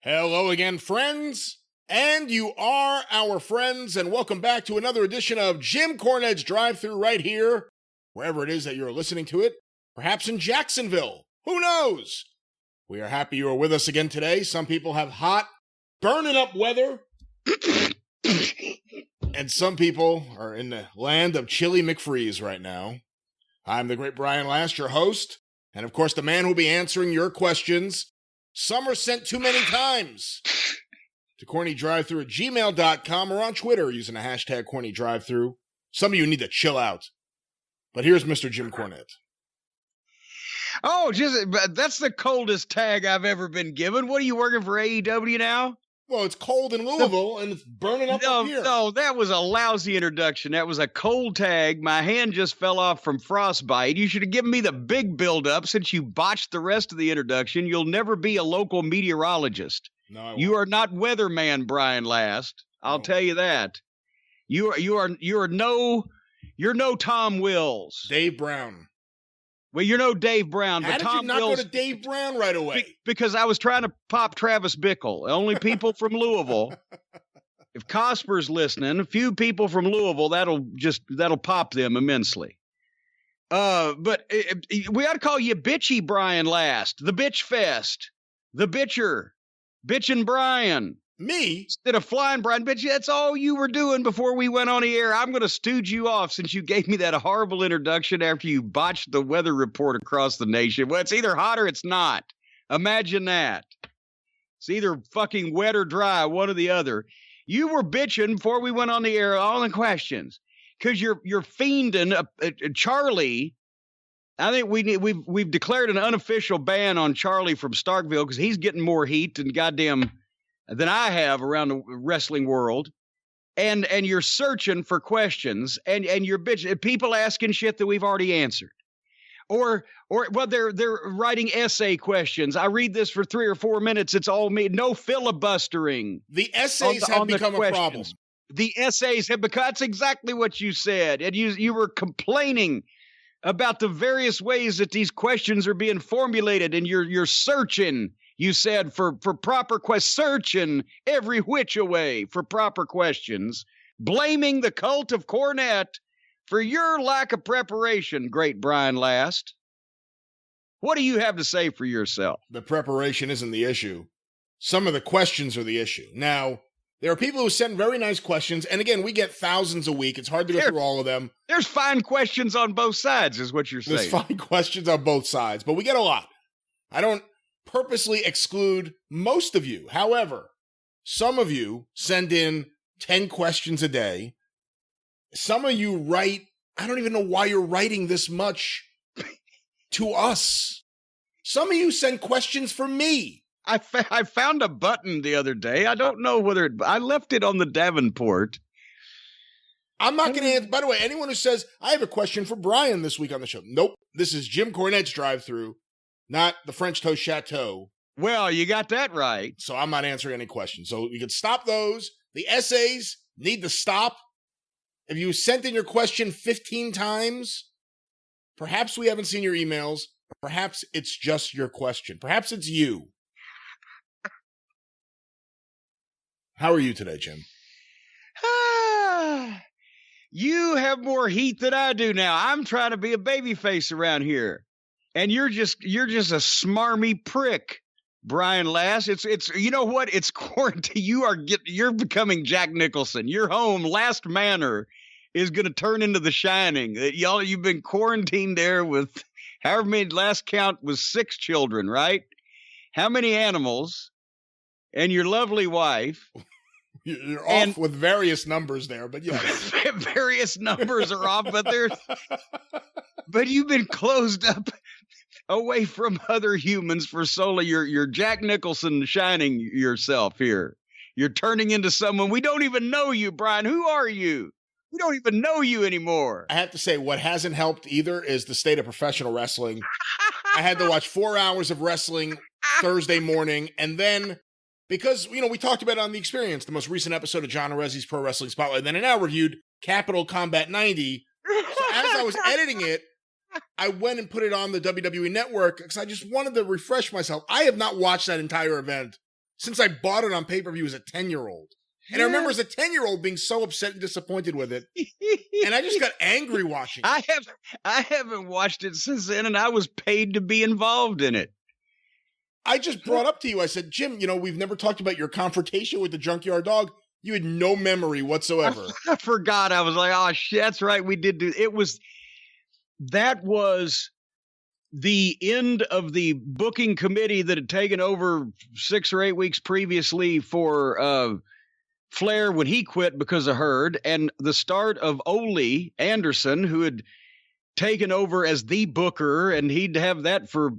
Hello again, friends. And you are our friends, and welcome back to another edition of Jim Cornette's Drive Thru right here, wherever it is that you're listening to it. Perhaps in Jacksonville. Who knows? We are happy you are with us again today. Some people have hot, burning up weather. And some people are in the land of chili McFreeze right now. I'm the great Brian Last, your host, and of course the man who will be answering your questions. Some are sent too many times to CornyDriveThru at gmail.com or on Twitter using the hashtag CornyDriveThru. Some of you need to chill out. But here's Mr. Jim Cornette. Oh, that's the coldest tag I've ever been given. What are you working for AEW now? Well, it's cold in Louisville and it's burning up here. No, that was a lousy introduction. That was a cold tag. My hand just fell off from frostbite. You should have given me the big build-up since you botched the rest of the introduction. You'll never be a local meteorologist. No, you are not weatherman, Brian Last. I'll tell you that. You're no Tom Wills. Dave Brown. Well, you're no Dave Brown, but Tom Wills. How did you not go to Dave Brown right away? Because I was trying to pop Travis Bickle. Only people from Louisville. If Cosper's listening, a few people from Louisville, that'll pop them immensely. But we ought to call you Bitchy Brian Last, the Bitch Fest, the Bitcher, Bitchin' Brian. Me? Instead of Flying Brian, bitch, that's all you were doing before we went on the air. I'm going to stooge you off since you gave me that horrible introduction after you botched the weather report across the nation. Well, it's either hot or it's not. Imagine that. It's either fucking wet or dry, one or the other. You were bitching before we went on the air, all the questions, because you're fiending Charlie. I think we've declared an unofficial ban on Charlie from Starkville because he's getting more heat than I have around the wrestling world, and you're searching for questions, and you're bitching, people asking shit that we've already answered, or they're writing essay questions. I read this for 3 or 4 minutes. It's all me. No filibustering. The essays have become a problem. The essays have become. That's exactly what you said, and you were complaining about the various ways that these questions are being formulated, and you're searching. You said for proper questions, searching every which way for proper questions, blaming the cult of Cornette for your lack of preparation, great Brian Last. What do you have to say for yourself? The preparation isn't the issue. Some of the questions are the issue. Now, there are people who send very nice questions, and again, we get thousands a week. It's hard to go through all of them. There's fine questions on both sides, is what you're saying. There's fine questions on both sides, but we get a lot. I don't purposely exclude most of you. However, some of you send in 10 questions a day. Some of you write, I don't even know why you're writing this much to us. Some of you send questions for me. I found a button the other day. I don't know whether I left it on the Davenport. I'm not going to answer. By the way, anyone who says, I have a question for Brian this week on the show. Nope. This is Jim Cornette's Drive Thru. Not the French Toast Chateau. Well, you got that right. So I'm not answering any questions. So you can stop those. The essays need to stop. If you sent in your question 15 times, perhaps we haven't seen your emails. Perhaps it's just your question. Perhaps it's you. How are you today, Jim? You have more heat than I do now. I'm trying to be a babyface around here. And you're just a smarmy prick, Brian Last. It's you know what? It's quarantine. You're becoming Jack Nicholson. Your home, Last Manor, is going to turn into The Shining. You've been quarantined there with however many. Last count was 6 children, right? How many animals? And your lovely wife. You're off with various numbers there, but yeah, various numbers are off, but you've been closed up away from other humans for so long. You're Jack Nicholson shining yourself here. You're turning into someone we don't even know you, Brian. Who are you? We don't even know you anymore. I have to say, what hasn't helped either is the state of professional wrestling. I had to watch 4 hours of wrestling Thursday morning, and then because, we talked about it on The Experience, the most recent episode of John Arezzi's Pro Wrestling Spotlight, and then I now reviewed Capital Combat 90. So as I was editing it, I went and put it on the WWE Network because I just wanted to refresh myself. I have not watched that entire event since I bought it on pay-per-view as a 10-year-old. And I remember as a 10-year-old being so upset and disappointed with it. And I just got angry watching it. I haven't watched it since then, and I was paid to be involved in it. I just brought up to you, I said, Jim, we've never talked about your confrontation with the Junkyard Dog. You had no memory whatsoever. I forgot. I was like, oh, shit, that's right. We did do it. That was the end of the booking committee that had taken over 6 or 8 weeks previously for Flair when he quit because of Hurd, and the start of Ole Anderson, who had taken over as the booker, and he'd have that for,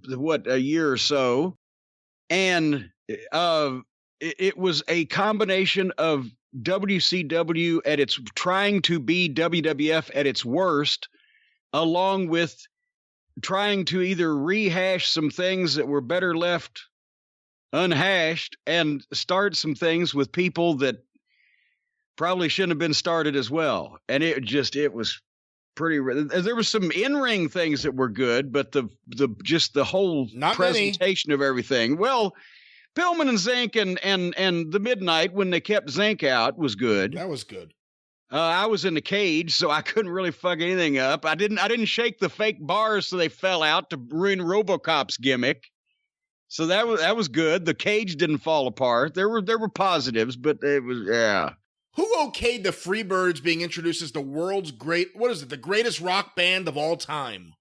a year or so. And it was a combination of WCW at its trying to be WWF at its worst, along with trying to either rehash some things that were better left unhashed and start some things with people that probably shouldn't have been started as well. And it was pretty, there was some in-ring things that were good, but the whole Not presentation many. of everything. Well, Pillman and Zink and the Midnight, when they kept Zink out, was good. That was good. I was in the cage, so I couldn't really fuck anything up. I didn't shake the fake bars so they fell out to ruin RoboCop's gimmick. So that was good. The cage didn't fall apart. There were positives, but it was, yeah. Who okayed the Freebirds being introduced as the world's the greatest rock band of all time?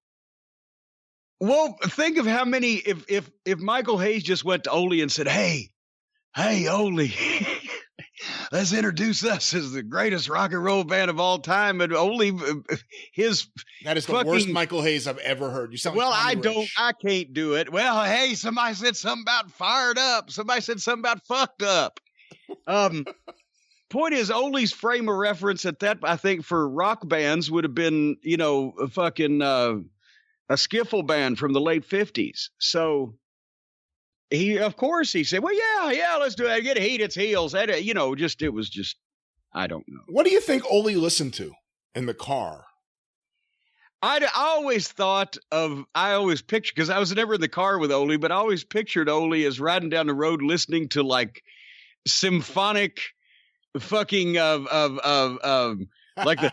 Well, think of how many, if Michael Hayes just went to Ole and said, hey, Ole, let's introduce us as the greatest rock and roll band of all time. And Ole, that is the worst Michael Hayes I've ever heard. You sound like Tommy Rich. I can't do it. Well, hey, somebody said something about fired up. Somebody said something about fucked up. Point is, Ole's frame of reference at that, I think, for rock bands would have been, a skiffle band from the late 50s. So he said, well, yeah, let's do it. Get a heat its heels. That, it was just, I don't know. What do you think Ole listened to in the car? I always pictured, because I was never in the car with Ole, but I always pictured Ole as riding down the road listening to like symphonic fucking like the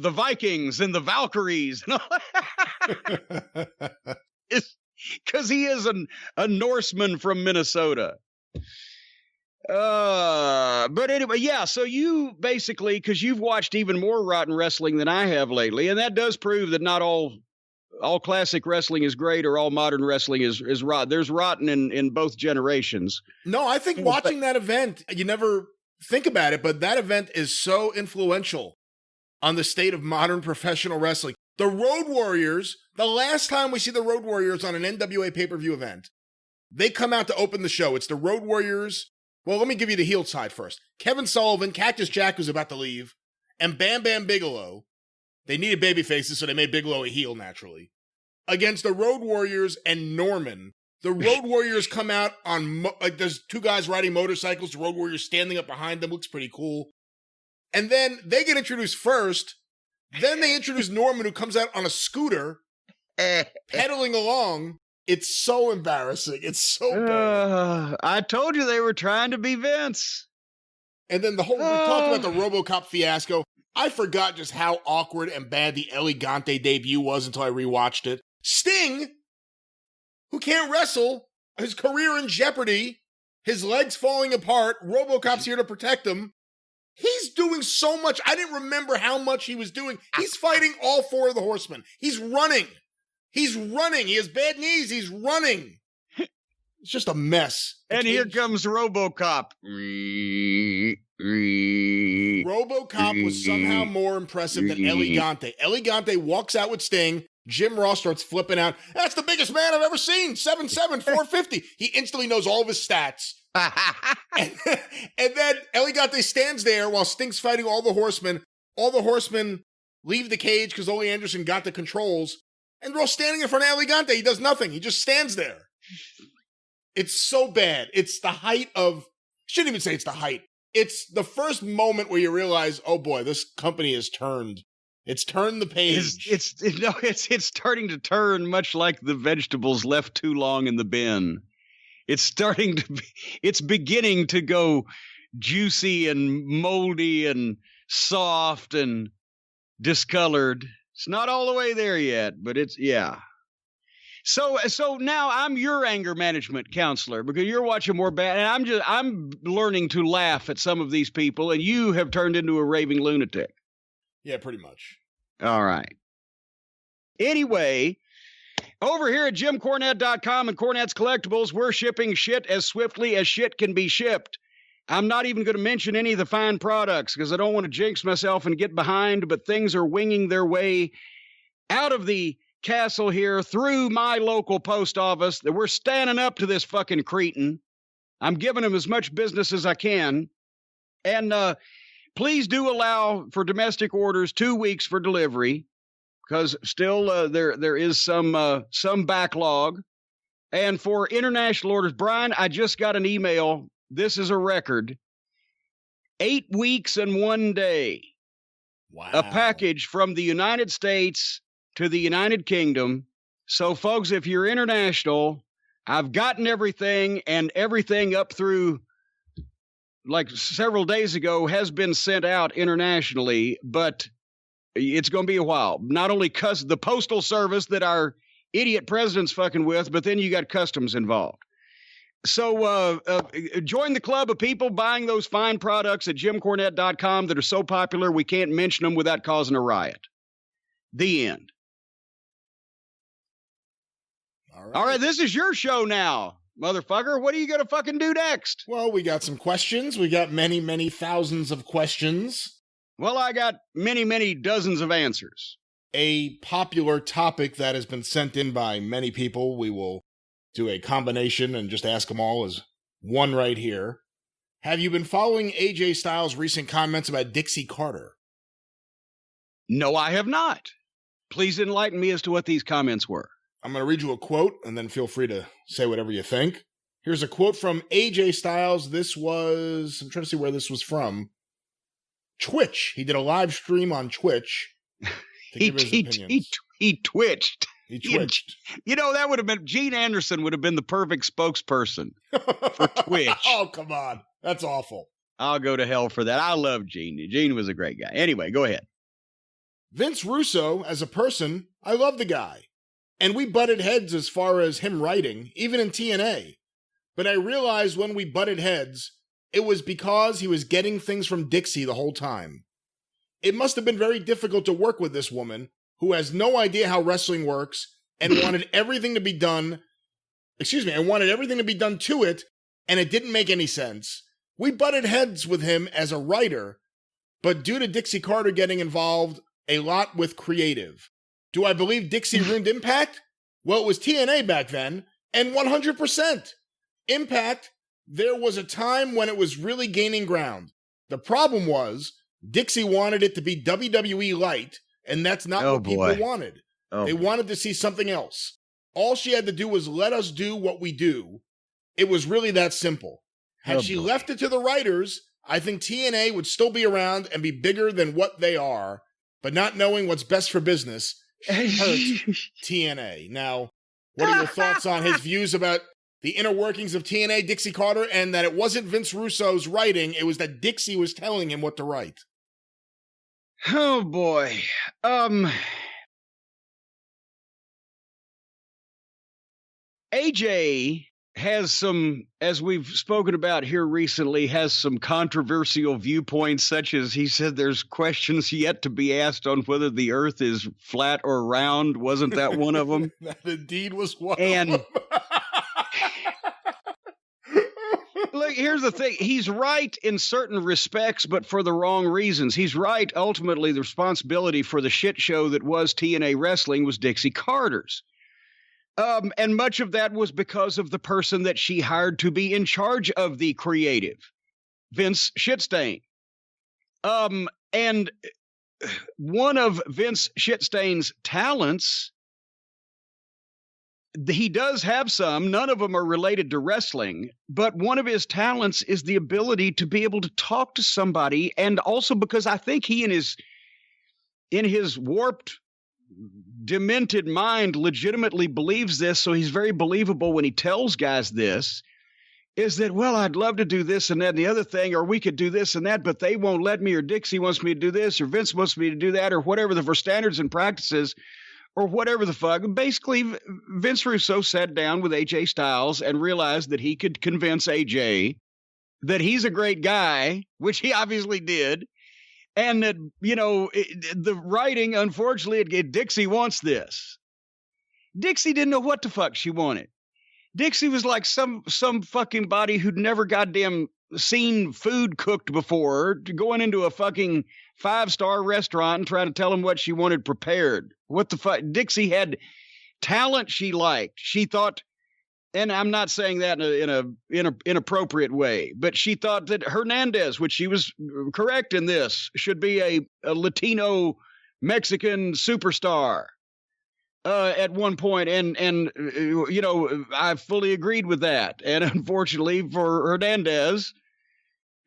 the Vikings and the Valkyries and all. It's because he is a Norseman from Minnesota. But anyway, yeah. So you basically, because you've watched even more rotten wrestling than I have lately, and that does prove that not all classic wrestling is great or all modern wrestling is rotten. There's rotten in both generations. No, I think watching that event, you never think about it, but that event is so influential on the state of modern professional wrestling. The Road Warriors, the last time we see the Road Warriors on an NWA pay-per-view event, they come out to open the show. It's the Road Warriors. Well, let me give you the heel side first. Kevin Sullivan, Cactus Jack, who's about to leave, and Bam Bam Bigelow. They needed baby faces, so they made Bigelow a heel naturally. Against the Road Warriors and Norman. The Road Warriors come out on, there's 2 guys riding motorcycles, the Road Warriors standing up behind them, looks pretty cool. And then they get introduced first. Then they introduce Norman, who comes out on a scooter, pedaling along. It's so embarrassing. It's so bad. I told you they were trying to be Vince. And then we talked about the RoboCop fiasco. I forgot just how awkward and bad the Elegante debut was until I rewatched it. Sting, who can't wrestle, his career in jeopardy, his legs falling apart, RoboCop's here to protect him. He's doing so much. I didn't remember how much he was doing. He's fighting all 4 of the Horsemen. He's running. He has bad knees. He's running. It's just a mess. And here comes RoboCop. RoboCop was somehow more impressive than Elegante. Elegante walks out with Sting. Jim Ross starts flipping out. That's the biggest man I've ever seen. 7'7", 450. He instantly knows all of his stats. and then Elegante stands there while Sting's fighting all the Horsemen. All the Horsemen leave the cage because Ole Anderson got the controls. And they're all standing in front of Elegante. He does nothing. He just stands there. It's so bad. It's the height of... Shouldn't even say it's the height. It's the first moment where you realize, oh boy, this company has turned It's turned the page. It's starting to turn much like the vegetables left too long in the bin. It's beginning to go juicy and moldy and soft and discolored. It's not all the way there yet, but yeah. So now I'm your anger management counselor because you're watching more bad, and I'm learning to laugh at some of these people, and you have turned into a raving lunatic. Yeah, pretty much. All right. Anyway, over here at JimCornette.com and Cornette's Collectibles, we're shipping shit as swiftly as shit can be shipped. I'm not even going to mention any of the fine products because I don't want to jinx myself and get behind, but things are winging their way out of the castle here through my local post office that we're standing up to this fucking cretin. I'm giving him as much business as I can. And please do allow for domestic orders 2 weeks for delivery because still there is some backlog. And for international orders, Brian, I just got an email. This is a record. 8 weeks and 1 day. Wow. A package from the United States to the United Kingdom. So, folks, if you're international, I've gotten everything, and everything up through like several days ago has been sent out internationally, but it's going to be a while. Not only the postal service that our idiot president's fucking with, but then you got customs involved. So join the club of people buying those fine products at JimCornette.com that are so popular we can't mention them without causing a riot. The end. All right, this is your show now, motherfucker. What are you going to fucking do next? Well, we got some questions. We got many, many thousands of questions. Well, I got many, many dozens of answers. A popular topic that has been sent in by many people. We will do a combination and just ask them all as one right here. Have you been following AJ Styles' recent comments about Dixie Carter? No, I have not. Please enlighten me as to what these comments were. I'm going to read you a quote, and then feel free to say whatever you think. Here's a quote from AJ Styles. This was, I'm trying to see where this was from. Twitch. He did a live stream on Twitch to give his opinions. He twitched. He twitched. You know, that would have been, Gene Anderson would have been the perfect spokesperson for Twitch. Oh, come on. That's awful. I'll go to hell for that. I love Gene. Gene was a great guy. Anyway, go ahead. Vince Russo, as a person, I love the guy. And we butted heads as far as him writing, even in TNA. But I realized when we butted heads, it was because he was getting things from Dixie the whole time. It must have been very difficult to work with this woman, who has no idea how wrestling works, and wanted everything to be done to it, and it didn't make any sense. We butted heads with him as a writer, but due to Dixie Carter getting involved a lot with creative. Do I believe Dixie ruined Impact? Well, it was TNA back then, and 100%. Impact, there was a time when it was really gaining ground. The problem was, Dixie wanted it to be WWE light, and that's not what people wanted. They wanted to see something else. All she had to do was let us do what we do. It was really that simple. Had she left it to the writers, I think TNA would still be around and be bigger than what they are, but not knowing what's best for business hurt TNA. Now, what are your thoughts on his views about the inner workings of TNA, Dixie Carter, and that it wasn't Vince Russo's writing, it was that Dixie was telling him what to write? Oh, boy. AJ has some, as we've spoken about here recently, has some controversial viewpoints, such as he said there's questions yet to be asked on whether the earth is flat or round. Wasn't that one of them? That indeed was one of them. Look, here's the thing. He's right in certain respects, but for the wrong reasons. He's right. Ultimately, the responsibility for the shit show that was TNA wrestling was Dixie Carter's. And much of that was because of the person that she hired to be in charge of the creative, Vince Shitstain. And one of Vince Shitstain's talents, he does have some, none of them are related to wrestling, but one of his talents is the ability to be able to talk to somebody. And also because I think he and in his warped, demented mind, legitimately believes this, so he's very believable when he tells guys this, is that, well, I'd love to do this and that and the other thing, or we could do this and that, but they won't let me, or Dixie wants me to do this, or Vince wants me to do that, or whatever for standards and practices, or whatever the fuck. Basically, Vince Russo sat down with AJ Styles and realized that he could convince AJ that he's a great guy, which he obviously did, and that, the writing, unfortunately, Dixie wants this. Dixie didn't know what the fuck she wanted. Dixie was like some fucking body who'd never goddamn seen food cooked before, going into a fucking 5-star restaurant and trying to tell him what she wanted prepared. What the fuck? Dixie had talent she liked. She thought, and I'm not saying that in a inappropriate way, but she thought that Hernandez, which she was correct in this, should be a Latino Mexican superstar. At one point, and I fully agreed with that. And unfortunately for Hernandez,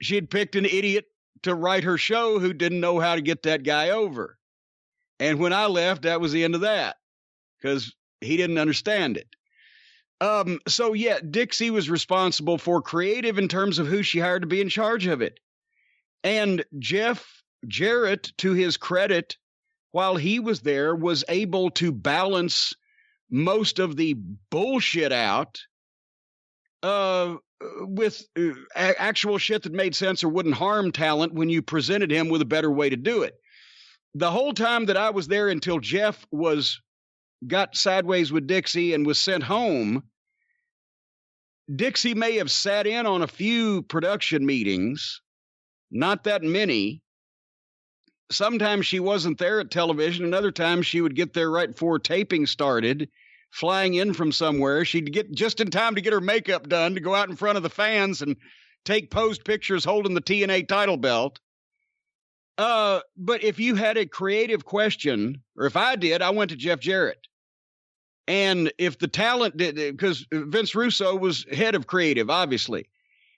she had picked an idiot to write her show who didn't know how to get that guy over. And when I left, that was the end of that, because he didn't understand it. So yeah, Dixie was responsible for creative in terms of who she hired to be in charge of it. And Jeff Jarrett, to his credit, while he was there, was able to balance most of the bullshit out with actual shit that made sense or wouldn't harm talent when you presented him with a better way to do it. The whole time that I was there until Jeff got sideways with Dixie and was sent home, Dixie may have sat in on a few production meetings, not that many. Sometimes she wasn't there at television, and other times she would get there right before taping started, flying in from somewhere. She'd get just in time to get her makeup done to go out in front of the fans and take posed pictures holding the TNA title belt. But if you had a creative question, or if I did, I went to Jeff Jarrett. And if the talent did, because Vince Russo was head of creative, obviously,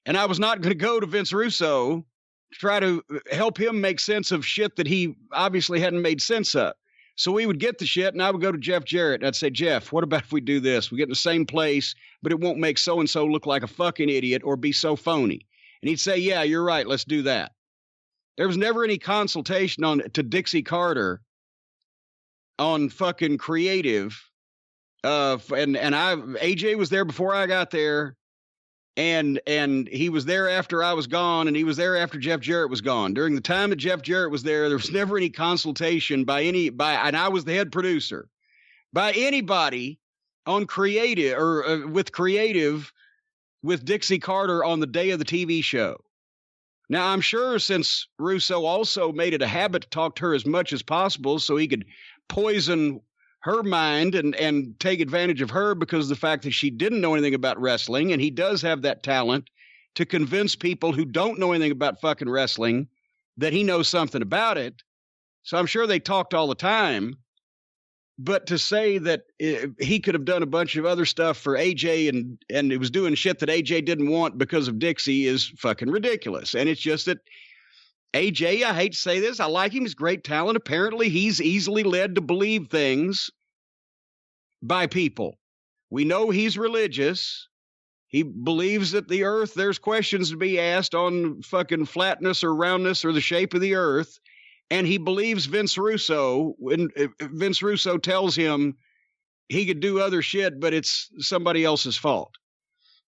and I was not going to go to Vince Russo try to help him make sense of shit that he obviously hadn't made sense of. So we would get the shit, and I would go to Jeff Jarrett, and I'd say, Jeff, what about if we do this? We get in the same place, but it won't make so-and-so look like a fucking idiot or be so phony. And he'd say, yeah, you're right, let's do that. There was never any consultation to Dixie Carter on fucking creative. AJ was there before I got there. And he was there after I was gone, and he was there after Jeff Jarrett was gone. During the time that Jeff Jarrett was there was never any consultation and I was the head producer, by anybody on creative or with creative with Dixie Carter on the day of the TV show. Now, I'm sure since Russo also made it a habit to talk to her as much as possible so he could poison her mind and take advantage of her because of the fact that she didn't know anything about wrestling, and he does have that talent to convince people who don't know anything about fucking wrestling that he knows something about it. So I'm sure they talked all the time, but to say that he could have done a bunch of other stuff for AJ and it was doing shit that AJ didn't want because of Dixie is fucking ridiculous. And it's just that AJ, I hate to say this, I like him, he's great talent. Apparently he's easily led to believe things by people. We know he's religious. He believes that the earth, there's questions to be asked on fucking flatness or roundness or the shape of the earth. And he believes Vince Russo when Vince Russo tells him he could do other shit, but it's somebody else's fault.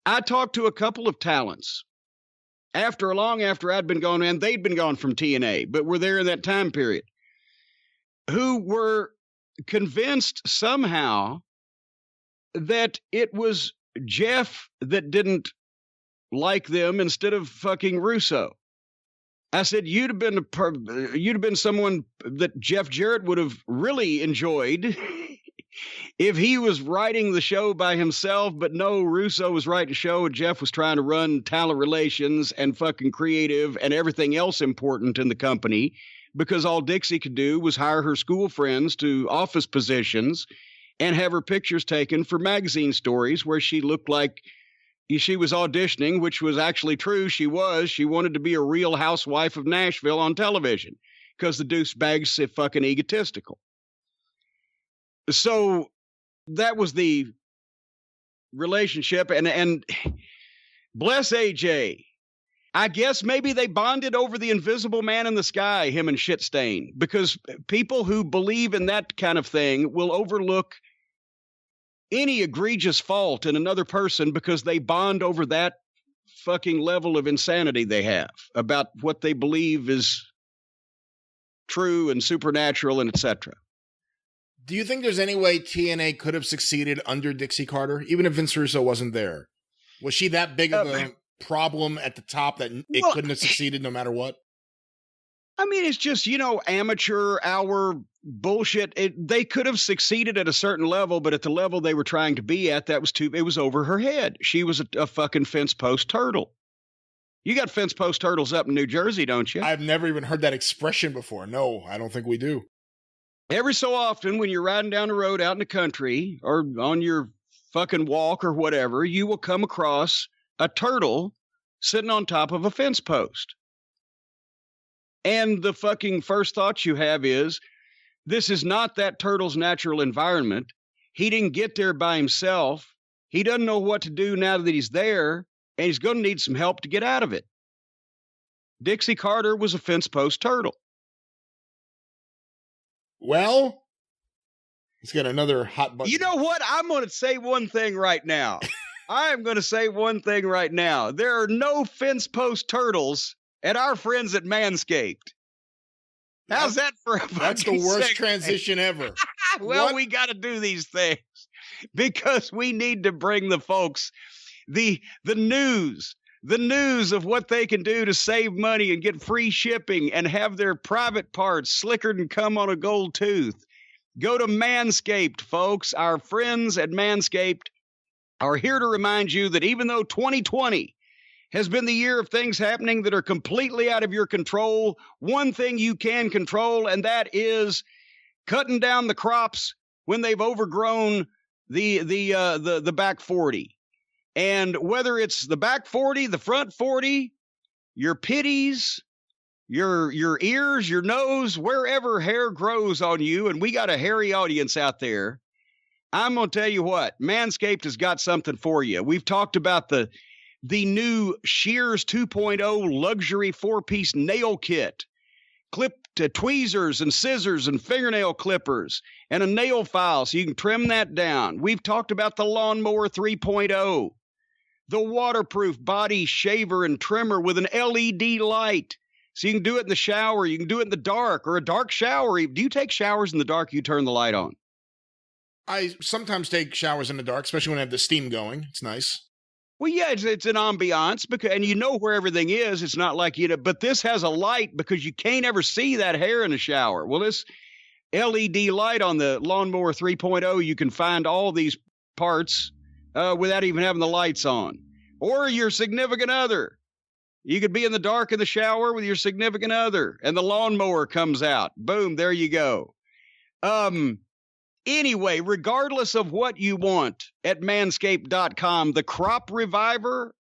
I talked to a couple of talents long after I'd been gone, and they'd been gone from TNA, but were there in that time period, who were convinced somehow that it was Jeff that didn't like them instead of fucking Russo. I said, you'd have been someone that Jeff Jarrett would have really enjoyed if he was writing the show by himself, but no, Russo was writing the show and Jeff was trying to run talent relations and fucking creative and everything else important in the company, because all Dixie could do was hire her school friends to office positions and have her pictures taken for magazine stories where she looked like she was auditioning, which was actually true. She wanted to be a real housewife of Nashville on television. because the douchebag's fucking egotistical. So that was the relationship, and bless AJ. I guess maybe they bonded over the invisible man in the sky, him and Shitstain, because people who believe in that kind of thing will overlook any egregious fault in another person because they bond over that fucking level of insanity they have about what they believe is true and supernatural and etc. Do you think there's any way TNA could have succeeded under Dixie Carter, even if Vince Russo wasn't there? Was she that big of a problem at the top that it couldn't have succeeded no matter what? I mean, it's just, amateur hour bullshit. They could have succeeded at a certain level, but at the level they were trying to be at, it was over her head. She was a fucking fence post turtle. You got fence post turtles up in New Jersey, don't you? I've never even heard that expression before. No, I don't think we do. Every so often when you're riding down the road out in the country or on your fucking walk or whatever, you will come across a turtle sitting on top of a fence post. And the fucking first thought you have is, this is not that turtle's natural environment. He didn't get there by himself. He doesn't know what to do now that he's there, and he's going to need some help to get out of it. Dixie Carter was a fence post turtle. Well, let's get another hot button. You know what? I'm going to say one thing right now. I'm going to say one thing right now. There are no fence post turtles at our friends at Manscaped. How's that for a fucking That's the worst segue? Transition ever. Well, we got to do these things because we need to bring the folks the news of what they can do to save money and get free shipping and have their private parts slickered and come on a gold tooth. Go to Manscaped, folks. Our friends at Manscaped are here to remind you that even though 2020 has been the year of things happening that are completely out of your control, one thing you can control, and that is cutting down the crops when they've overgrown the back 40. And whether it's the back 40, the front 40, your pitties, your ears, your nose, wherever hair grows on you, and we got a hairy audience out there, I'm going to tell you what, Manscaped has got something for you. We've talked about the new Shears 2.0 luxury 4-piece nail kit, clipped tweezers and scissors and fingernail clippers, and a nail file so you can trim that down. We've talked about the Lawnmower 3.0, the waterproof body shaver and trimmer with an LED light. So you can do it in the shower, you can do it in the dark, or a dark shower. Do you take showers in the dark? You turn the light on? I sometimes take showers in the dark, especially when I have the steam going. It's nice. Well, yeah, it's an ambiance, and you know where everything is. It's not like, but this has a light because you can't ever see that hair in the shower. Well, this LED light on the Lawnmower 3.0, you can find all these parts without even having the lights on. Or your significant other. You could be in the dark in the shower with your significant other, and the lawnmower comes out. Boom, there you go. Anyway, regardless of what you want at manscaped.com, the Crop Reviver,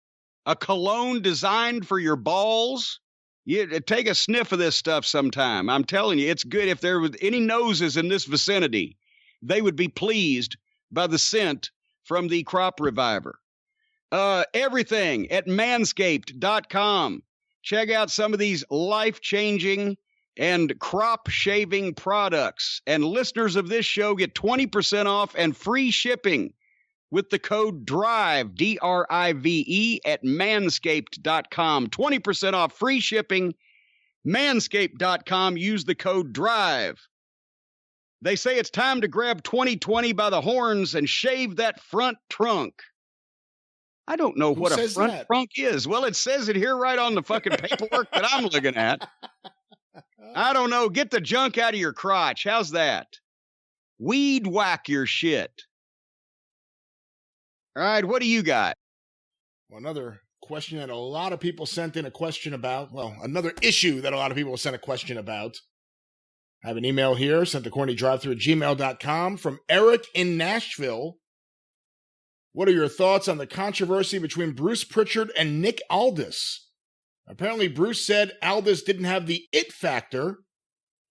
a cologne designed for your balls, you take a sniff of this stuff sometime. I'm telling you, it's good. If there was any noses in this vicinity, they would be pleased by the scent from the Crop Reviver. Everything at manscaped.com. Check out some of these life-changing and crop shaving products. And listeners of this show get 20% off and free shipping with the code DRIVE, DRIVE, at manscaped.com. 20% off free shipping. Manscaped.com. Use the code DRIVE. They say it's time to grab 2020 by the horns and shave that front trunk. I don't know what a front trunk is. Well, it says it here right on the fucking paperwork that I'm looking at. I don't know. Get the junk out of your crotch. How's that? Weed whack your shit. All right, what do you got? Well, another question that a lot of people sent in a question about. Well, another issue that a lot of people sent a question about. I have an email here sent to CornyDriveThru@gmail.com from Eric in Nashville. What are your thoughts on the controversy between Bruce Prichard and Nick Aldis? Apparently, Bruce said Aldis didn't have the it factor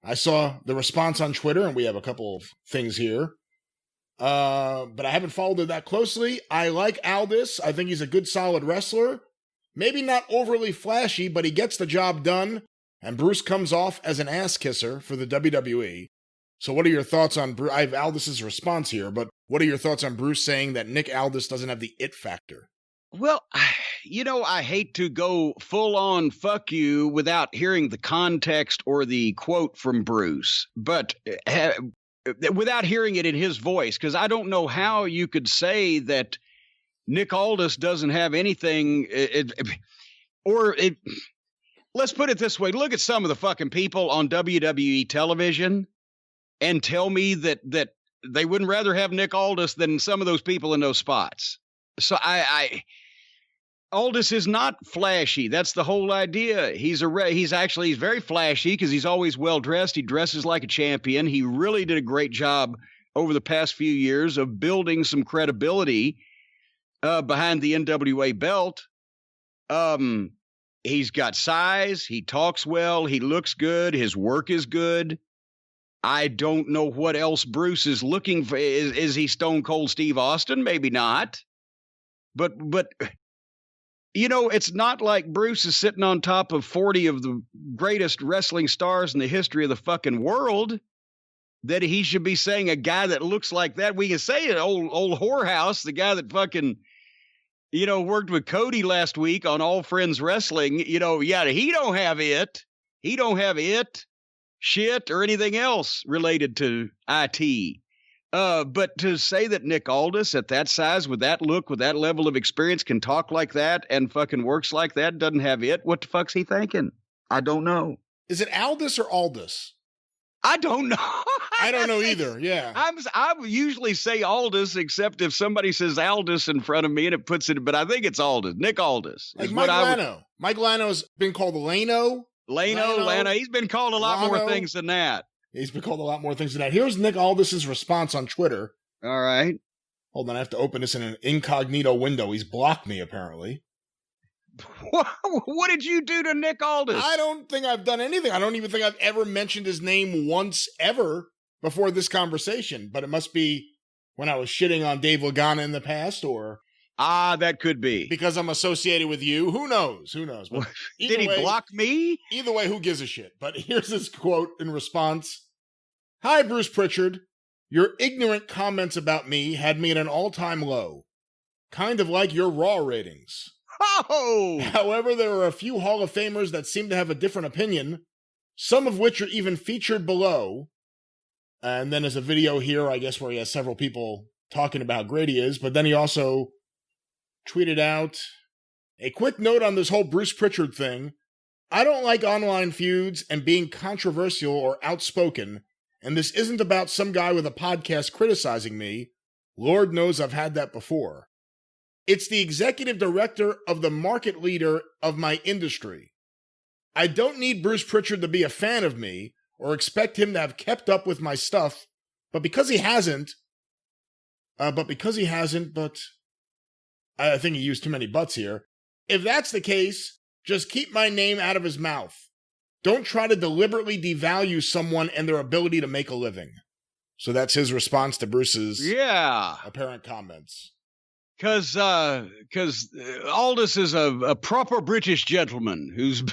I saw the response on Twitter, and we have a couple of things here. But I haven't followed it that closely. I like Aldis. I think he's a good, solid wrestler. Maybe not overly flashy, but he gets the job done. And Bruce comes off as an ass kisser for the WWE. So what are your thoughts on Bruce? I have Aldis's response here, but what are your thoughts on Bruce saying that Nick Aldis doesn't have the it factor? Well, I hate to go full on fuck you without hearing the context or the quote from Bruce, but without hearing it in his voice, because I don't know how you could say that Nick Aldis doesn't have anything, let's put it this way. Look at some of the fucking people on WWE television and tell me that they wouldn't rather have Nick Aldis than some of those people in those spots. So Aldis is not flashy. That's the whole idea. He's very flashy because he's always well dressed. He dresses like a champion. He really did a great job over the past few years of building some credibility behind the NWA belt. He's got size. He talks well. He looks good. His work is good. I don't know what else Bruce is looking for. Is he Stone Cold Steve Austin? Maybe not. But it's not like Bruce is sitting on top of 40 of the greatest wrestling stars in the history of the fucking world, that he should be saying a guy that looks like that. We can say it, old whorehouse, the guy that fucking, worked with Cody last week on All Friends Wrestling. He don't have it. He don't have it, shit, or anything else related to IT. But to say that Nick Aldis at that size, with that look, with that level of experience, can talk like that and fucking works like that, doesn't have it, what the fuck's he thinking? I don't know. Is it Aldis or Aldis? I don't know. I don't know either. Yeah. I usually say Aldis, except if somebody says Aldis in front of me and it puts it, but I think it's Aldis. Nick Aldis. Like Mike Lano. Mike Lano's been called Lano. Lano. He's been called a lot more things than that. He's been called a lot more things than that. Here's Nick Aldis's response on Twitter. All right. Hold on, I have to open this in an incognito window. He's blocked me, apparently. What did you do to Nick Aldis? I don't think I've done anything. I don't even think I've ever mentioned his name once ever before this conversation. But it must be when I was shitting on Dave Lagana in the past, or... that could be. Because I'm associated with you. Who knows? But did he block me? Either way, who gives a shit? But here's his quote in response. Hi, Bruce Prichard. Your ignorant comments about me had me at an all-time low. Kind of like your Raw ratings. Oh! However, there are a few Hall of Famers that seem to have a different opinion, some of which are even featured below. And then there's a video here, I guess, where he has several people talking about how great he is, but then he also tweeted out, a quick note on this whole Bruce Prichard thing. I don't like online feuds and being controversial or outspoken, and this isn't about some guy with a podcast criticizing me. Lord knows I've had that before. It's the executive director of the market leader of my industry. I don't need Bruce Prichard to be a fan of me or expect him to have kept up with my stuff, but because he hasn't, I think he used too many buts here. If that's the case, just keep my name out of his mouth. Don't try to deliberately devalue someone and their ability to make a living. So that's his response to Bruce's apparent comments. Because Aldis is a proper British gentleman who's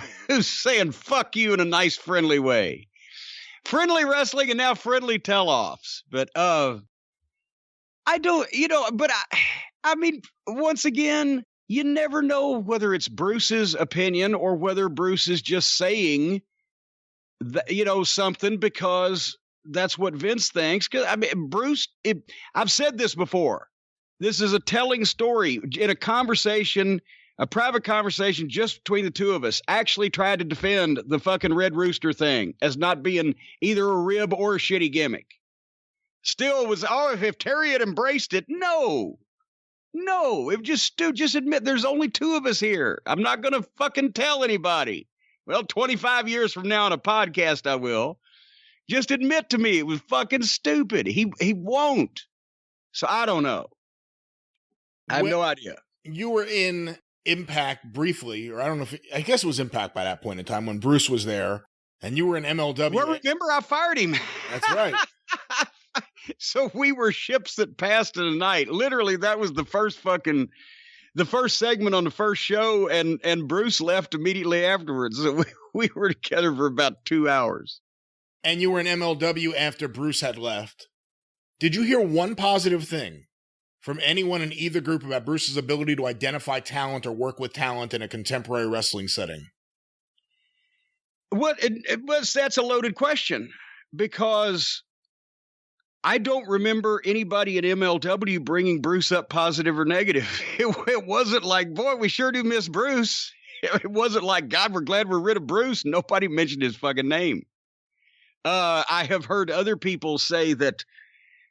saying fuck you in a nice, friendly way. Friendly wrestling and now friendly tell-offs. But I don't, I mean, once again, you never know whether it's Bruce's opinion or whether Bruce is just saying, something because that's what Vince thinks. Because Bruce, I've said this before. This is a telling story in a conversation, a private conversation just between the two of us. Actually tried to defend the fucking Red Rooster thing as not being either a rib or a shitty gimmick. Still was, if Terry had embraced it, no, if just admit there's only two of us here. I'm not going to fucking tell anybody. Well, 25 years from now on a podcast, I will. Just admit to me it was fucking stupid. He won't. So I don't know. I have no idea. You were in Impact briefly, or I don't know I guess it was Impact by that point in time when Bruce was there. And you were in MLW. Well, remember, I fired him. That's right. So we wwere ships that passed in the night. Literally, that was the first segment on the first show, and Bruce left immediately afterwards. So we were together for about 2 hours. And you were in MLW after Bruce had left. Did you hear one positive thing from anyone in either group about Bruce's ability to identify talent or work with talent in a contemporary wrestling setting? That's a loaded question, because I don't remember anybody at MLW bringing Bruce up positive or negative. It wasn't like, boy, we sure do miss Bruce. It wasn't like, God, we're glad we're rid of Bruce. Nobody mentioned his fucking name. I have heard other people say that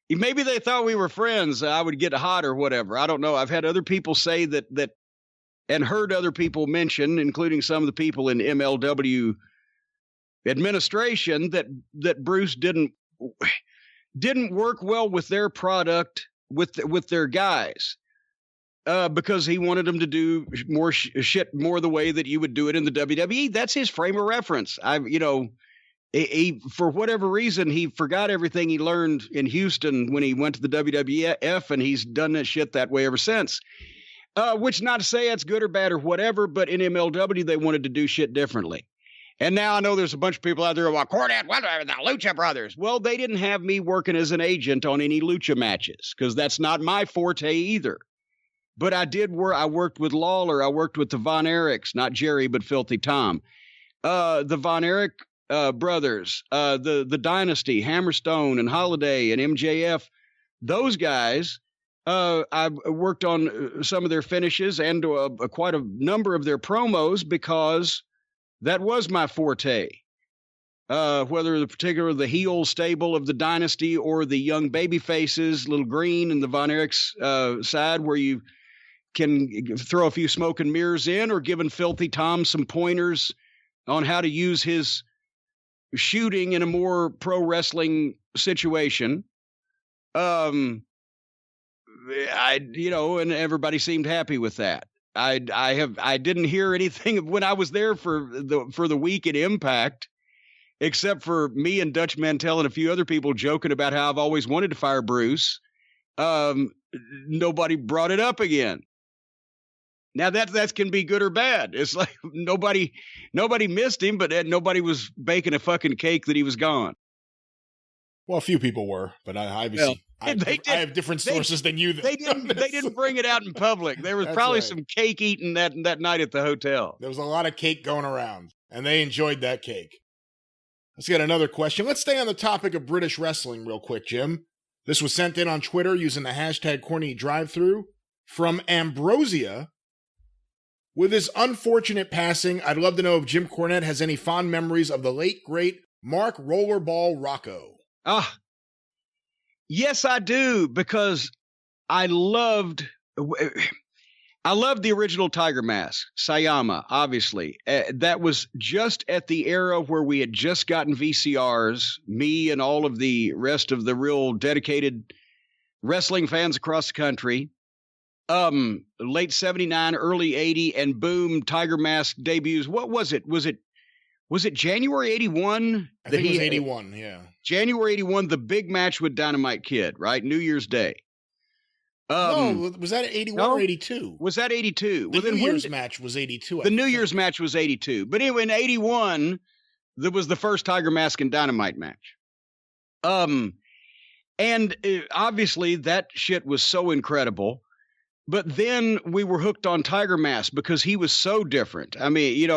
maybe they thought we were friends. I would get hot or whatever. I don't know. I've had other people say that and heard other people mention, including some of the people in MLW administration, that Bruce didn't work well with their product, with their guys, because he wanted them to do more shit more the way that you would do it in the WWE. That's his frame of reference. He, for whatever reason, he forgot everything he learned in Houston when he went to the WWF, and he's done that shit that way ever since. Which, not to say that's good or bad or whatever, but in MLW, they wanted to do shit differently. And now I know there's a bunch of people out there about Cornette, the Lucha Brothers. Well, they didn't have me working as an agent on any Lucha matches, because that's not my forte either. But I worked with Lawler. I worked with the Von Erichs, not Jerry, but Filthy Tom. The Von Erich brothers, the Dynasty, Hammerstone and Holiday and MJF, those guys, I worked on some of their finishes and quite a number of their promos, because that was my forte. Whether the heel stable of the Dynasty or the young baby faces, Little Green and the Von Erichs side, where you can throw a few smoke and mirrors in, or giving Filthy Tom some pointers on how to use his shooting in a more pro wrestling situation. And everybody seemed happy with that. I didn't hear anything when I was there for the week at Impact, except for me and Dutch Mantell and a few other people joking about how I've always wanted to fire Bruce. Nobody brought it up again. Now that can be good or bad. It's like nobody missed him, but nobody was baking a fucking cake that he was gone. Well, a few people were, but I have different sources than you. They didn't bring it out in public. There was probably some cake eaten that night at the hotel. There was a lot of cake going around, and they enjoyed that cake. Let's get another question. Let's stay on the topic of British wrestling real quick, Jim. This was sent in on Twitter using the hashtag CornyDriveThru from Ambrosia. With his unfortunate passing, I'd love to know if Jim Cornette has any fond memories of the late, great Mark Rollerball Rocco. Yes, I do, because I loved the original Tiger Mask, Sayama, obviously. That was just at the era where we had just gotten VCRs, me and all of the rest of the real dedicated wrestling fans across the country. Late 79, early 80, and boom, Tiger Mask debuts. What was it? Was it January 81? I think it was 81, yeah. January 81, the big match with Dynamite Kid, right? New Year's Day. No, was that 81 or 82? Was that 82? The New Year's match was 82. The New Year's match was 82. But anyway, in 81, there was the first Tiger Mask and Dynamite match. And obviously that shit was so incredible. But then we were hooked on Tiger Mask because he was so different. I mean,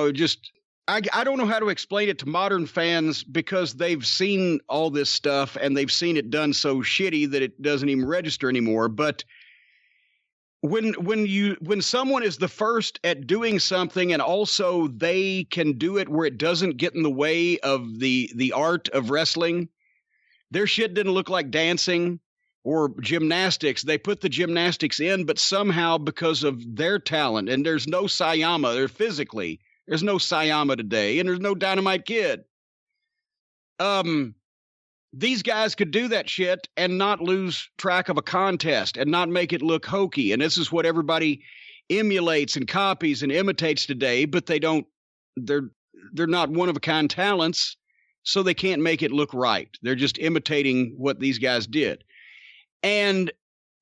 I don't know how to explain it to modern fans, because they've seen all this stuff and they've seen it done so shitty that it doesn't even register anymore. But when someone is the first at doing something, and also they can do it where it doesn't get in the way of the art of wrestling, their shit didn't look like dancing or gymnastics. They put the gymnastics in, but somehow, because of their talent, and there's no Sayama, there's no Sayama today, and there's no Dynamite Kid. These guys could do that shit and not lose track of a contest and not make it look hokey. And this is what everybody emulates and copies and imitates today, but they're not one of a kind talents. so they can't make it look right. They're just imitating what these guys did. And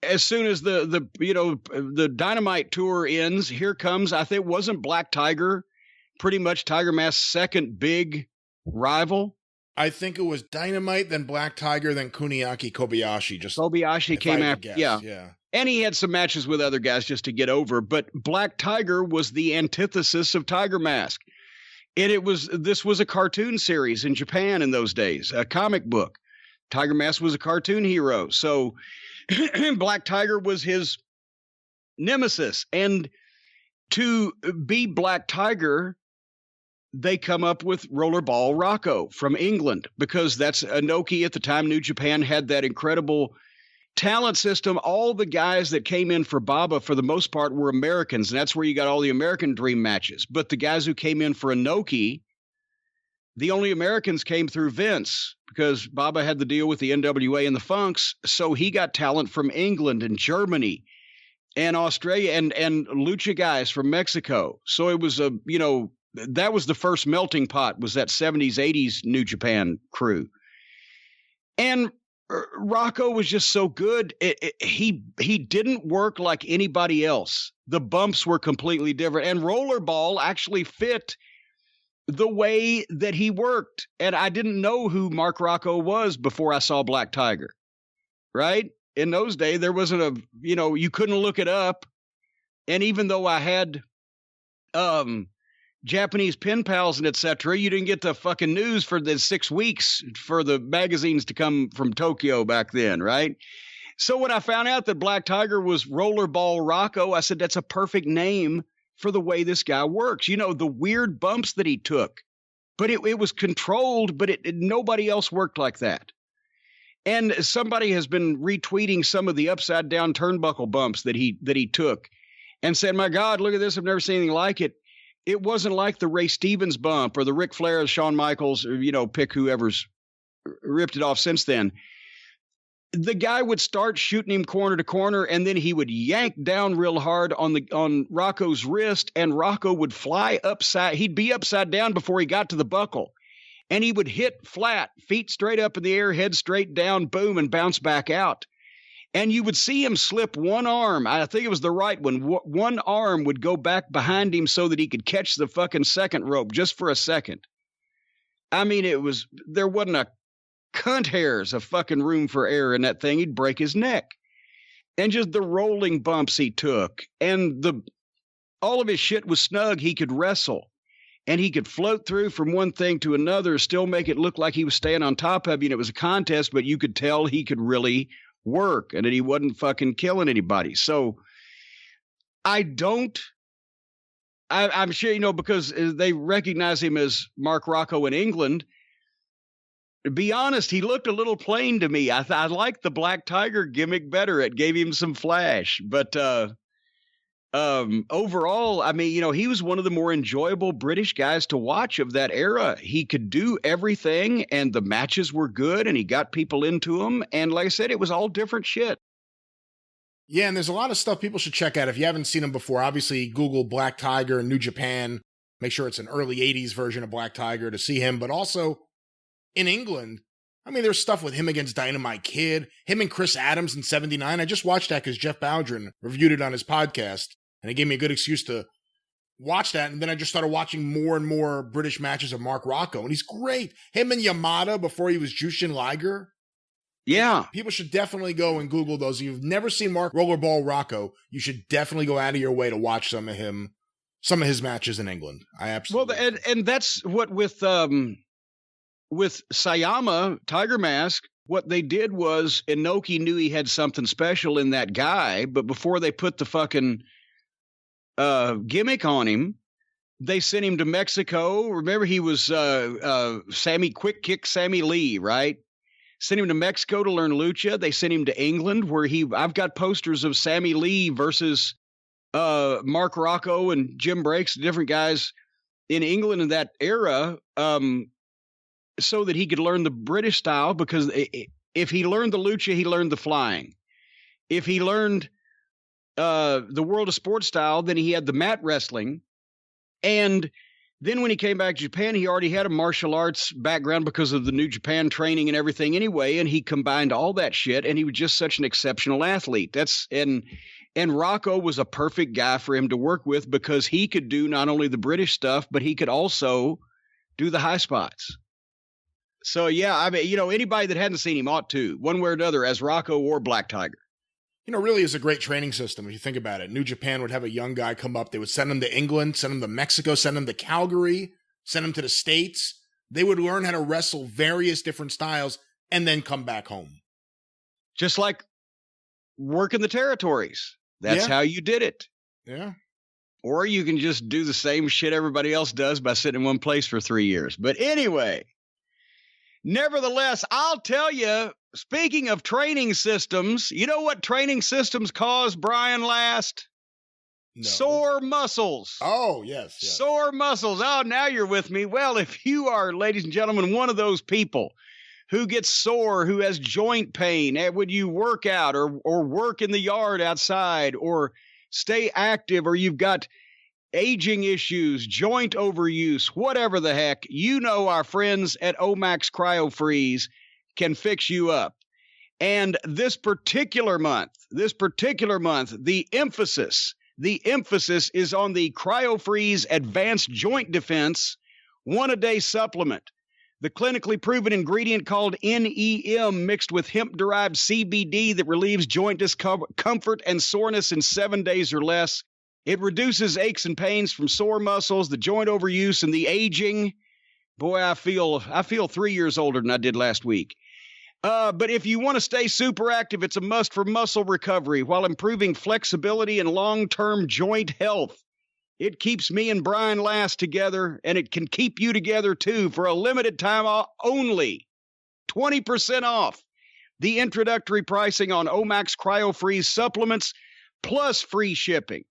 as soon as the Dynamite tour ends, here comes, I think, wasn't Black Tiger pretty much Tiger Mask's second big rival? I think it was Dynamite, then Black Tiger, then Kuniaki Kobayashi. Kobayashi came after, yeah. And he had some matches with other guys just to get over. But Black Tiger was the antithesis of Tiger Mask. And this was a cartoon series in Japan in those days, a comic book. Tiger Mask was a cartoon hero. So Black Tiger was his nemesis. And to be Black Tiger, they come up with Rollerball Rocco from England, because that's Inoki at the time. New Japan had that incredible talent system. All the guys that came in for Baba, for the most part, were Americans, and that's where you got all the American Dream matches. But the guys who came in for Inoki, the only Americans came through Vince, because Baba had the deal with the NWA and the Funks, so he got talent from England and Germany and Australia and lucha guys from Mexico. So it was that was the first melting pot, was that 70s, 80s New Japan crew. And Rocco was just so good. He didn't work like anybody else. The bumps were completely different. And Rollerball actually fit the way that he worked. And I didn't know who Mark Rocco was before I saw Black Tiger, right? In those days, there wasn't you couldn't look it up. And even though I had Japanese pen pals and etc., you didn't get the fucking news for the 6 weeks for the magazines to come from Tokyo back then, right? So when I found out that Black Tiger was Rollerball Rocco, I said, that's a perfect name for the way this guy works. The weird bumps that he took, but it was controlled, but nobody else worked like that. And somebody has been retweeting some of the upside down turnbuckle bumps that he took and said, my God, look at this. I've never seen anything like it. It wasn't like the Ray Stevens bump or the Ric Flair, Shawn Michaels, or, pick whoever's ripped it off since then. The guy would start shooting him corner to corner, and then he would yank down real hard on Rocco's wrist, and Rocco would fly upside. He'd be upside down before he got to the buckle, and he would hit flat, feet straight up in the air, head straight down, boom, and bounce back out. And you would see him slip one arm. I think it was the right one. One arm would go back behind him so that he could catch the fucking second rope just for a second. I mean, there wasn't a cunt hairs of fucking room for error in that thing. He'd break his neck. And just the rolling bumps he took. And all of his shit was snug. He could wrestle. And he could float through from one thing to another, still make it look like he was staying on top of you. And it was a contest, but you could tell he could really work and that he wasn't fucking killing anybody. So I'm sure, because they recognize him as Mark Rocco in England. To be honest, he looked a little plain to me. I liked the Black Tiger gimmick better. It gave him some flash. But overall, I mean, he was one of the more enjoyable British guys to watch of that era. He could do everything, and the matches were good, and he got people into them. And like I said, it was all different shit. Yeah, and there's a lot of stuff people should check out. If you haven't seen him before, obviously Google Black Tiger in New Japan. Make sure it's an early 80s version of Black Tiger to see him. But also in England, I mean, there's stuff with him against Dynamite Kid, him and Chris Adams in 79. I just watched that because Jeff Bowdrin reviewed it on his podcast. And it gave me a good excuse to watch that. And then I just started watching more and more British matches of Mark Rocco. And he's great. Him and Yamada before he was Jushin Liger. Yeah. People should definitely go and Google those. If you've never seen Mark Rollerball Rocco, you should definitely go out of your way to watch some of his matches in England. I absolutely. Well, and that's what with Sayama, Tiger Mask, what they did was Inoki knew he had something special in that guy. But before they put the fucking gimmick on him, they sent him to Mexico. Remember, he was Quick Kick Sammy Lee, right? Sent him to Mexico to learn lucha. They sent him to England, where I've got posters of Sammy Lee versus Mark Rocco and Jim Breaks, different guys in England in that era, so that he could learn the British style. Because if he learned the lucha, he learned the flying. If he learned the World of Sports style, then he had the mat wrestling. And Then when he came back to Japan, he already had a martial arts background because of the New Japan training and everything anyway, and he combined all that shit, and he was just such an exceptional athlete. And Rocco was a perfect guy for him to work with because he could do not only the British stuff, but he could also do the high spots. So, yeah, I mean, anybody that hadn't seen him ought to, one way or another, as Rocco or Black Tiger. Really is a great training system if you think about it. New Japan would have a young guy come up. They would send him to England, send him to Mexico, send him to Calgary, send him to the States. They would learn how to wrestle various different styles and then come back home. Just like working the territories. That's how you did it. Yeah. Or you can just do the same shit everybody else does by sitting in one place for 3 years. But anyway, nevertheless, I'll tell you, speaking of training systems, you know what training systems cause, Brian Last? No. Sore muscles. Oh, yes. Sore muscles. Oh, now you're with me. Well, if you are, ladies and gentlemen, one of those people who gets sore, who has joint pain, when you work out or work in the yard outside or stay active, or you've got aging issues, joint overuse, whatever the heck, our friends at Omax Cryo Freeze can fix you up. And this particular month, the emphasis is on the Cryo Freeze Advanced Joint Defense 1-a-day supplement. The clinically proven ingredient called NEM mixed with hemp-derived CBD that relieves joint discomfort and soreness in 7 days or less. It reduces aches and pains from sore muscles, the joint overuse, and the aging. Boy, I feel 3 years older than I did last week. But if you want to stay super active, it's a must for muscle recovery while improving flexibility and long-term joint health. It keeps me and Brian Last together, and it can keep you together, too, for a limited time only. 20% off the introductory pricing on Omax Cryo Freeze supplements, plus free shipping.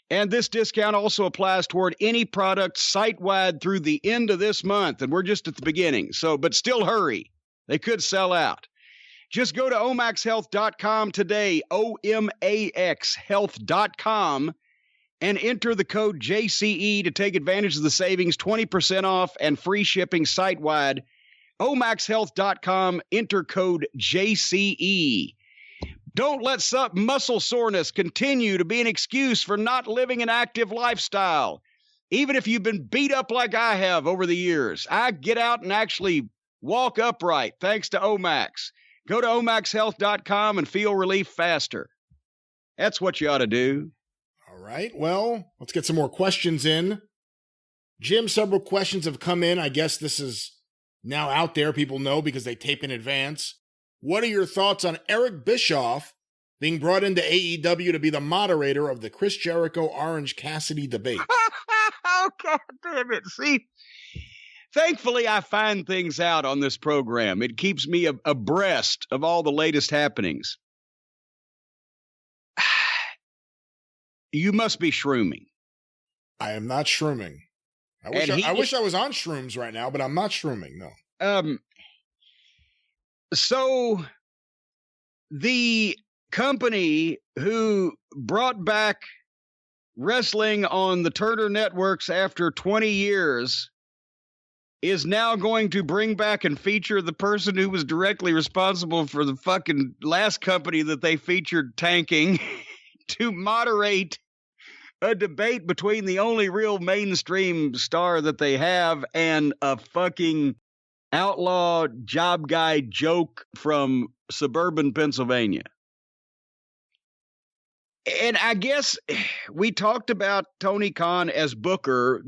And this discount also applies toward any product site-wide through the end of this month, and we're just at the beginning. But still hurry. They could sell out. Just go to omaxhealth.com today, OMAXhealth.com, and enter the code JCE to take advantage of the savings, 20% off and free shipping site-wide. omaxhealth.com, enter code JCE. Don't let muscle soreness continue to be an excuse for not living an active lifestyle. Even if you've been beat up like I have over the years, I get out and actually walk upright thanks to Omax. Go to omaxhealth.com and feel relief faster. That's what you ought to do. All right, well, let's get some more questions in. Jim, several questions have come in. I guess this is now out there. People know because they tape in advance. What are your thoughts on Eric Bischoff being brought into AEW to be the moderator of the Chris Jericho Orange Cassidy debate? Oh, God damn it. See, thankfully, I find things out on this program. It keeps me abreast of all the latest happenings. You must be shrooming. I am not shrooming. I wish I was on shrooms right now, but I'm not shrooming, no. So the company who brought back wrestling on the Turner networks after 20 years is now going to bring back and feature the person who was directly responsible for the fucking last company that they featured tanking to moderate a debate between the only real mainstream star that they have and a fucking outlaw job guy joke from suburban Pennsylvania. And I guess we talked about Tony Khan as Booker.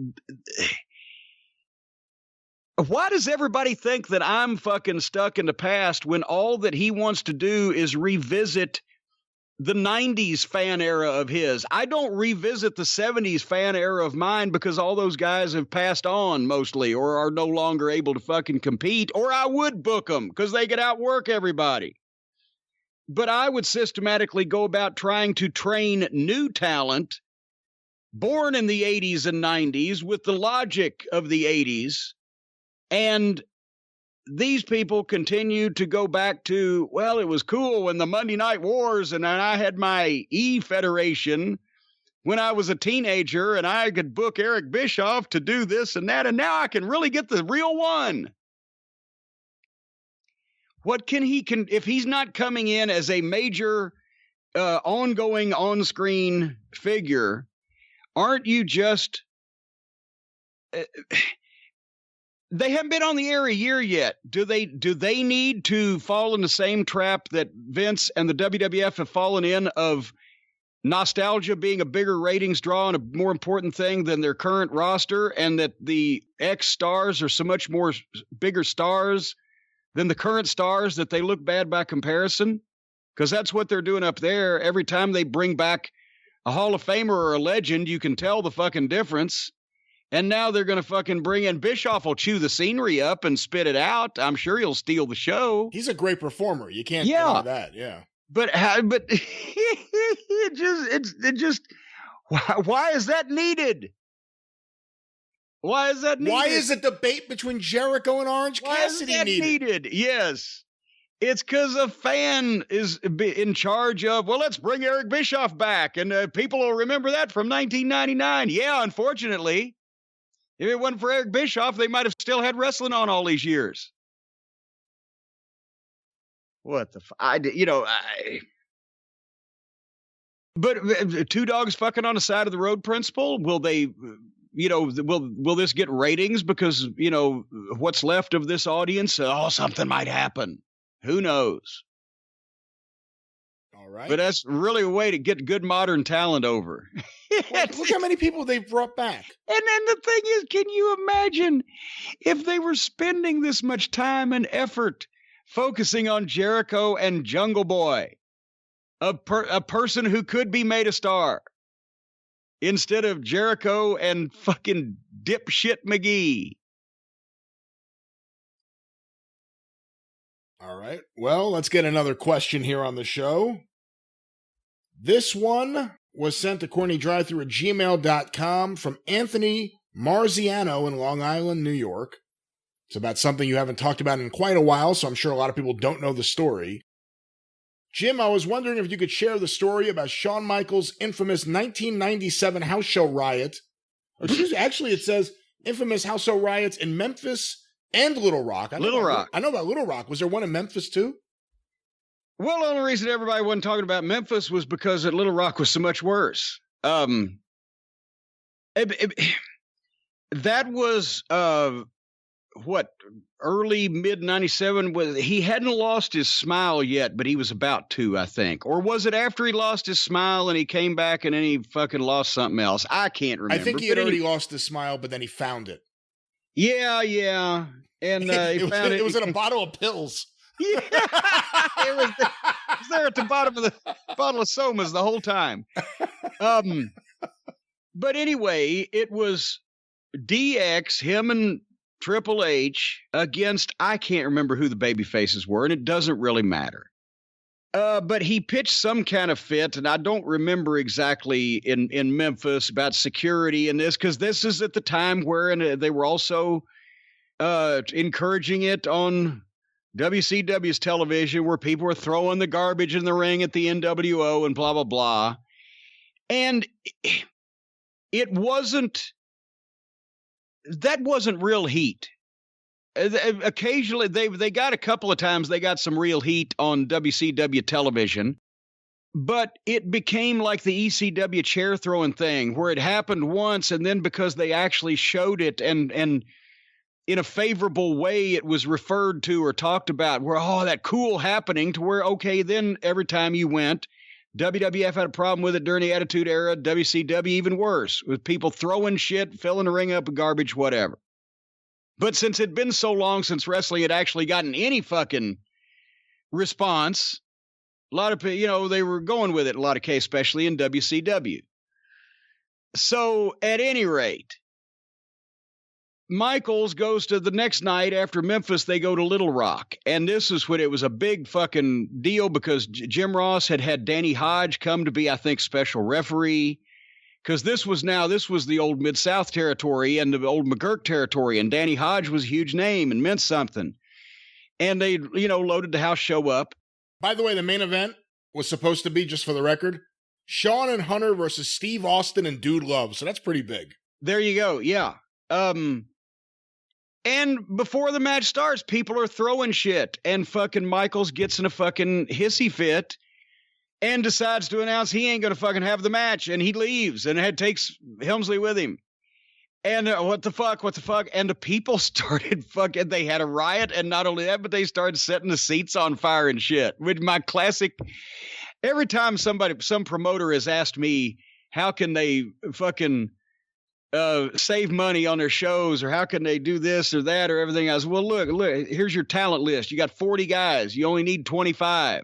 Why does everybody think that I'm fucking stuck in the past when all that he wants to do is revisit the 90s fan era of his? I don't revisit the 70s fan era of mine because all those guys have passed on mostly or are no longer able to fucking compete, or I would book them because they could outwork everybody. But I would systematically go about trying to train new talent born in the 80s and 90s with the logic of the 80s. And these people continue to go back to, well, it was cool when the Monday Night Wars and I had my E Federation when I was a teenager and I could book Eric Bischoff to do this and that, and now I can really get the real one. What can if he's not coming in as a major ongoing on-screen figure, aren't you just... they haven't been on the air a year yet. Do they need to fall in the same trap that Vince and the WWF have fallen in of nostalgia being a bigger ratings draw and a more important thing than their current roster, and that the ex-stars are so much more bigger stars than the current stars that they look bad by comparison? Because that's what they're doing up there. Every time they bring back a Hall of Famer or a legend, you can tell the fucking difference. And now they're going to fucking bring in Bischoff. Will chew the scenery up and spit it out. I'm sure he'll steal the show. He's a great performer. You can't deny that. Yeah. But it just why is that needed? Why is that needed? Why is a debate between Jericho and Orange Cassidy needed? Yes. It's because a fan is in charge of, well, let's bring Eric Bischoff back, and people will remember that from 1999. Yeah, unfortunately. If it wasn't for Eric Bischoff, they might have still had wrestling on all these years. What the But two dogs fucking on the side of the road principle, will they, will this get ratings because, what's left of this audience? Oh, something might happen. Who knows? All right. But that's really a way to get good modern talent over. Well, look how many people they've brought back. And then the thing is, can you imagine if they were spending this much time and effort focusing on Jericho and Jungle Boy, a person who could be made a star, instead of Jericho and fucking dipshit McGee? All right. Well, let's get another question here on the show. This one was sent to CornyDriveThru at gmail.com from Anthony Marziano in Long Island, New York. It's about something you haven't talked about in quite a while, so I'm sure a lot of people don't know the story. Jim, I was wondering if you could share the story about Shawn Michaels' infamous 1997 house show riot. Actually, it says infamous house show riots in Memphis and Little Rock. I know about Little Rock. Was there one in Memphis too? Well, the only reason everybody wasn't talking about Memphis was because at Little Rock was so much worse. That was early mid 97. Was he hadn't lost his smile yet, but he was about to, I think. Or was it after he lost his smile and he came back and then he fucking lost something else? I can't remember. I think he had already lost his smile, but then he found it. Yeah. And he found it. It was in a bottle of pills. Yeah, it was there at the bottom of the bottle of Somas the whole time. But anyway, it was DX, him and Triple H against, I can't remember who the baby faces were, and it doesn't really matter. But he pitched some kind of fit, and I don't remember exactly in Memphis about security and this, because this is at the time where they were also encouraging it on WCW's television, where people were throwing the garbage in the ring at the NWO and blah, blah, blah. And that wasn't real heat. Occasionally, they got a couple of times, they got some real heat on WCW television, but it became like the ECW chair throwing thing, where it happened once, and then because they actually showed it and in a favorable way, it was referred to or talked about, where, oh, that cool happening, to where, okay, then every time you went, WWF had a problem with it during the Attitude Era, WCW even worse, with people throwing shit, filling the ring up with garbage, whatever. But since it'd been so long since wrestling had actually gotten any fucking response, a lot of people, they were going with it, a lot of cases, especially in WCW. So, at any rate, Michaels goes to the next night after Memphis, they go to Little Rock. And this is when it was a big fucking deal, because Jim Ross had Danny Hodge come to be, I think, special referee. Because this was the old Mid-South territory and the old McGurk territory. And Danny Hodge was a huge name and meant something. And they, loaded the house show up. By the way, the main event was supposed to be, just for the record, Shawn and Hunter versus Steve Austin and Dude Love. So that's pretty big. There you go. Yeah. And before the match starts, people are throwing shit, and fucking Michaels gets in a fucking hissy fit and decides to announce he ain't going to fucking have the match, and he leaves and takes Helmsley with him. And what the fuck? And the people started fucking, they had a riot, and not only that, but they started setting the seats on fire and shit. With my classic, every time some promoter has asked me, how can they fucking save money on their shows, or how can they do this or that or everything else? Well, look, here's your talent list. You got 40 guys. You only need 25.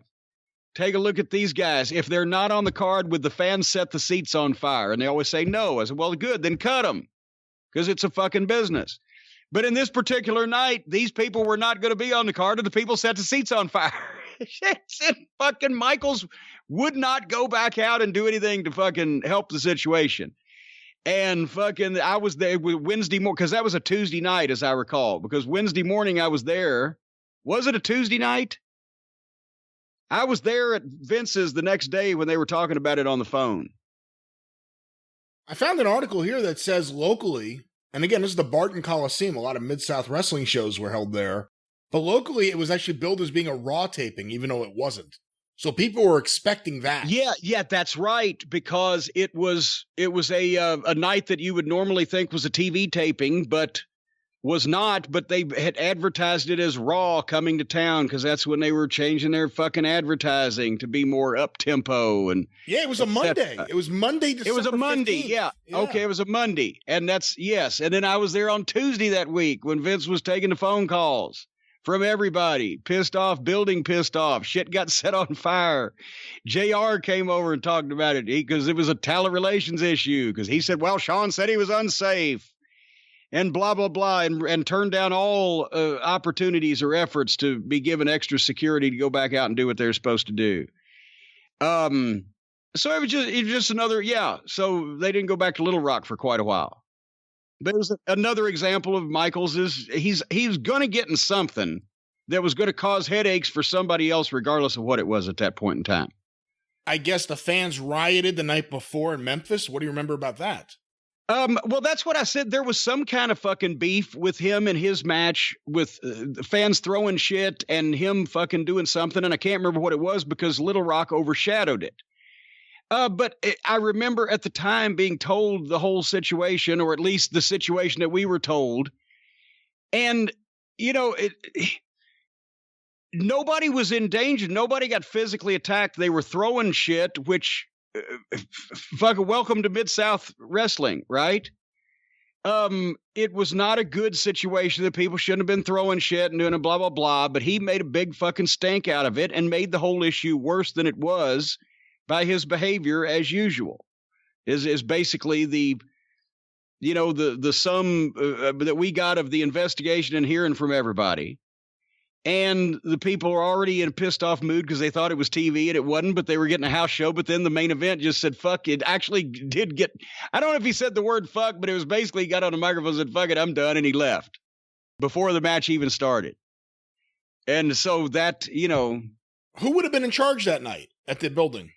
Take a look at these guys. If they're not on the card, would the fans set the seats on fire? And they always say no. I said, well, good, then cut them, because it's a fucking business. But in this particular night, these people were not going to be on the card, and the people set the seats on fire. Fucking Michaels would not go back out and do anything to fucking help the situation. And fucking, I was there Wednesday morning, because that was a Tuesday night, as I recall, because Wednesday morning I was there. Was it a Tuesday night? I was there at Vince's the next day when they were talking about it on the phone. I found an article here that says locally, and again, this is the Barton Coliseum, a lot of Mid-South wrestling shows were held there, but locally it was actually billed as being a Raw taping, even though it wasn't. So people were expecting that. Yeah, that's right, because it was a night that you would normally think was a TV taping, but was not. But they had advertised it as Raw coming to town, because that's when they were changing their fucking advertising to be more up tempo. And yeah, it was a Monday. It was Monday. December it was a Monday. 15th. Yeah. Okay, it was a Monday, and that's yes. And then I was there on Tuesday that week when Vince was taking the phone calls from everybody, pissed off, building pissed off, shit got set on fire. JR came over and talked about it because it was a talent relations issue, because he said, well, Shawn said he was unsafe and blah, blah, blah, and turned down all opportunities or efforts to be given extra security to go back out and do what they're supposed to do. So it was just another, so they didn't go back to Little Rock for quite a while. But it was another example of Michaels is he's going to get in something that was going to cause headaches for somebody else, regardless of what it was at that point in time. I guess the fans rioted the night before in Memphis. What do you remember about that? Well, that's what I said. There was some kind of fucking beef with him and his match, with fans throwing shit and him fucking doing something. And I can't remember what it was because Little Rock overshadowed it. But I remember at the time being told the whole situation, or at least the situation that we were told. And, nobody was in danger. Nobody got physically attacked. They were throwing shit, which fucking welcome to Mid-South wrestling, right? It was not a good situation. That people shouldn't have been throwing shit and doing a blah, blah, blah. But he made a big fucking stank out of it and made the whole issue worse than it was by his behavior as usual. Is basically the sum that we got of the investigation and hearing from everybody. And the people were already in a pissed off mood because they thought it was TV and it wasn't, but they were getting a house show. But then the main event just said, fuck it. Actually did get, I don't know if he said the word fuck, but it was basically he got on the microphone and said, fuck it, I'm done. And he left before the match even started. And so that, Who would have been in charge that night at the building?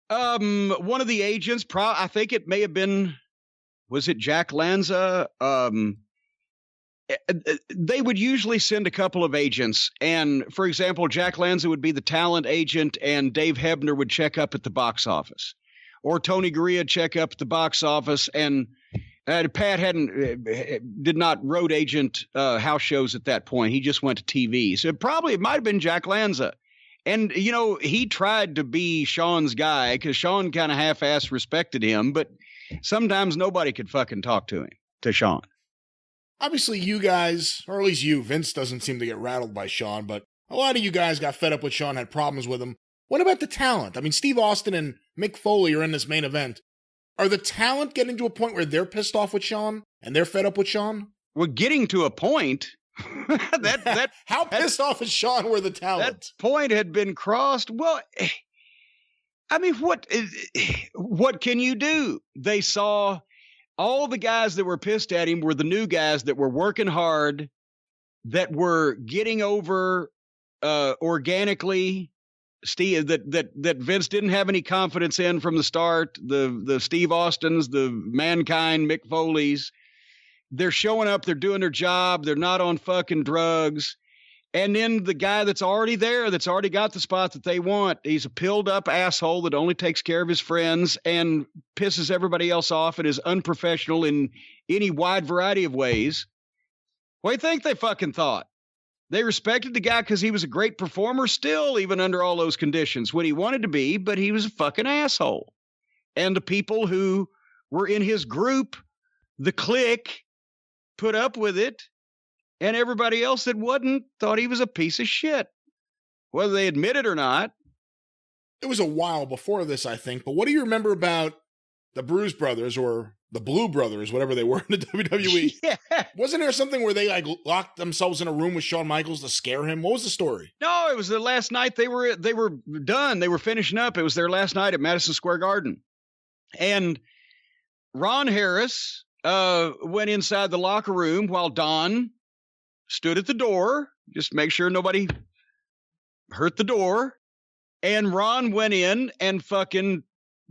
One of the agents, I think it may have been, was it Jack Lanza? They would usually send a couple of agents. And for example, Jack Lanza would be the talent agent and Dave Hebner would check up at the box office, or Tony Gurria check up at the box office. And Pat did not road agent house shows at that point. He just went to TV. So it might have been Jack Lanza. And, he tried to be Shawn's guy because Shawn kind of half-ass respected him, but sometimes nobody could fucking talk to Shawn. Obviously, you guys, or at least you, Vince doesn't seem to get rattled by Shawn, but a lot of you guys got fed up with Shawn, had problems with him. What about the talent? I mean, Steve Austin and Mick Foley are in this main event. Are the talent getting to a point where they're pissed off with Shawn and they're fed up with Shawn? We're getting to a point. How pissed off is Shawn were the talent? That point had been crossed. Well, I mean, what can you do? They saw all the guys that were pissed at him were the new guys that were working hard, that were getting over organically, Steve that Vince didn't have any confidence in from the start. The Steve Austins, the Mankind, Mick Foley's, they're showing up, they're doing their job, they're not on fucking drugs. And then the guy that's already there, that's already got the spot that they want, he's a pilled up asshole that only takes care of his friends and pisses everybody else off and is unprofessional in any wide variety of ways. What do you think they fucking thought? They respected the guy because he was a great performer still, even under all those conditions, when he wanted to be, but he was a fucking asshole. And the people who were in his group, the clique, put up with it. And everybody else that wasn't thought he was a piece of shit, whether they admit it or not. It was a while before this, I think. But what do you remember about the Bruise Brothers or the Blue Brothers, whatever they were in the WWE? Yeah. Wasn't there something where they like locked themselves in a room with Shawn Michaels to scare him? What was the story? No, it was the last night they were done. They were finishing up. It was their last night at Madison Square Garden. And Ron Harris went inside the locker room while Don stood at the door, just make sure nobody hurt the door. And Ron went in and fucking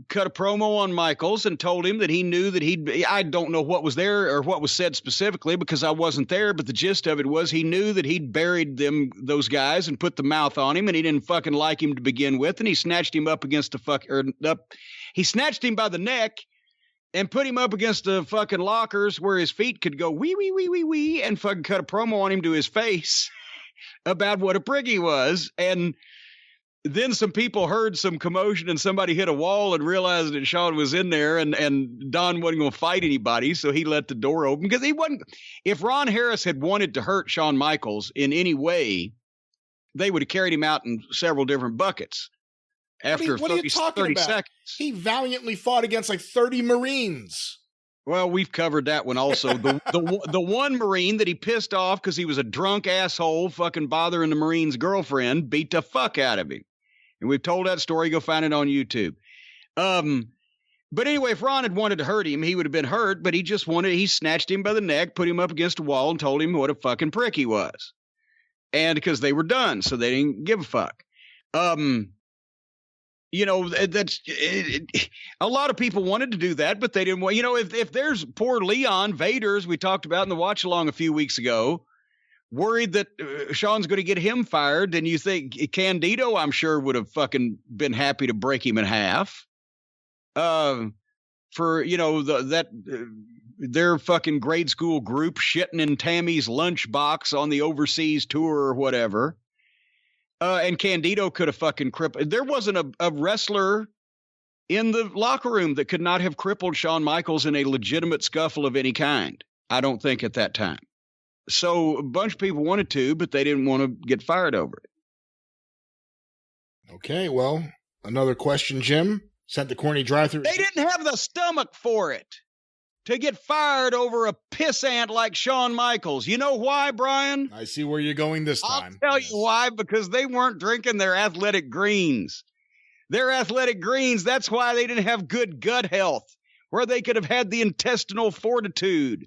cut a promo on Michaels and told him that he knew that I don't know what was there or what was said specifically because I wasn't there, but the gist of it was he knew that he'd buried those guys and put the mouth on him, and he didn't fucking like him to begin with, and he snatched him up against he snatched him by the neck and put him up against the fucking lockers where his feet could go wee, wee, wee, wee, wee, and fucking cut a promo on him to his face about what a prick he was. And then some people heard some commotion and somebody hit a wall and realized that Shawn was in there and Don wasn't going to fight anybody. So he let the door open because he wasn't. If Ron Harris had wanted to hurt Shawn Michaels in any way, they would have carried him out in several different buckets. After what are you talking 30 about? seconds. He valiantly fought against like 30 Marines. Well, we've covered that one also. The one Marine that he pissed off because he was a drunk asshole fucking bothering the Marine's girlfriend beat the fuck out of him. And we've told that story. Go find it on YouTube. But anyway, if Ron had wanted to hurt him, he would have been hurt, but he snatched him by the neck, put him up against a wall, and told him what a fucking prick he was. And because they were done, so they didn't give a fuck. You know, a lot of people wanted to do that, but they didn't want, if there's poor Leon Vaders we talked about in the watch along a few weeks ago, worried that Shawn's going to get him fired, then you think Candido, I'm sure, would have fucking been happy to break him in half. For, their fucking grade school group shitting in Tammy's lunchbox on the overseas tour or whatever. And Candido could have fucking crippled. There wasn't a wrestler in the locker room that could not have crippled Shawn Michaels in a legitimate scuffle of any kind. I don't think at that time. So a bunch of people wanted to, but they didn't want to get fired over it. Okay, well, another question, Jim. Sent the CornyDriveThru. They didn't have the stomach for it to get fired over a pissant like Shawn Michaels. You know why, Brian? I see where you're going this time. I'll tell you why, because they weren't drinking their athletic greens. Their athletic greens, that's why they didn't have good gut health, where they could have had the intestinal fortitude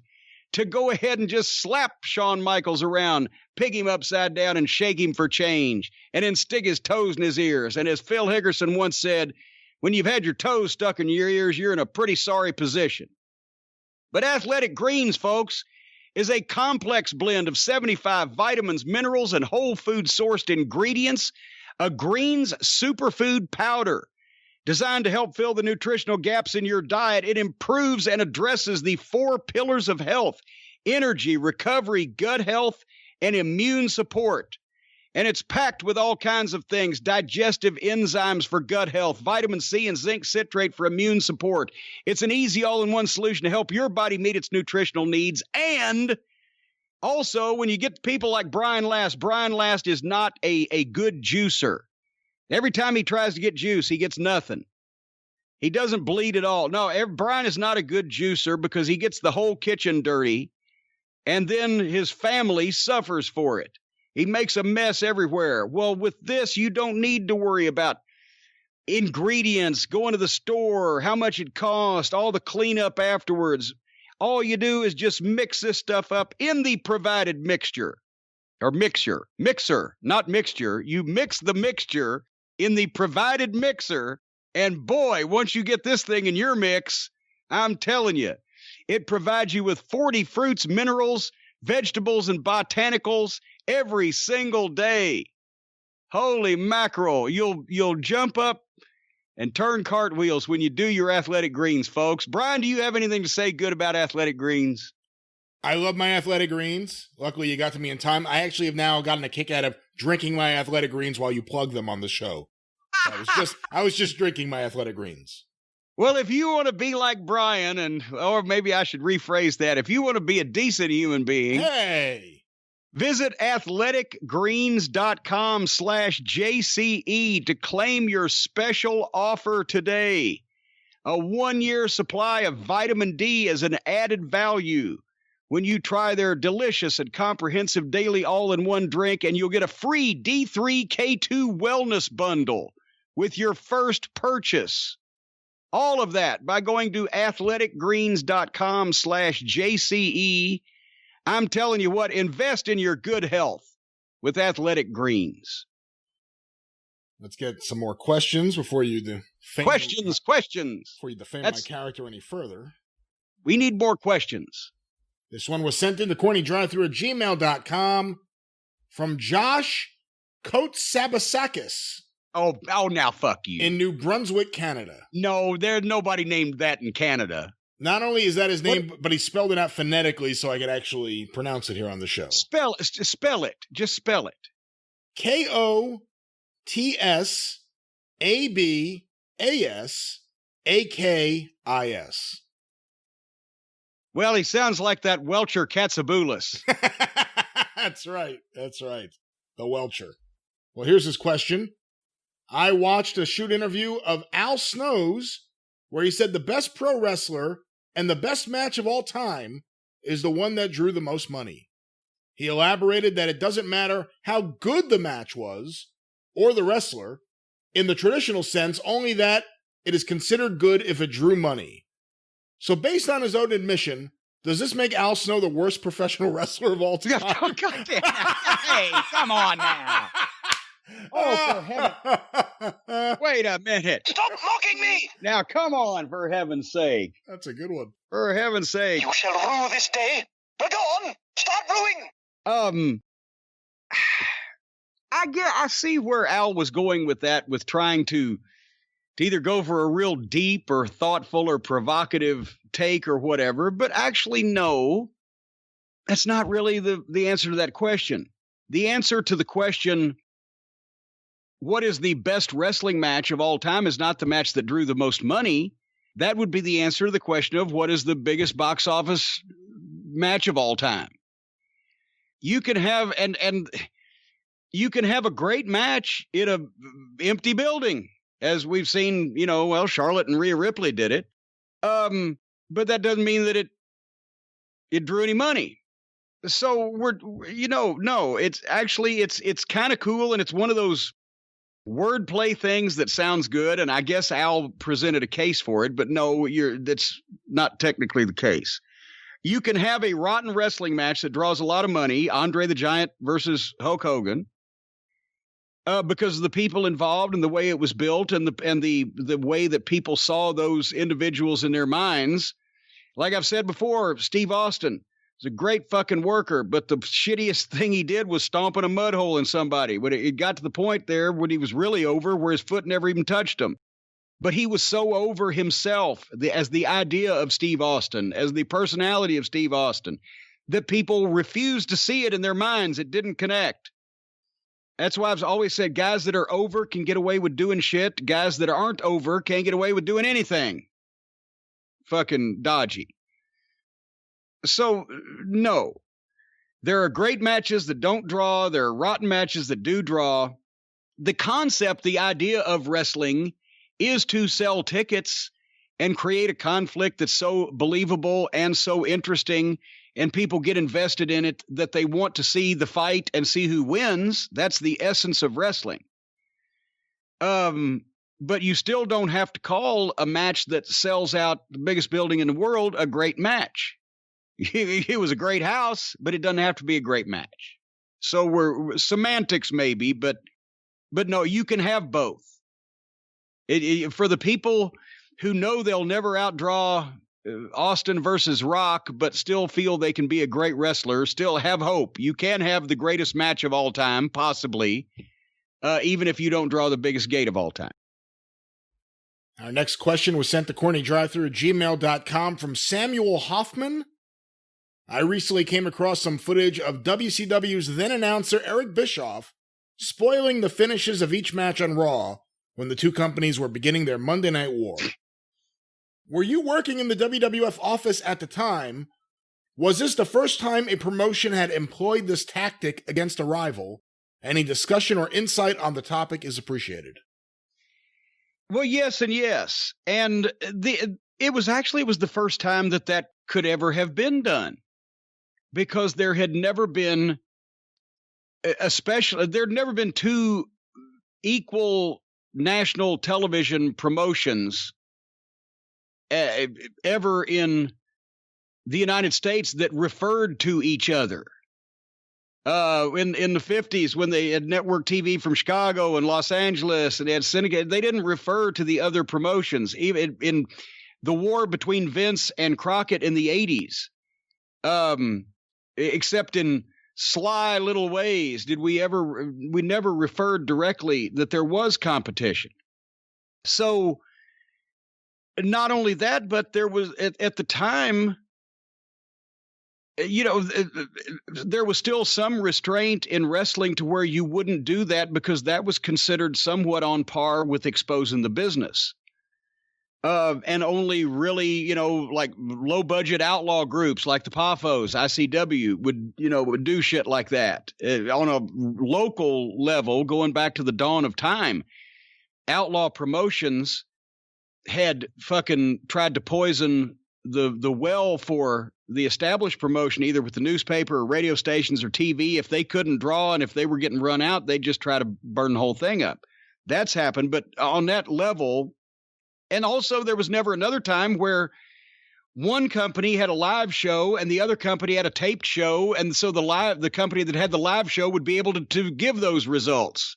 to go ahead and just slap Shawn Michaels around, pig him upside down and shake him for change, and then stick his toes in his ears. And as Phil Higgerson once said, when you've had your toes stuck in your ears, you're in a pretty sorry position. But Athletic Greens, folks, is a complex blend of 75 vitamins, minerals, and whole food sourced ingredients, a greens superfood powder designed to help fill the nutritional gaps in your diet. It improves and addresses the 4 pillars of health: energy, recovery, gut health, and immune support. And it's packed with all kinds of things: digestive enzymes for gut health, vitamin C and zinc citrate for immune support. It's an easy all-in-one solution to help your body meet its nutritional needs. And also, when you get people like Brian Last is not a good juicer. Every time he tries to get juice, he gets nothing. He doesn't bleed at all. No, Brian is not a good juicer because he gets the whole kitchen dirty, and then his family suffers for it. He makes a mess everywhere. Well, with this, you don't need to worry about ingredients, going to the store, how much it costs, all the cleanup afterwards. All you do is just mix this stuff up in the provided mixer, not mixture. You mix the mixture in the provided mixer. And boy, once you get this thing in your mix, I'm telling you, it provides you with 40 fruits, minerals, vegetables, and botanicals every single day. Holy mackerel. You'll jump up and turn cartwheels when you do your Athletic Greens, folks. Brian, do you have anything to say good about Athletic Greens? I love my Athletic Greens. Luckily, you got to me in time. I actually have now gotten a kick out of drinking my Athletic Greens while you plug them on the show. I was just drinking my Athletic Greens. Well, if you want to be like Brian, or maybe I should rephrase that, if you want to be a decent human being, hey, visit athleticgreens.com/JCE to claim your special offer today. A 1-year supply of vitamin D as an added value when you try their delicious and comprehensive daily all-in-one drink, and you'll get a free D3K2 wellness bundle with your first purchase. All of that by going to athleticgreens.com/JCE. I'm telling you what, invest in your good health with Athletic Greens. Let's get some more questions before you defame Questions. Before you defame my character any further. We need more questions. This one was sent in to CornyDriveThru@gmail.com from Josh Kotsabasakis. Oh, now fuck you. In New Brunswick, Canada. No, there's nobody named that in Canada. Not only is that his name, but he spelled it out phonetically so I could actually pronounce it here on the show. Spell it. Just spell it. Kotsabasakis. Well, he sounds like that Welcher Katsaboulis. That's right. The Welcher. Well, here's his question. I watched a shoot interview of Al Snow's where he said the best pro wrestler and the best match of all time is the one that drew the most money. He elaborated that it doesn't matter how good the match was or the wrestler, in the traditional sense, only that it is considered good if it drew money. So based on his own admission, does this make Al Snow the worst professional wrestler of all time? Hey, come on now. Oh, for heaven. Wait a minute. Stop mocking me! Now, come on, for heaven's sake. That's a good one. For heaven's sake. You shall rue this day. But go on. Start ruing. I see where Al was going with that, with trying to either go for a real deep or thoughtful or provocative take or whatever, but actually, no, that's not really the answer to that question. The answer to the question, what is the best wrestling match of all time, is not the match that drew the most money. That would be the answer to the question of what is the biggest box office match of all time. You can have, and you can have a great match in a empty building, as we've seen, Charlotte and Rhea Ripley did it. But that doesn't mean that it drew any money. So no, it's actually, it's kind of cool. And it's one of those wordplay things that sounds good. And I guess Al presented a case for it, but no, that's not technically the case. You can have a rotten wrestling match that draws a lot of money, Andre the Giant versus Hulk Hogan, because of the people involved and the way it was built and the way that people saw those individuals in their minds. Like I've said before, Steve Austin is a great fucking worker, but the shittiest thing he did was stomping a mud hole in somebody. When it got to the point there when he was really over, where his foot never even touched him. But he was so over himself, as the idea of Steve Austin, as the personality of Steve Austin, that people refused to see it in their minds. It didn't connect. That's why I've always said guys that are over can get away with doing shit. Guys that aren't over can't get away with doing anything. Fucking dodgy. So, no. There are great matches that don't draw. There are rotten matches that do draw. The concept, the idea of wrestling is to sell tickets and create a conflict that's so believable and so interesting, and people get invested in it that they want to see the fight and see who wins. That's the essence of wrestling. But you still don't have to call a match that sells out the biggest building in the world a great match. It was a great house, but it doesn't have to be a great match. So we're semantics maybe, but But no, you can have both. For the people who know they'll never outdraw Austin versus Rock, but still feel they can be a great wrestler, still have hope. You can have the greatest match of all time, possibly, even if you don't draw the biggest gate of all time. Our next question was sent to CornyDriveThru@gmail.com from Samuel Hoffman. I recently came across some footage of WCW's then-announcer Eric Bischoff spoiling the finishes of each match on Raw when the two companies were beginning their Monday Night War. Were you working in the WWF office at the time? Was this the first time a promotion had employed this tactic against a rival? Any discussion or insight on the topic is appreciated. Well, yes and yes. And it was the first time that could ever have been done. Because there had never been, there'd never been two equal national television promotions ever in the United States that referred to each other. In the 50s, when they had network TV from Chicago and Los Angeles and they had syndicate, they didn't refer to the other promotions. Even in the war between Vince and Crockett in the 80s, except in sly little ways we never referred directly that there was competition. So not only that, but there was at the time, there was still some restraint in wrestling to where you wouldn't do that because that was considered somewhat on par with exposing the business. And only really, like low budget outlaw groups like the Pafos, ICW would do shit like that. On a local level, going back to the dawn of time, outlaw promotions had fucking tried to poison the well for the established promotion, either with the newspaper or radio stations or TV. If they couldn't draw and if they were getting run out, they'd just try to burn the whole thing up. That's happened. But on that level, and also there was never another time where one company had a live show and the other company had a taped show. And so the company that had the live show would be able to give those results.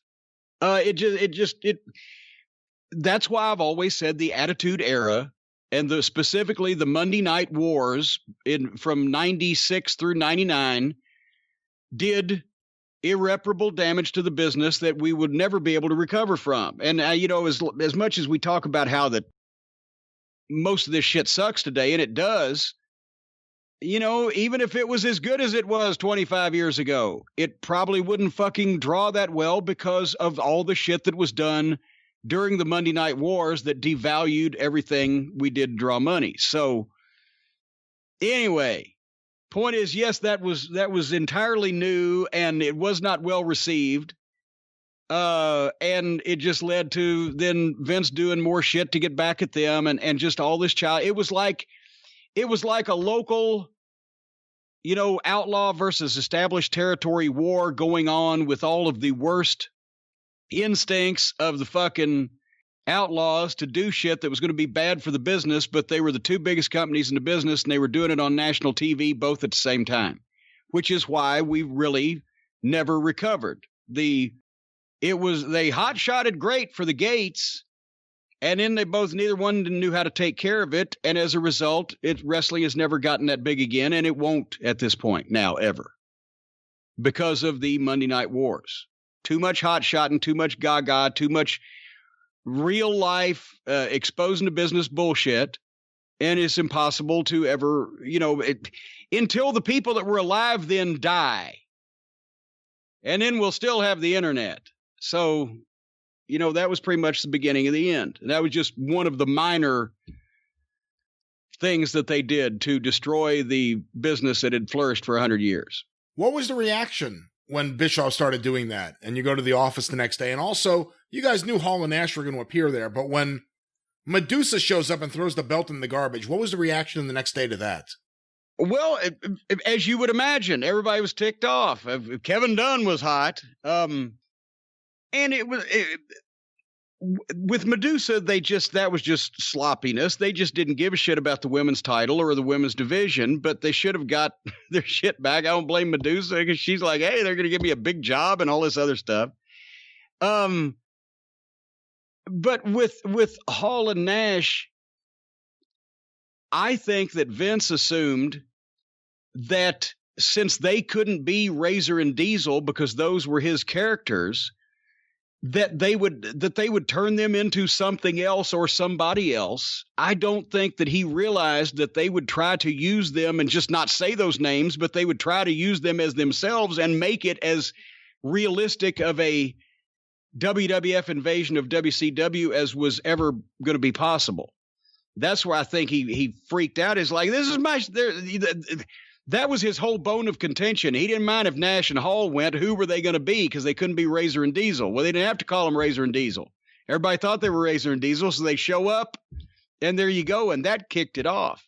That's why I've always said the Attitude Era and specifically the Monday Night Wars from 96 through 99 did irreparable damage to the business that we would never be able to recover from. And, as much as we talk about how that most of this shit sucks today, and it does, even if it was as good as it was 25 years ago, it probably wouldn't fucking draw that well because of all the shit that was done during the Monday Night Wars that devalued everything we did to draw money. So anyway, point is, yes, that was entirely new and it was not well received. And it just led to then Vince doing more shit to get back at them and just all this it was like a local, outlaw versus established territory war going on with all of the worst instincts of the fucking outlaws to do shit that was going to be bad for the business, but they were the two biggest companies in the business and they were doing it on national TV both at the same time, which is why we really never recovered. They hot-shotted great for the gates, and then neither one knew how to take care of it, and as a result, wrestling has never gotten that big again, and it won't at this point now, ever, because of the Monday Night Wars. Too much hot-shotting, too much gaga, too much real-life exposing the business bullshit, and it's impossible to ever, until the people that were alive then die. And then we'll still have the internet. So, that was pretty much the beginning of the end. And that was just one of the minor things that they did to destroy the business that had flourished for 100 years. What was the reaction when Bischoff started doing that? And you go to the office the next day. And also, you guys knew Hall and Nash were going to appear there. But when Medusa shows up and throws the belt in the garbage, what was the reaction the next day to that? Well, as you would imagine, everybody was ticked off. Kevin Dunn was hot. And with Medusa, that was just sloppiness. They just didn't give a shit about the women's title or the women's division, but they should have got their shit back. I don't blame Medusa because she's like, hey, they're going to give me a big job and all this other stuff. But with Hall and Nash, I think that Vince assumed that since they couldn't be Razor and Diesel because those were his characters, that they would turn them into something else or somebody else. I don't think that he realized that they would try to use them and just not say those names, but they would try to use them as themselves and make it as realistic of a WWF invasion of WCW as was ever going to be possible. That's where I think he freaked out. Is like, this is that was his whole bone of contention. He didn't mind if Nash and Hall went. Who were they going to be? Because they couldn't be Razor and Diesel. Well, they didn't have to call them Razor and Diesel. Everybody thought they were Razor and Diesel, so they show up, and there you go, and that kicked it off.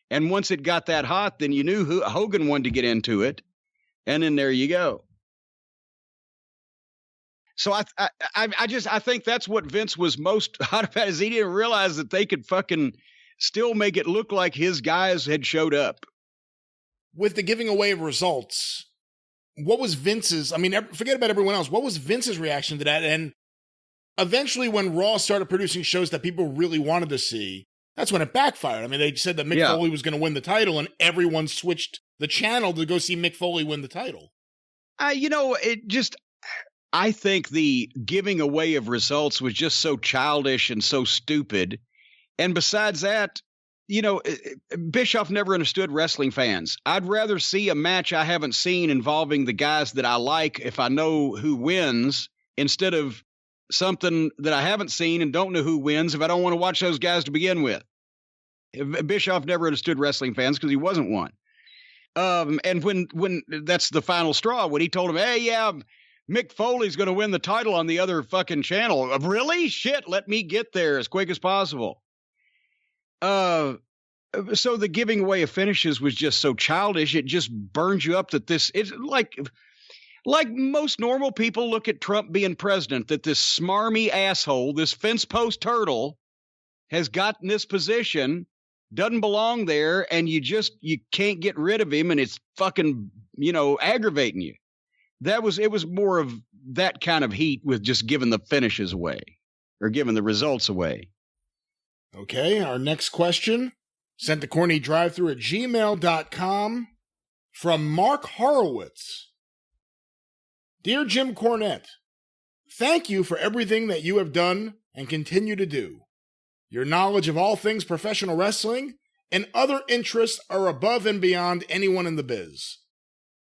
And once it got that hot, then you knew Hogan wanted to get into it, and then there you go. So I think that's what Vince was most hot about, is he didn't realize that they could fucking still make it look like his guys had showed up. With the giving away of results, what was Vince's, I mean, forget about everyone else, what was Vince's reaction to that? And eventually when Raw started producing shows that people really wanted to see, that's when it backfired. I mean, they said that Mick Foley was going to win the title, and everyone switched the channel to go see Mick Foley win the title. I think the giving away of results was just so childish and so stupid. And besides that, Bischoff never understood wrestling fans. I'd rather see a match I haven't seen involving the guys that I like if I know who wins, instead of something that I haven't seen and don't know who wins if I don't want to watch those guys to begin with. Bischoff never understood wrestling fans because he wasn't one. And when that's the final straw, when he told him, hey, yeah, Mick Foley's going to win the title on the other fucking channel. Really? Shit, let me get there as quick as possible. So the giving away of finishes was just so childish. It just burns you up that it's like most normal people look at Trump being president, that this smarmy asshole, this fence post turtle has gotten this position, doesn't belong there. And you can't get rid of him. And it's fucking, aggravating you. It was more of that kind of heat with just giving the finishes away or giving the results away. Okay, our next question, sent to CornyDriveThru@gmail.com from Mark Horowitz. Dear Jim Cornette, thank you for everything that you have done and continue to do. Your knowledge of all things professional wrestling and other interests are above and beyond anyone in the biz.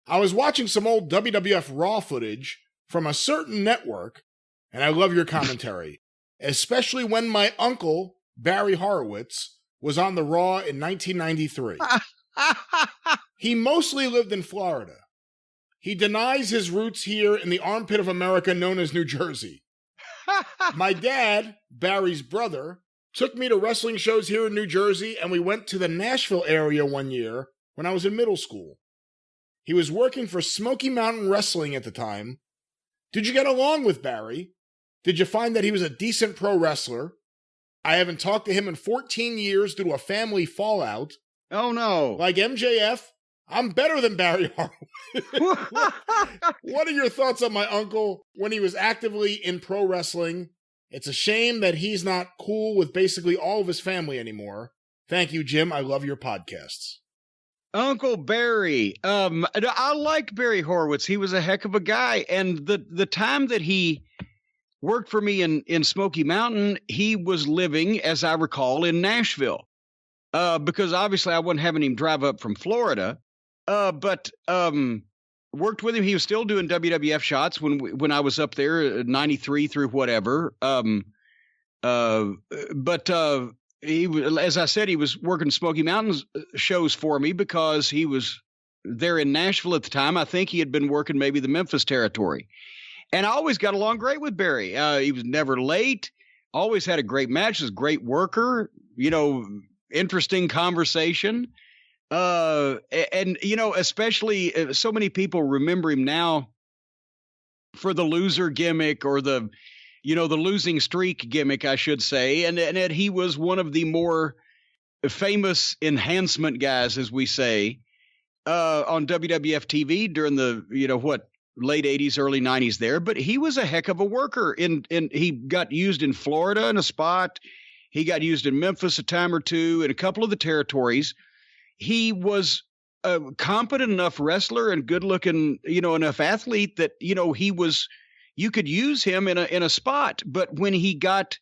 I was watching some old WWF Raw footage from a certain network, and I love your commentary, especially when my uncle, Barry Horowitz, was on the Raw in 1993. He mostly lived in Florida. He denies his roots here in the armpit of America known as New Jersey. My dad, Barry's brother, took me to wrestling shows here in New Jersey, and we went to the Nashville area one year when I was in middle school. He was working for Smoky Mountain Wrestling at the time. Did you get along with Barry? Did you find that he was a decent pro wrestler? I haven't talked to him in 14 years due to a family fallout. Oh, no. Like MJF, I'm better than Barry Horowitz. What are your thoughts on my uncle when he was actively in pro wrestling? It's a shame that he's not cool with basically all of his family anymore. Thank you, Jim. I love your podcasts. Uncle Barry. I liked Barry Horowitz. He was a heck of a guy. And the time that he worked for me in Smoky Mountain, he was living, as I recall, in Nashville. Because obviously I wasn't having him drive up from Florida. But worked with him. He was still doing WWF shots when I was up there, 93 through whatever. But he, as I said, he was working Smoky Mountains shows for me because he was there in Nashville at the time. I think he had been working maybe the Memphis territory. And I always got along great with Barry. He was never late, always had a great match, was a great worker, interesting conversation. And, especially so many people remember him now for the loser gimmick or the losing streak gimmick, I should say. And he was one of the more famous enhancement guys, as we say, on WWF TV during the, late 80s, early 90s there, but he was a heck of a worker. He got used in Florida in a spot. He got used in Memphis a time or two in a couple of the territories. He was a competent enough wrestler and good looking, enough athlete that, you could use him in a spot. But when he got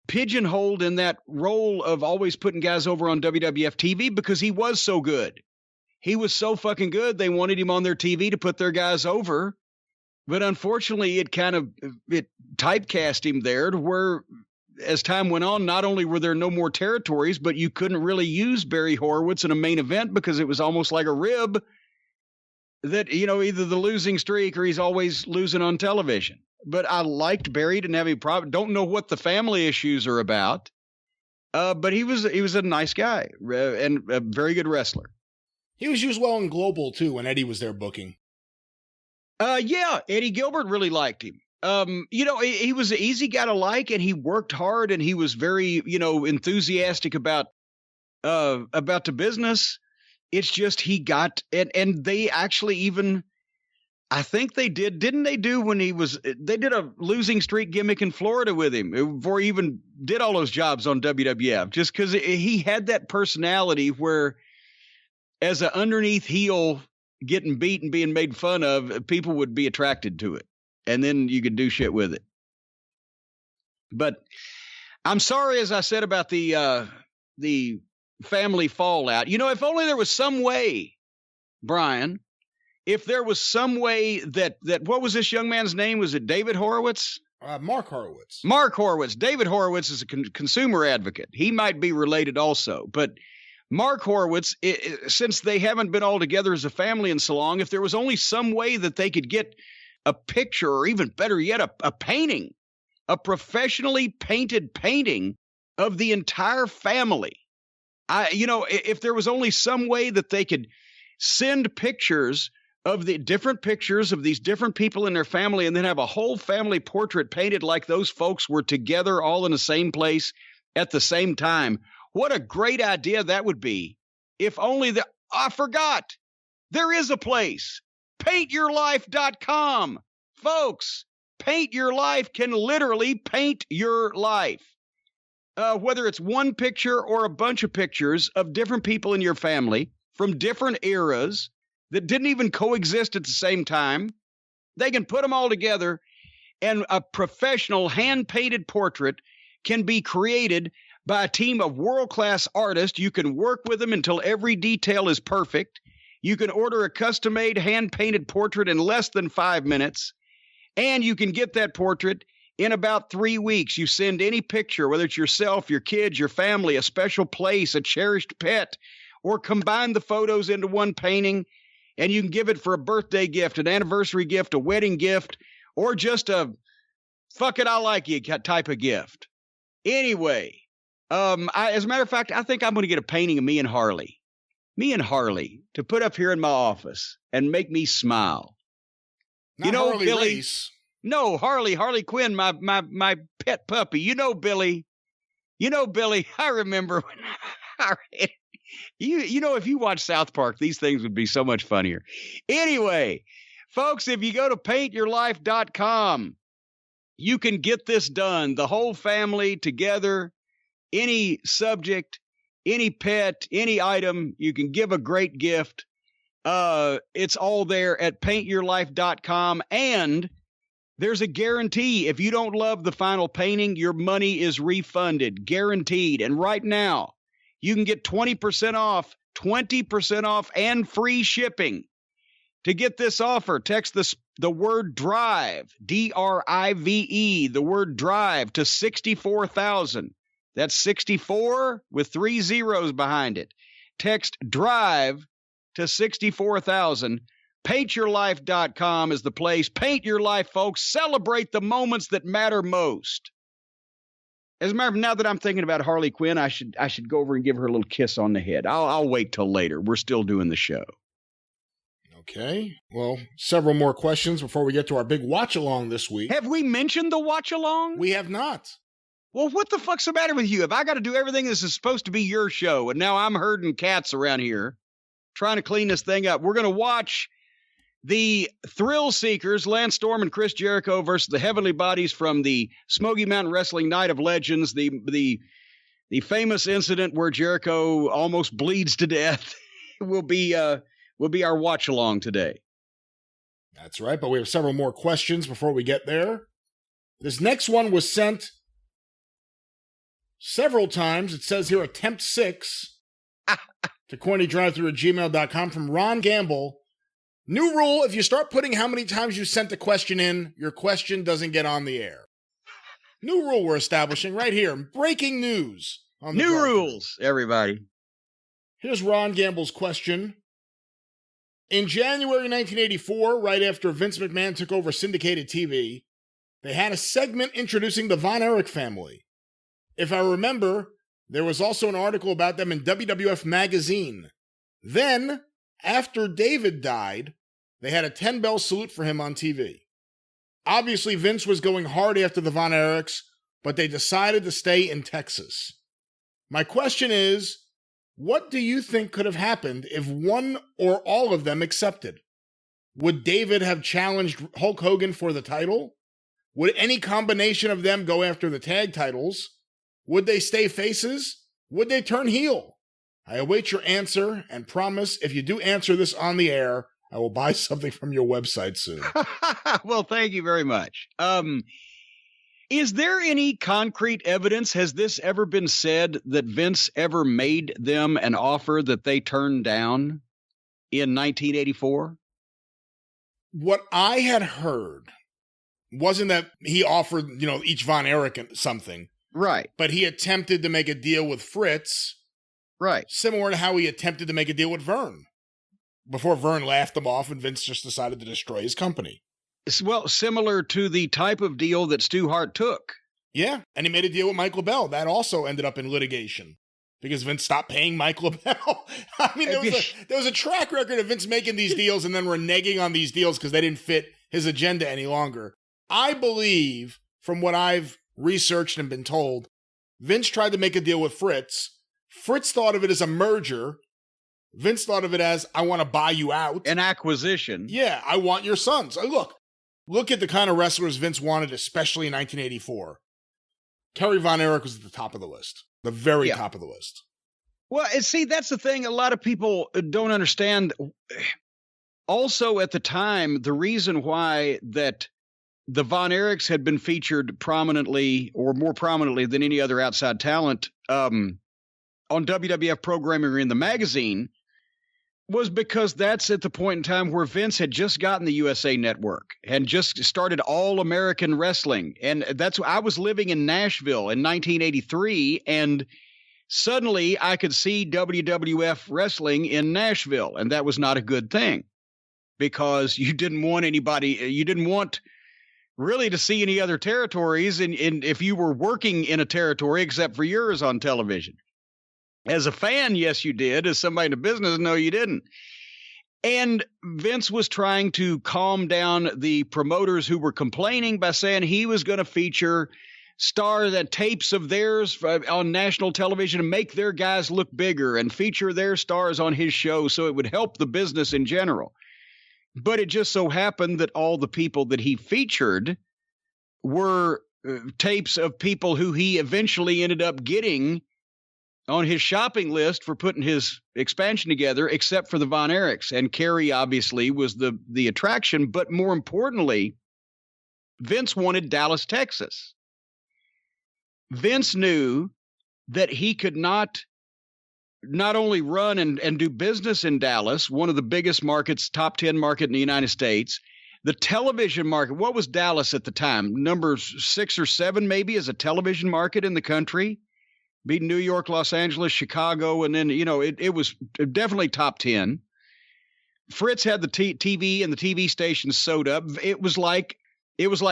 pigeonholed in that role of always putting guys over on WWF TV because he was so good. He was so fucking good. They wanted him on their TV to put their guys over. But unfortunately, it typecast him there to where, as time went on, not only were there no more territories, but you couldn't really use Barry Horowitz in a main event because it was almost like a rib that, either the losing streak or he's always losing on television. But I liked Barry, didn't have any problem. Don't know what the family issues are about. But he was a nice guy and a very good wrestler. He was used well in Global, too, when Eddie was there booking. Yeah, Eddie Gilbert really liked him. He was an easy guy to like, and he worked hard, and he was very, enthusiastic about the business. It's just he got, and they actually even, I think they didn't they do when they did a losing streak gimmick in Florida with him before he even did all those jobs on WWF, just because he had that personality where, as an underneath heel getting beat and being made fun of, people would be attracted to it. And then you could do shit with it. But I'm sorry, as I said about the family fallout. If only there was some way, Brian, if there was some way that what was this young man's name? Was it David Horowitz? Mark Horowitz. Mark Horowitz. David Horowitz is a consumer advocate. He might be related also. But Mark Horowitz, since they haven't been all together as a family in so long, if there was only some way that they could get a picture, or even better yet, a painting, a professionally painted painting of the entire family. If there was only some way that they could send pictures of the different pictures of these different people in their family and then have a whole family portrait painted like those folks were together all in the same place at the same time. What a great idea that would be. If only I forgot. There is a place. PaintYourLife.com. Folks, Paint Your Life can literally paint your life. Whether it's one picture or a bunch of pictures of different people in your family from different eras that didn't even coexist at the same time, they can put them all together, and a professional hand-painted portrait can be created by a team of world-class artists. You can work with them until every detail is perfect. You can order a custom-made, hand-painted portrait in less than 5 minutes, and you can get that portrait in about 3 weeks. You send any picture, whether it's yourself, your kids, your family, a special place, a cherished pet, or combine the photos into one painting, and you can give it for a birthday gift, an anniversary gift, a wedding gift, or just a fuck it, I like you type of gift. Anyway, as a matter of fact, I think I'm going to get a painting of me and Harley to put up here in my office and make me smile. Not Harley Billy. Race. No, Harley Quinn, my pet puppy. Billy. Billy, I remember when if you watch South Park, these things would be so much funnier. Anyway, folks, if you go to paintyourlife.com, you can get this done. The whole family together, any subject, any pet, any item, you can give a great gift. It's all there at paintyourlife.com, and there's a guarantee. If you don't love the final painting, your money is refunded, guaranteed. And right now, you can get 20% off, and free shipping. To get this offer, text the word DRIVE, D-R-I-V-E, the word DRIVE to 64,000. That's 64 with 3 zeros behind it. Text DRIVE to 64,000. PaintYourLife.com is the place. Paint your life, folks. Celebrate the moments that matter most. As a matter of, now that I'm thinking about Harley Quinn, I should go over and give her a little kiss on the head. I'll wait till later. We're still doing the show. Okay. Well, several more questions before we get to our big watch-along this week. Have we mentioned the watch-along? We have not. Well, what the fuck's the matter with you? If I got to do everything this is supposed to be your show, and now I'm herding cats around here trying to clean this thing up. We're going to watch The Thrillseekers, Lance Storm and Chris Jericho versus the Heavenly Bodies from the Smoky Mountain Wrestling Night of Legends, the famous incident where Jericho almost bleeds to death, will be our watch along today. That's right, but we have several more questions before we get there. This next one was sent several times. It says here attempt 6 to CornyDriveThru@gmail.com from Ron Gamble. New rule, if you start putting how many times you sent the question in, your question doesn't get on the air. New rule we're establishing right here. Breaking news. On the New Drive Thru. rules, everybody. Here's Ron Gamble's question. In January 1984, right after Vince McMahon took over syndicated TV, they had a segment introducing the Von Erich family. If I remember, there was also an article about them in WWF Magazine. Then, after David died, they had a 10-bell salute for him on TV. Obviously, Vince was going hard after the Von Erichs, but they decided to stay in Texas. My question is, what do you think could have happened if one or all of them accepted? Would David have challenged Hulk Hogan for the title? Would any combination of them go after the tag titles? Would they stay faces? Would they turn heel? I await your answer and promise if you do answer this on the air, I will buy something from your website soon. Well, thank you very much. Is there any concrete evidence? Has this ever been said that Vince ever made them an offer that they turned down in 1984? What I had heard wasn't that he offered, each Von Erich something. Right. But he attempted to make a deal with Fritz. Right. Similar to how he attempted to make a deal with Vern. Before Vern laughed him off and Vince just decided to destroy his company. Well, similar to the type of deal that Stu Hart took. Yeah, and he made a deal with Michael Bell. That also ended up in litigation because Vince stopped paying Michael Bell. I mean, there was a track record of Vince making these deals and then reneging on these deals because they didn't fit his agenda any longer. I believe, from what I've researched and been told, Vince tried to make a deal with Fritz. Fritz thought of it as a merger. Vince thought of it as, I want to buy you out. An acquisition. Yeah, I want your sons. Look at the kind of wrestlers Vince wanted, especially in 1984. Kerry Von Erich was at the top of the list. The very top of the list. Well, see, that's the thing a lot of people don't understand. Also, at the time, the reason why that the Von Erichs had been featured prominently or more prominently than any other outside talent on WWF programming or in the magazine was because that's at the point in time where Vince had just gotten the USA Network and just started All American Wrestling. And I was living in Nashville in 1983, and suddenly I could see WWF wrestling in Nashville. And that was not a good thing because you didn't want really to see any other territories. And if you were working in a territory except for yours on television. As a fan, yes, you did. As somebody in the business, no, you didn't. And Vince was trying to calm down the promoters who were complaining by saying he was going to feature tapes of theirs on national television and make their guys look bigger and feature their stars on his show so it would help the business in general. But it just so happened that all the people that he featured were tapes of people who he eventually ended up getting on his shopping list for putting his expansion together, except for the Von Erichs. And Kerry obviously was the attraction, but more importantly, Vince wanted Dallas, Texas. Vince knew that he could not only run and do business in Dallas, one of the biggest markets, top 10 market in the United States, the television market. What was Dallas at the time? Number 6 or 7 maybe as a television market in the country. Beat New York, Los Angeles, Chicago, and then, it was definitely top 10. Fritz had the TV and the TV stations sewed up. It was like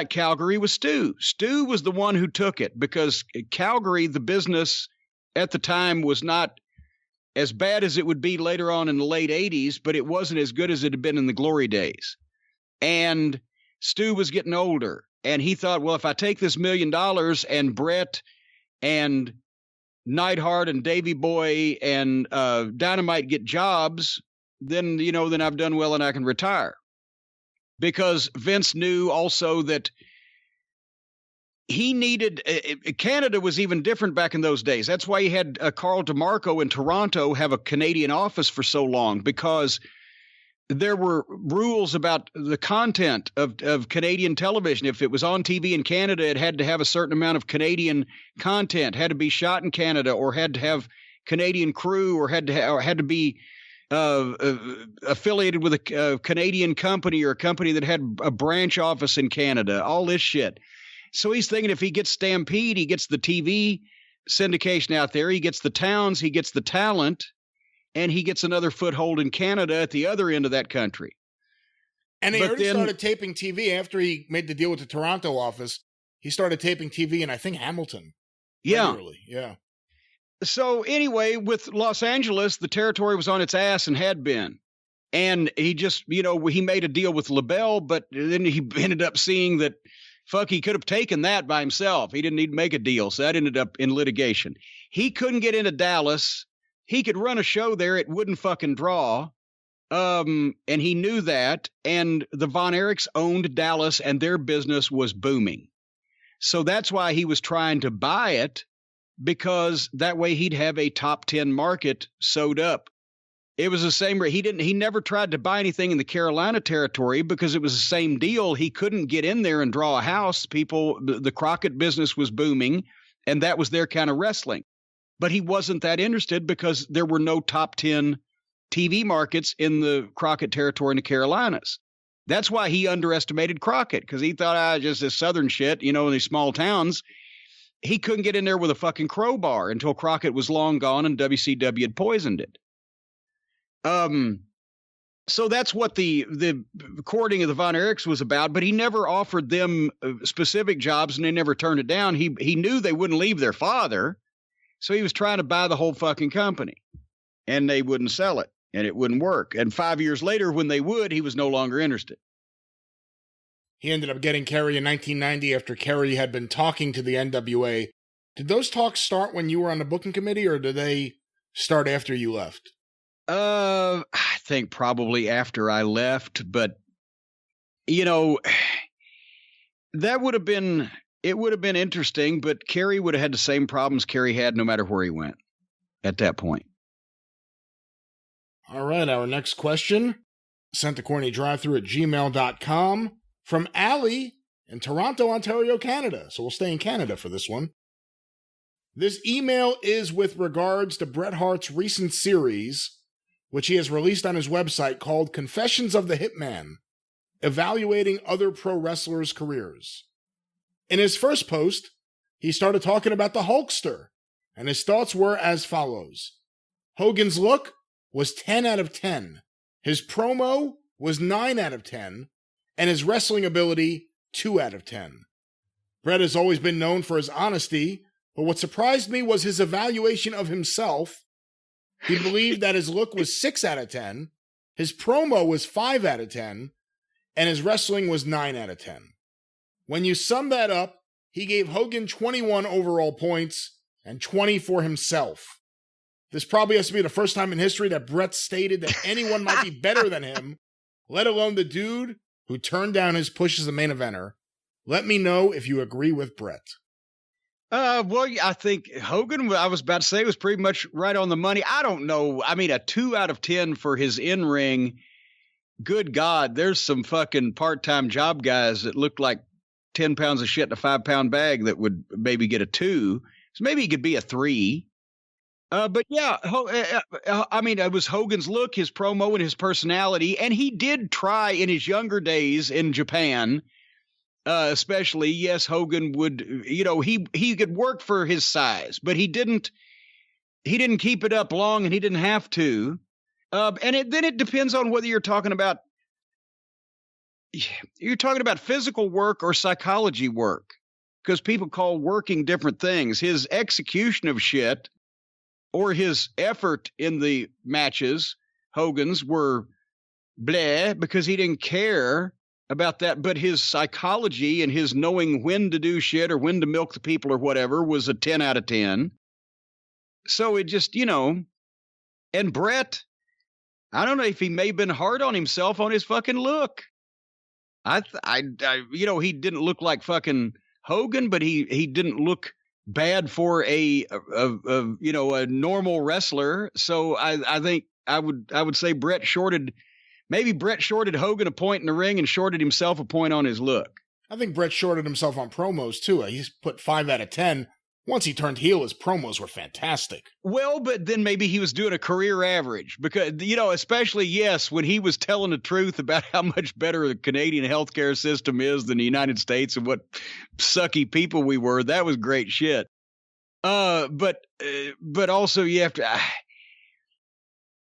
Calgary with Stu. Stu was the one who took it because Calgary, the business at the time, was not as bad as it would be later on in the late 80s, but it wasn't as good as it had been in the glory days. And Stu was getting older, and he thought, well, if I take this $1 million and Bret and Neidhart and Davey Boy and Dynamite get jobs, then I've done well and I can retire. because Vince knew also that he needed Canada was even different back in those days. That's why he had Carl DeMarco in Toronto have a Canadian office for so long, because there were rules about the content of Canadian television. If it was on TV in Canada, it had to have a certain amount of Canadian content, had to be shot in Canada, or had to have Canadian crew, or had to be affiliated with a Canadian company, or a company that had a branch office in Canada, all this shit. So he's thinking if he gets Stampede, he gets the TV syndication out there, he gets the towns, he gets the talent, and he gets another foothold in Canada at the other end of that country. And he already started taping TV after he made the deal with the Toronto office. He started taping TV in, I think, Hamilton. Regularly. Yeah. So anyway, with Los Angeles, the territory was on its ass and had been. And he just, he made a deal with LaBelle, but then he ended up seeing that, he could have taken that by himself. He didn't need to make a deal. So that ended up in litigation. He couldn't get into Dallas. He could run a show there. It wouldn't fucking draw. And he knew that. And the Von Erichs owned Dallas, and their business was booming. So that's why he was trying to buy it, because that way he'd have a top 10 market sewed up. It was the same. He never tried to buy anything in the Carolina territory because it was the same deal. He couldn't get in there and draw a house. The Crockett business was booming, and that was their kind of wrestling. But he wasn't that interested because there were no top 10 TV markets in the Crockett territory in the Carolinas. That's why he underestimated Crockett, because he thought, just this southern shit, in these small towns. He couldn't get in there with a fucking crowbar until Crockett was long gone and WCW had poisoned it. So that's what the courting of the Von Erichs was about, but he never offered them specific jobs, and they never turned it down. He knew they wouldn't leave their father, so he was trying to buy the whole fucking company, and they wouldn't sell it, and it wouldn't work. And 5 years later, when they would, he was no longer interested. He ended up getting Kerry in 1990 after Kerry had been talking to the NWA. Did those talks start when you were on the booking committee, or did they start after you left? I think probably after I left, but that would have been interesting, but Kerry would have had the same problems Kerry had no matter where he went at that point. All right, our next question, sent to CornyDriveThru@gmail.com from Allie in Toronto, Ontario, Canada. So we'll stay in Canada for this one. This email is with regards to Bret Hart's recent series, which he has released on his website, called Confessions of the Hitman, Evaluating Other Pro Wrestlers' Careers. In his first post, he started talking about the Hulkster, and his thoughts were as follows. Hogan's look was 10 out of 10. His promo was 9 out of 10, and his wrestling ability, 2 out of 10. Bret has always been known for his honesty, but what surprised me was his evaluation of himself. He believed that his look was 6 out of 10, his promo was 5 out of 10, and his wrestling was 9 out of 10. When you sum that up, he gave Hogan 21 overall points and 20 for himself. This probably has to be the first time in history that Bret stated that anyone might be better than him, let alone the dude who turned down his push as a main eventer. Let me know if you agree with Bret. Well, I think Hogan, I was about to say, was pretty much right on the money. I don't know. I mean, a 2 out of 10 for his in-ring. Good God, there's some fucking part-time job guys that look like 10 pounds of shit in a 5-pound bag that would maybe get a 2. So maybe he could be a 3. But yeah, I mean, it was Hogan's look, his promo, and his personality. And he did try in his younger days in Japan, especially. Yes, Hogan would, he could work for his size, but he didn't keep it up long, and he didn't have to. And then it depends on whether you're talking about physical work or psychology work, because people call working different things. His execution of shit or his effort in the matches, Hogan's, were bleh, because he didn't care about that. But his psychology and his knowing when to do shit or when to milk the people or whatever was a 10 out of 10. So it just, and Bret, I don't know if he may have been hard on himself on his fucking look. He didn't look like fucking Hogan, but he didn't look bad for a normal wrestler. So I think I would say Bret shorted Hogan a point in the ring and shorted himself a point on his look. I think Bret shorted himself on promos too. He's put 5 out of 10. Once he turned heel, his promos were fantastic. Well, but then maybe he was doing a career average because, especially, yes, when he was telling the truth about how much better the Canadian healthcare system is than the United States and what sucky people we were, that was great shit. But also you have to,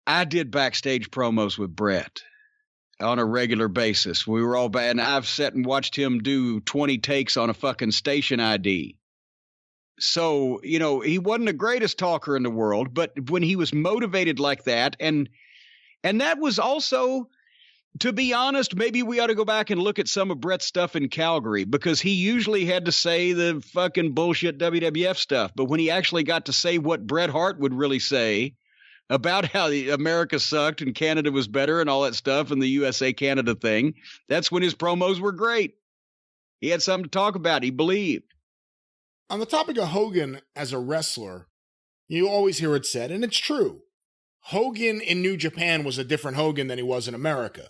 I did backstage promos with Bret on a regular basis. We were all bad, and I've sat and watched him do 20 takes on a fucking station ID. So, he wasn't the greatest talker in the world, but when he was motivated like that, and that was also, to be honest, maybe we ought to go back and look at some of Bret's stuff in Calgary, because he usually had to say the fucking bullshit WWF stuff. But when he actually got to say what Bret Hart would really say about how America sucked and Canada was better and all that stuff and the USA-Canada thing, that's when his promos were great. He had something to talk about. He believed. On the topic of Hogan as a wrestler, you always hear it said, and it's true, Hogan in New Japan was a different Hogan than he was in America.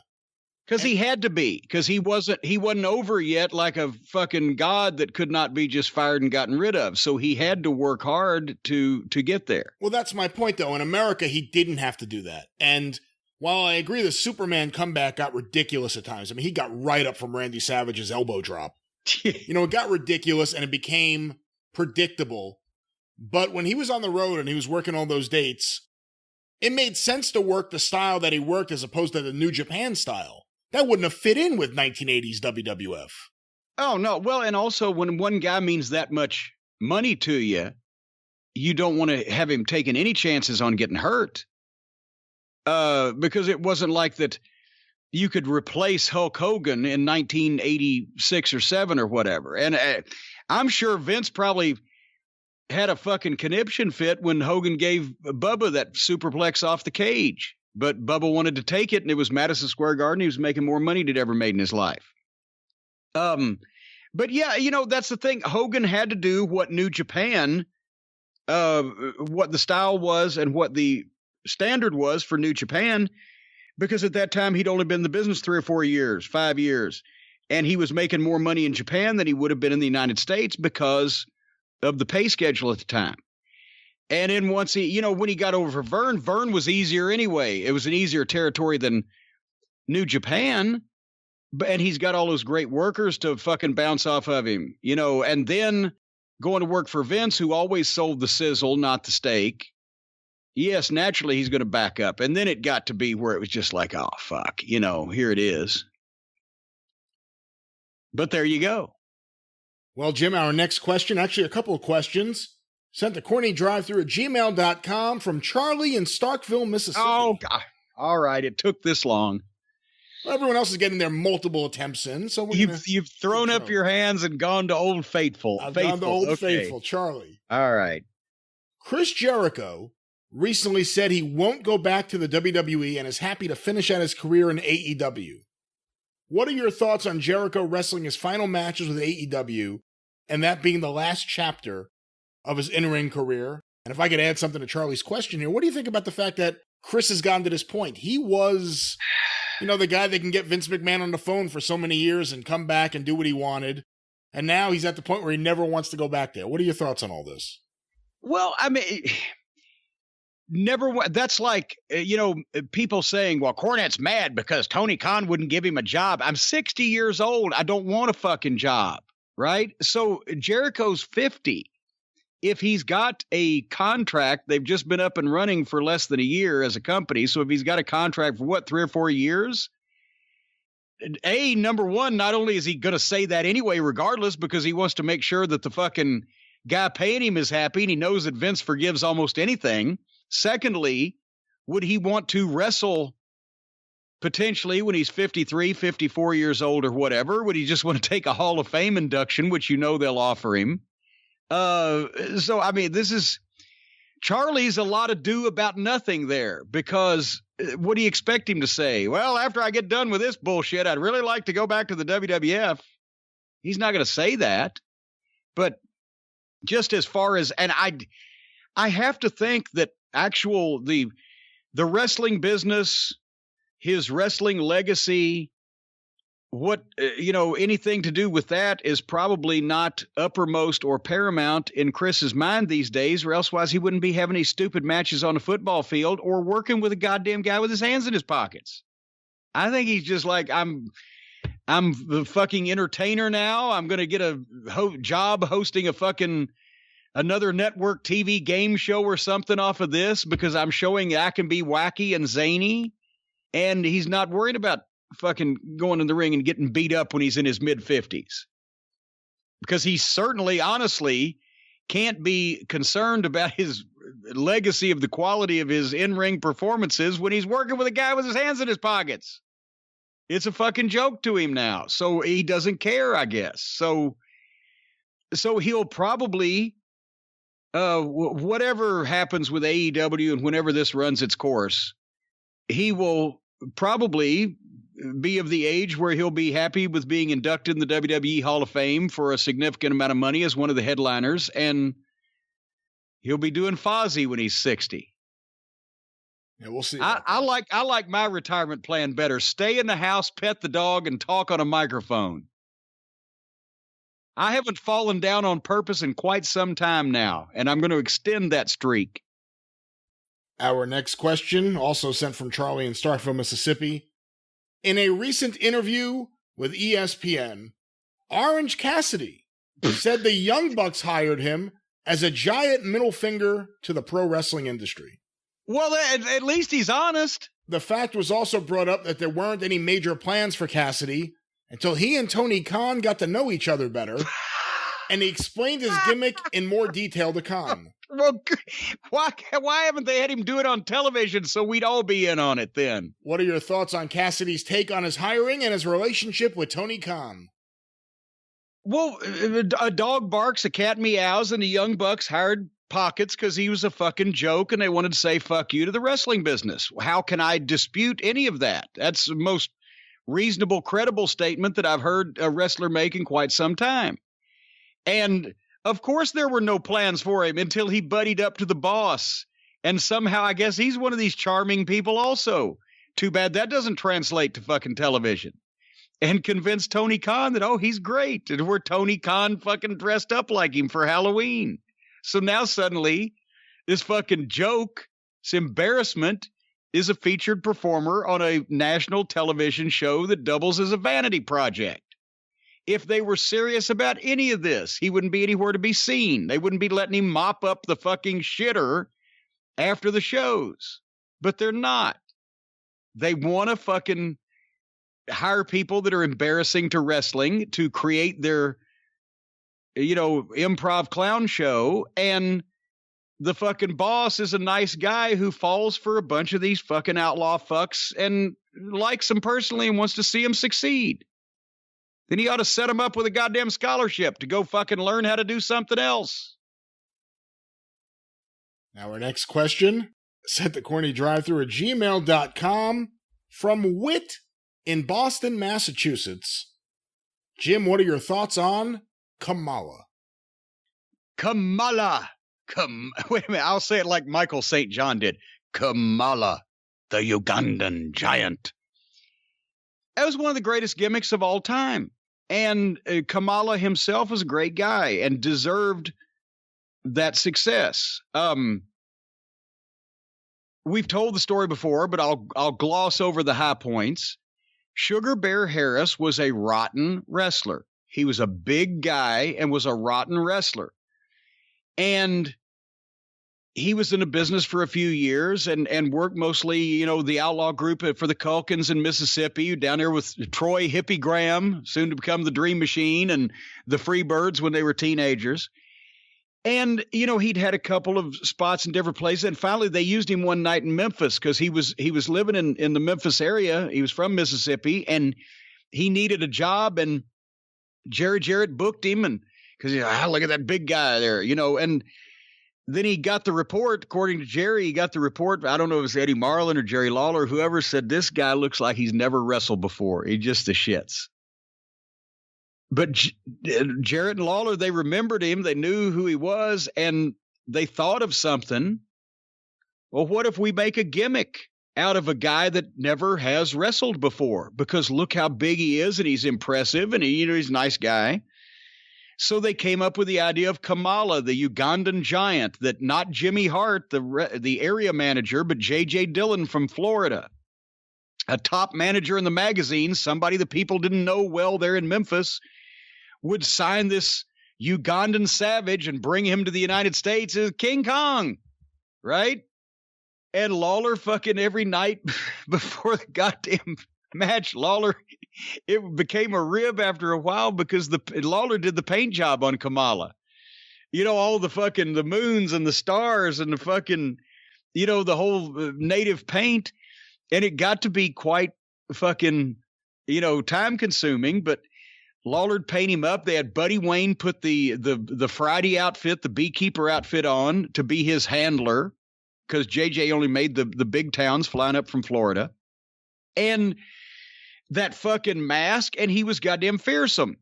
Because he had to be, because he wasn't over yet like a fucking god that could not be just fired and gotten rid of. So he had to work hard to get there. Well, that's my point, though. In America, he didn't have to do that. And while I agree the Superman comeback got ridiculous at times, I mean, he got right up from Randy Savage's elbow drop. It got ridiculous and it became predictable. But when he was on the road and he was working all those dates, it made sense to work the style that he worked as opposed to the New Japan style. That wouldn't have fit in with 1980s WWF. Oh, no. Well, and also when one guy means that much money to you, you don't want to have him taking any chances on getting hurt. Because it wasn't like that you could replace Hulk Hogan in 1986 or 7 or whatever. And I'm sure Vince probably had a fucking conniption fit when Hogan gave Bubba that superplex off the cage. But Bubba wanted to take it, and it was Madison Square Garden. He was making more money than he'd ever made in his life. But yeah, that's the thing. Hogan had to do what New Japan, what the style was and what the standard was for New Japan, because at that time he'd only been in the business 3 or 4 years, 5 years. And he was making more money in Japan than he would have been in the United States because of the pay schedule at the time. And then once he, when he got over for Vern was easier anyway. It was an easier territory than New Japan. And he's got all those great workers to fucking bounce off of him, and then going to work for Vince, who always sold the sizzle, not the steak. Yes, naturally he's going to back up. And then it got to be where it was just like, oh, fuck, here it is. But there you go. Well, Jim, our next question, actually a couple of questions, sent to CornyDriveThru@gmail.com from Charlie in Starkville, Mississippi. Oh, God. All right. It took this long. Well, everyone else is getting their multiple attempts in, so you've thrown up your hands and gone to Old Faithful. I've gone to Old Faithful, Charlie. All right. Chris Jericho recently said he won't go back to the WWE and is happy to finish out his career in AEW. What are your thoughts on Jericho wrestling his final matches with AEW and that being the last chapter of his in-ring career? And if I could add something to Charlie's question here, what do you think about the fact that Chris has gotten to this point? He was, the guy that can get Vince McMahon on the phone for so many years and come back and do what he wanted. And now he's at the point where he never wants to go back there. What are your thoughts on all this? Well, I mean, that's like, people saying, well, Cornette's mad because Tony Khan wouldn't give him a job. I'm 60 years old. I don't want a fucking job, right? So Jericho's 50. If he's got a contract, they've just been up and running for less than a year as a company. So if he's got a contract for 3 or 4 years, number one, not only is he going to say that anyway, regardless, because he wants to make sure that the fucking guy paying him is happy and he knows that Vince forgives almost anything. Secondly, would he want to wrestle potentially when he's 53, 54 years old or whatever? Would he just want to take a Hall of Fame induction, which they'll offer him? So, I mean, Charlie's a lot of do about nothing there, because what do you expect him to say? Well, after I get done with this bullshit, I'd really like to go back to the WWF. He's not going to say that. But just as far as, and I have to think that the wrestling business, his wrestling legacy, anything to do with that is probably not uppermost or paramount in Chris's mind these days, or elsewise he wouldn't be having these stupid matches on a football field or working with a goddamn guy with his hands in his pockets. I think he's just like, I'm the fucking entertainer now. I'm going to get a job hosting another network TV game show or something off of this because I'm showing I can be wacky and zany. And he's not worried about fucking going in the ring and getting beat up when he's in his mid-50s. Because he certainly, honestly, can't be concerned about his legacy of the quality of his in-ring performances when he's working with a guy with his hands in his pockets. It's a fucking joke to him now. So he doesn't care, I guess. So he'll probably, whatever happens with AEW and whenever this runs its course, he will probably be of the age where he'll be happy with being inducted in the WWE Hall of Fame for a significant amount of money as one of the headliners, and he'll be doing Fozzy when he's 60. Yeah, we'll see. I like my retirement plan better. Stay in the house, pet the dog, and talk on a microphone. I haven't fallen down on purpose in quite some time now, and I'm going to extend that streak. Our next question, also sent from Charlie in Starkville, Mississippi. In a recent interview with ESPN, Orange Cassidy said the Young Bucks hired him as a giant middle finger to the pro wrestling industry. Well, at least he's honest. The fact was also brought up that there weren't any major plans for Cassidy until he and Tony Khan got to know each other better, and he explained his gimmick in more detail to Khan. Well, why haven't they had him do it on television so we'd all be in on it then? What are your thoughts on Cassidy's take on his hiring and his relationship with Tony Khan? Well, a dog barks, a cat meows, and the Young Bucks hired Pockets because he was a fucking joke and they wanted to say fuck you to the wrestling business. How can I dispute any of that? That's the most reasonable, credible statement that I've heard a wrestler make in quite some time. And of course, there were no plans for him until he buddied up to the boss. And somehow, I guess he's one of these charming people also. Too bad that doesn't translate to fucking television. And convinced Tony Khan that, oh, he's great. And we're Tony Khan fucking dressed up like him for Halloween. So now suddenly, this fucking joke, this embarrassment, is a featured performer on a national television show that doubles as a vanity project. If they were serious about any of this, he wouldn't be anywhere to be seen. They wouldn't be letting him mop up the fucking shitter after the shows. But they're not. They want to fucking hire people that are embarrassing to wrestling to create their, improv clown show. And the fucking boss is a nice guy who falls for a bunch of these fucking outlaw fucks and likes them personally and wants to see them succeed. Then he ought to set him up with a goddamn scholarship to go fucking learn how to do something else. Now our next question, sent to CornyDriveThru@gmail.com from Whit in Boston, Massachusetts. Jim, what are your thoughts on Kamala? Kamala. Wait a minute, I'll say it like Michael St. John did. Kamala, the Ugandan giant. That was one of the greatest gimmicks of all time. And Kamala himself was a great guy and deserved that success. We've told the story before, but I'll gloss over the high points. Sugar Bear Harris was a rotten wrestler. He was a big guy and was a rotten wrestler. And he was in the business for a few years and worked mostly, the outlaw group for the Culkins in Mississippi, down there with Troy Hippie Graham, soon to become the Dream Machine, and the Freebirds when they were teenagers. And, he'd had a couple of spots in different places. And finally, they used him one night in Memphis because he was living in the Memphis area. He was from Mississippi and he needed a job. And Jerry Jarrett booked him and because look at that big guy there, and then he got the report, according to Jerry, he got the report. I don't know if it was Eddie Marlin or Jerry Lawler, whoever said this guy looks like he's never wrestled before. He just the shits. But Jarrett and Lawler, they remembered him. They knew who he was, and they thought of something. Well, what if we make a gimmick out of a guy that never has wrestled before? Because look how big he is, and he's impressive, and he's a nice guy. So they came up with the idea of Kamala, the Ugandan giant, that not Jimmy Hart, the area manager, but J.J. Dillon from Florida, a top manager in the magazine, somebody the people didn't know well there in Memphis, would sign this Ugandan savage and bring him to the United States as King Kong, right? And Lawler fucking every night before the goddamn match, Lawler, it became a rib after a while because Lawler did the paint job on Kamala. All the fucking, the moons and the stars and the fucking, the whole native paint. And it got to be quite fucking, time consuming, but Lawler'd paint him up. They had Buddy Wayne put the Friday outfit, the beekeeper outfit on to be his handler, because JJ only made the big towns flying up from Florida. And that fucking mask, and he was goddamn fearsome.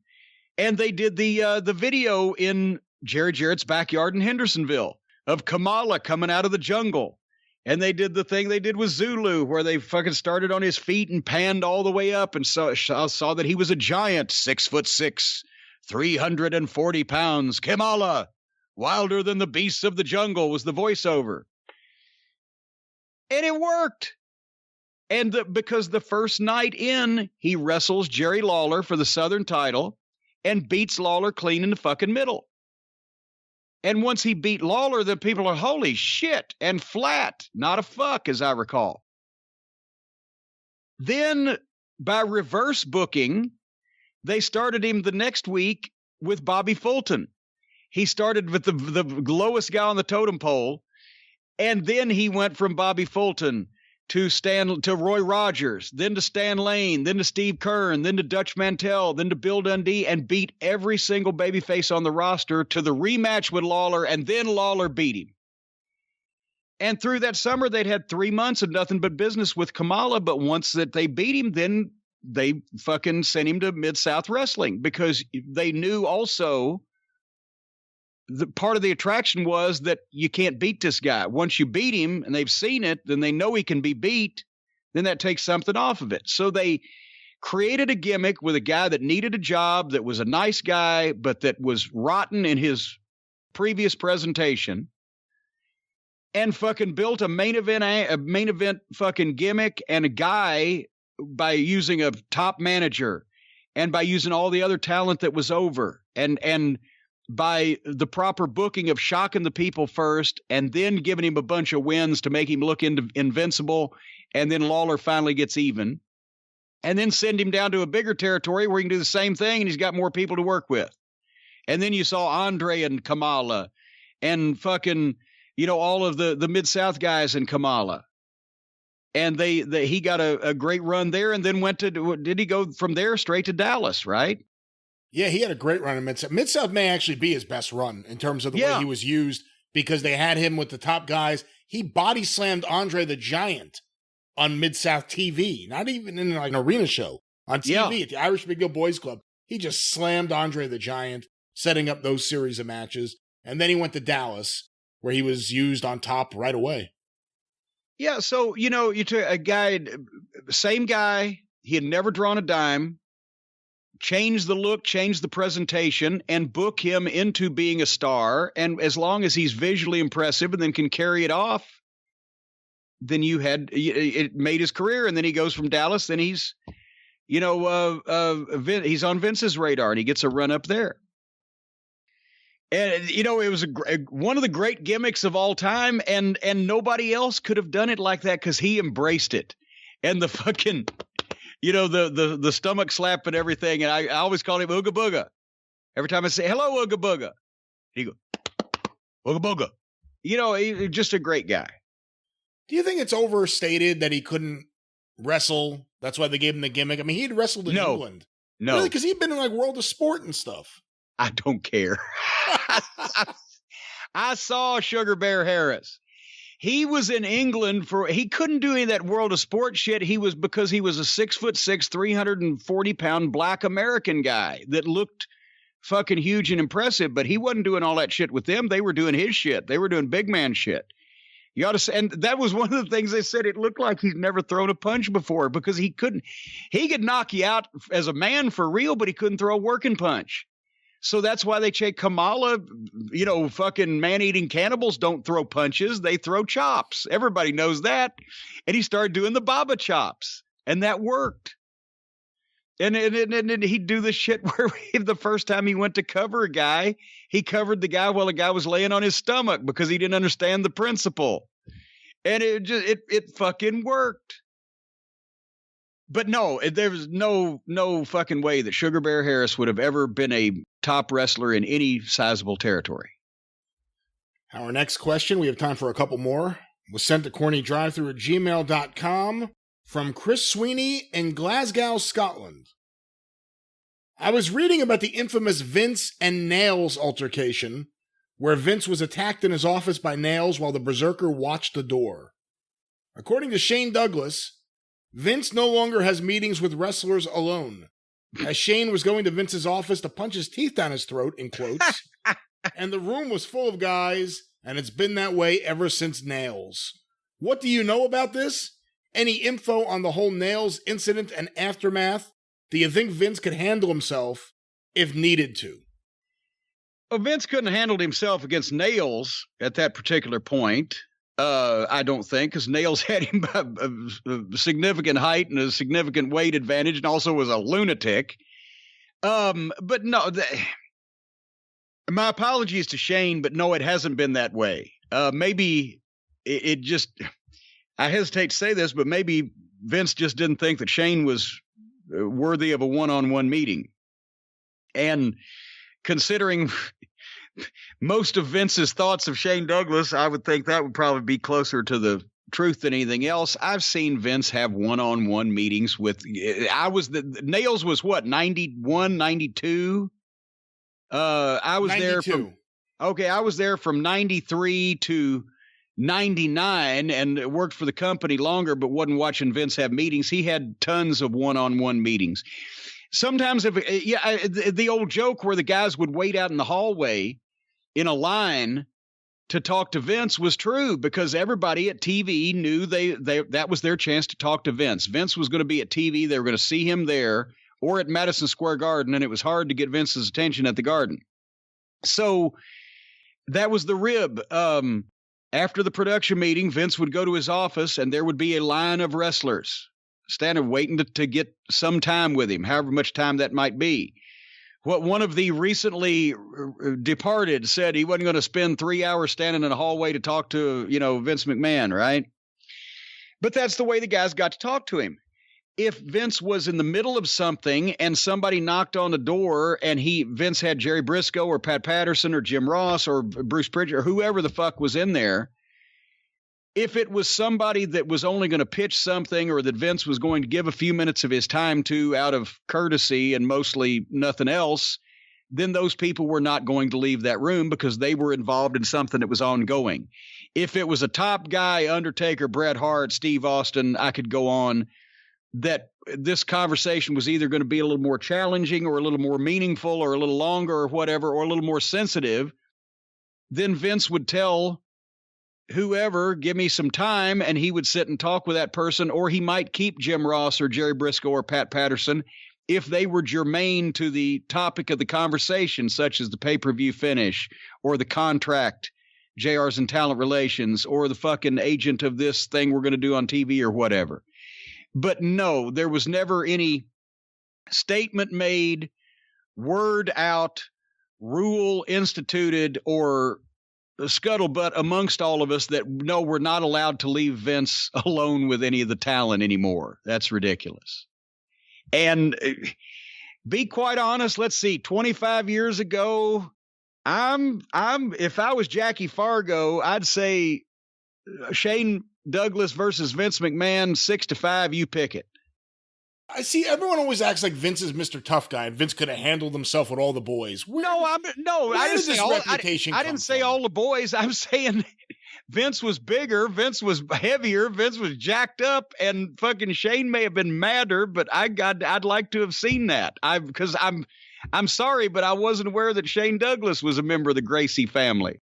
And they did the video in Jerry Jarrett's backyard in Hendersonville of Kamala coming out of the jungle. And they did the thing they did with Zulu, where they fucking started on his feet and panned all the way up and saw that he was a giant, 6'6", 340 pounds. Kamala, wilder than the beasts of the jungle, was the voiceover. And it worked. And because the first night in, he wrestles Jerry Lawler for the Southern title and beats Lawler clean in the fucking middle. And once he beat Lawler, the people are, holy shit, and flat, not a fuck, as I recall. Then, by reverse booking, they started him the next week with Bobby Fulton. He started with the lowest guy on the totem pole, and then he went from Bobby Fulton to Roy Rogers, then to Stan Lane, then to Steve Kern, then to Dutch Mantell, then to Bill Dundee, and beat every single babyface on the roster to the rematch with Lawler, and then Lawler beat him. And through that summer, they'd had 3 months of nothing but business with Kamala, but once that they beat him, then they fucking sent him to Mid-South Wrestling, because they knew also the part of the attraction was that you can't beat this guy. Once you beat him and they've seen it, then they know he can be beat. Then that takes something off of it. So they created a gimmick with a guy that needed a job, that was a nice guy, but that was rotten in his previous presentation, and fucking built a main event fucking gimmick and a guy by using a top manager and by using all the other talent that was over and by the proper booking of shocking the people first and then giving him a bunch of wins to make him look invincible, and then Lawler finally gets even, and then send him down to a bigger territory where he can do the same thing and he's got more people to work with. And then you saw Andre and Kamala and fucking, all of the Mid-South guys in Kamala. And he got a great run there, and then did he go from there straight to Dallas, right? Yeah, he had a great run in Mid-South. Mid-South may actually be his best run in terms of the way he was used, because they had him with the top guys. He body slammed Andre the Giant on Mid-South TV, not even in like an arena show, on TV at the Irish Big Deal Boys Club. He just slammed Andre the Giant, setting up those series of matches. And then he went to Dallas, where he was used on top right away. Yeah, so, you took a guy, same guy, he had never drawn a dime, change the look, change the presentation, and book him into being a star. And as long as he's visually impressive and then can carry it off, then it made his career. And then he goes from Dallas, then he's, he's on Vince's radar and he gets a run up there. And, it was one of the great gimmicks of all time. And nobody else could have done it like that, because he embraced it. And the fucking, the stomach slap and everything. And I always call him Ooga Booga. Every time I say, hello, Ooga Booga, he goes, Ooga Booga. He's just a great guy. Do you think it's overstated that he couldn't wrestle? That's why they gave him the gimmick. I mean, he'd wrestled in England. No. Really? Because he'd been in like World of Sport and stuff. I don't care. I saw Sugar Bear Harris. He was in England he couldn't do any of that World of Sport shit. Because he was a 6'6", 340-pound black American guy that looked fucking huge and impressive, but he wasn't doing all that shit with them. They were doing his shit. They were doing big man shit. You ought to say, and that was one of the things they said. It looked like he's never thrown a punch before because he could knock you out as a man for real, but he couldn't throw a working punch. So that's why they say Kamala, fucking man-eating cannibals don't throw punches. They throw chops. Everybody knows that. And he started doing the Baba chops, and that worked. And he'd do this shit where the first time he went to cover a guy, he covered the guy while the guy was laying on his stomach because he didn't understand the principle. And it fucking worked. But no, there was no fucking way that Sugar Bear Harris would have ever been a top wrestler in any sizable territory. Our next question, we have time for a couple more, was sent to CornyDriveThru@gmail.com from Chris Sweeney in Glasgow, Scotland. I was reading about the infamous Vince and Nailz altercation, where Vince was attacked in his office by Nailz while the Berserker watched the door. According to Shane Douglas, Vince no longer has meetings with wrestlers alone, as Shane was going to Vince's office to punch his teeth down his throat, in quotes, and the room was full of guys, and it's been that way ever since Nailz. What do you know about this? Any info on the whole Nailz incident and aftermath? Do you think Vince could handle himself if needed to? Well, Vince couldn't have handled himself against Nailz at that particular point. I don't think, because Nailz had him a significant height and a significant weight advantage and also was a lunatic. But no, my apologies to Shane, but no, it hasn't been that way. Maybe it just, I hesitate to say this, but maybe Vince just didn't think that Shane was worthy of a one-on-one meeting. And considering most of Vince's thoughts of Shane Douglas, I would think that would probably be closer to the truth than anything else. I've seen Vince have one-on-one meetings with, Nailz was what, 91, 92? I was 92. I was there from 93 to 99 and worked for the company longer, but wasn't watching Vince have meetings. He had tons of one-on-one meetings. Sometimes the old joke where the guys would wait out in the hallway in a line to talk to Vince was true, because everybody at TV knew that was their chance to talk to Vince. Vince was going to be at TV. They were going to see him there or at Madison Square Garden, and it was hard to get Vince's attention at the Garden. So that was the rib. After the production meeting, Vince would go to his office, and there would be a line of wrestlers standing waiting to get some time with him, however much time that might be. What one of the recently departed said, he wasn't going to spend 3 hours standing in a hallway to talk to, Vince McMahon, right? But that's the way the guys got to talk to him. If Vince was in the middle of something and somebody knocked on the door and Vince had Jerry Briscoe or Pat Patterson or Jim Ross or Bruce Prichard or whoever the fuck was in there, if it was somebody that was only going to pitch something or that Vince was going to give a few minutes of his time to out of courtesy and mostly nothing else, then those people were not going to leave that room because they were involved in something that was ongoing. If it was a top guy, Undertaker, Bret Hart, Steve Austin, I could go on, that this conversation was either going to be a little more challenging or a little more meaningful or a little longer or whatever, or a little more sensitive, then Vince would tell whoever, give me some time, and he would sit and talk with that person, or he might keep Jim Ross or Jerry Briscoe or Pat Patterson if they were germane to the topic of the conversation, such as the pay-per-view finish or the contract, JR's and talent relations, or the fucking agent of this thing we're going to do on TV or whatever. But no, there was never any statement made, word out, rule instituted, or scuttlebutt amongst all of us that, no, we're not allowed to leave Vince alone with any of the talent anymore. That's ridiculous. And be quite honest, let's see, 25 years ago, if I was Jackie Fargo, I'd say Shane Douglas versus Vince McMahon, 6-5, you pick it. I see everyone always acts like Vince is Mr. Tough Guy, and Vince could have handled himself with all the boys. I didn't say all. I didn't say all the boys. I'm saying Vince was bigger, Vince was heavier, Vince was jacked up, and fucking Shane may have been madder, but I'd like to have seen that. Because I'm sorry, but I wasn't aware that Shane Douglas was a member of the Gracie family.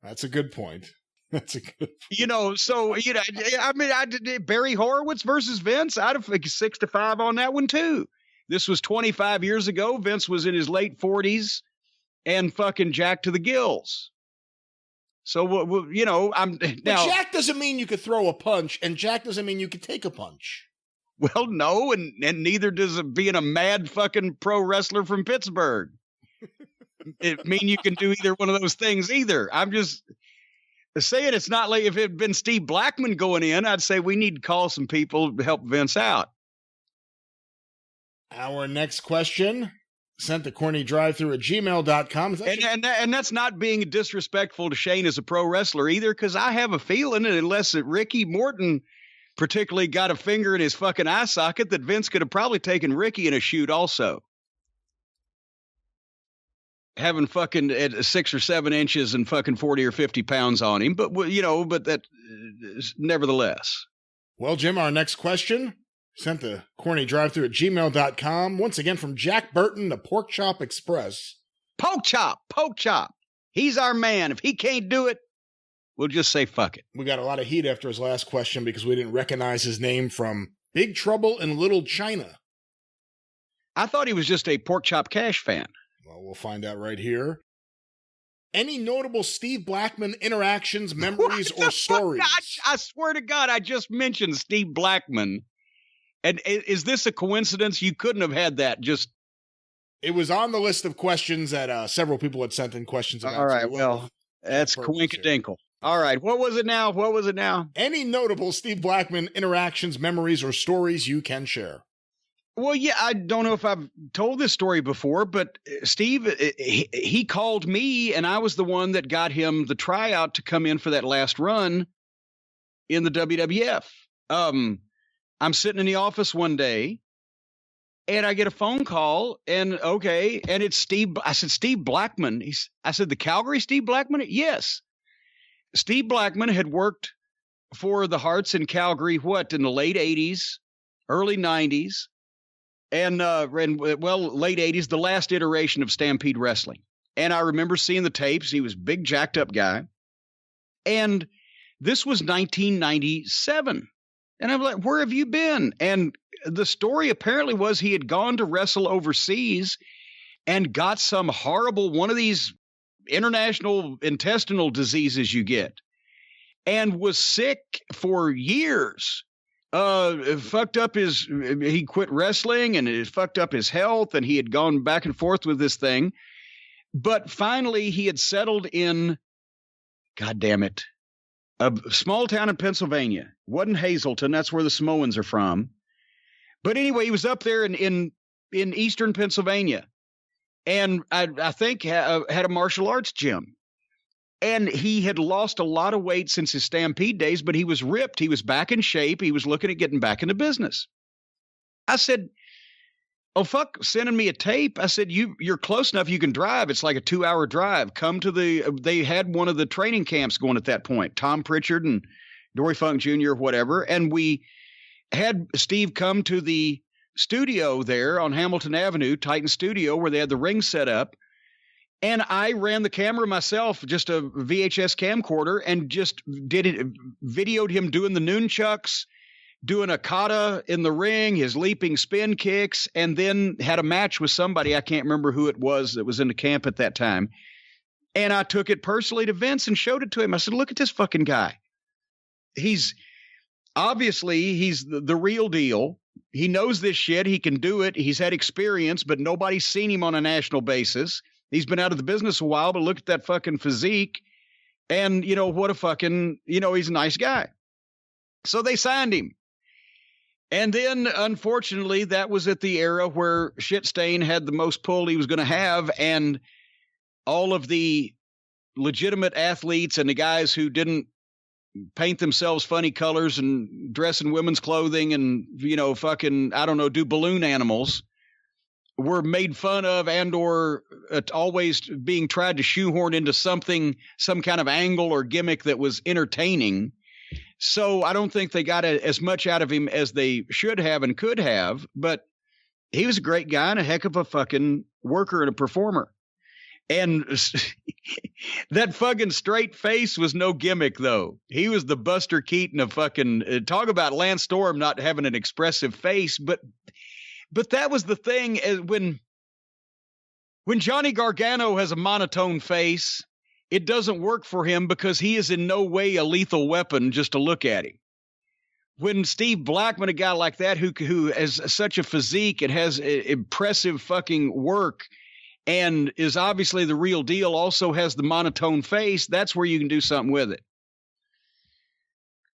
That's a good point. That's a good point. So, I mean, I did Barry Horowitz versus Vince. I'd have 6-5 on that one, too. This was 25 years ago. Vince was in his late 40s and fucking jacked to the gills. So, But Jack doesn't mean you could throw a punch, and Jack doesn't mean you could take a punch. Well, no, and neither does being a mad fucking pro wrestler from Pittsburgh. It mean you can do either one of those things either. I'm just saying it's not like if it had been Steve Blackman going in, I'd say we need to call some people to help Vince out. Our next question, sent to CornyDriveThru@gmail.com. And that's not being disrespectful to Shane as a pro wrestler either, because I have a feeling that unless Ricky Morton particularly got a finger in his fucking eye socket, that Vince could have probably taken Ricky in a shoot also. Having fucking at 6 or 7 inches and fucking 40 or 50 pounds on him. But, but that nevertheless. Well, Jim, our next question sent to CornyDriveThru@gmail.com. Once again from Jack Burton, the Pork Chop Express. Poke chop. He's our man. If he can't do it, we'll just say fuck it. We got a lot of heat after his last question because we didn't recognize his name from Big Trouble in Little China. I thought he was just a Pork Chop Cash fan. Well, we'll find out right here. Any notable Steve Blackman interactions, memories, or stories? I swear to God, I just mentioned Steve Blackman. And is this a coincidence? You couldn't have had that just... It was on the list of questions that several people had sent in questions about. All right, well, that's coinkadinkle. All right, what was it now? Any notable Steve Blackman interactions, memories, or stories you can share? Well, yeah, I don't know if I've told this story before, but Steve, he called me, and I was the one that got him the tryout to come in for that last run in the WWF. I'm sitting in the office one day, and I get a phone call, and it's Steve. I said, Steve Blackman. I said, the Calgary Steve Blackman? Yes. Steve Blackman had worked for the Hearts in Calgary, in the late 80s, early 90s. And late 80s, the last iteration of Stampede Wrestling. And I remember seeing the tapes. He was a big, jacked up guy. And this was 1997. And I'm like, where have you been? And the story apparently was he had gone to wrestle overseas and got some horrible, one of these international intestinal diseases you get, and was sick for years. He quit wrestling and it fucked up his health, and he had gone back and forth with this thing. But finally he had settled in, God damn it, a small town in Pennsylvania. Wasn't Hazleton. That's where the Samoans are from. But anyway, he was up there in eastern Pennsylvania. And I think had a martial arts gym. And he had lost a lot of weight since his Stampede days, but he was ripped. He was back in shape. He was looking at getting back into business. I said, oh, fuck, sending me a tape. I said, you're close enough. You can drive. It's like a 2-hour drive. Come to they had one of the training camps going at that point, Tom Prichard and Dory Funk Jr. or whatever. And we had Steve come to the studio there on Hamilton Avenue, Titan Studio, where they had the ring set up. And I ran the camera myself, just a VHS camcorder, and just videoed him doing the nunchucks, doing a kata in the ring, his leaping spin kicks, and then had a match with somebody. I can't remember who it was that was in the camp at that time. And I took it personally to Vince and showed it to him. I said, look at this fucking guy. He's the real deal. He knows this shit. He can do it. He's had experience, but nobody's seen him on a national basis. He's been out of the business a while, but look at that fucking physique. And, what a fucking, he's a nice guy. So they signed him. And then, unfortunately, that was at the era where Shitstain had the most pull he was going to have. And all of the legitimate athletes and the guys who didn't paint themselves funny colors and dress in women's clothing and, fucking, I don't know, do balloon animals were made fun of and or always being tried to shoehorn into some kind of angle or gimmick that was entertaining. So I don't think they got as much out of him as they should have and could have, but he was a great guy and a heck of a fucking worker and a performer. And that fucking straight face was no gimmick, though. He was the Buster Keaton of fucking talk about Lance Storm not having an expressive face. But that was the thing when Johnny Gargano has a monotone face, it doesn't work for him because he is in no way a lethal weapon just to look at him. When Steve Blackman, a guy like that who has such a physique and has impressive fucking work and is obviously the real deal, also has the monotone face, that's where you can do something with it.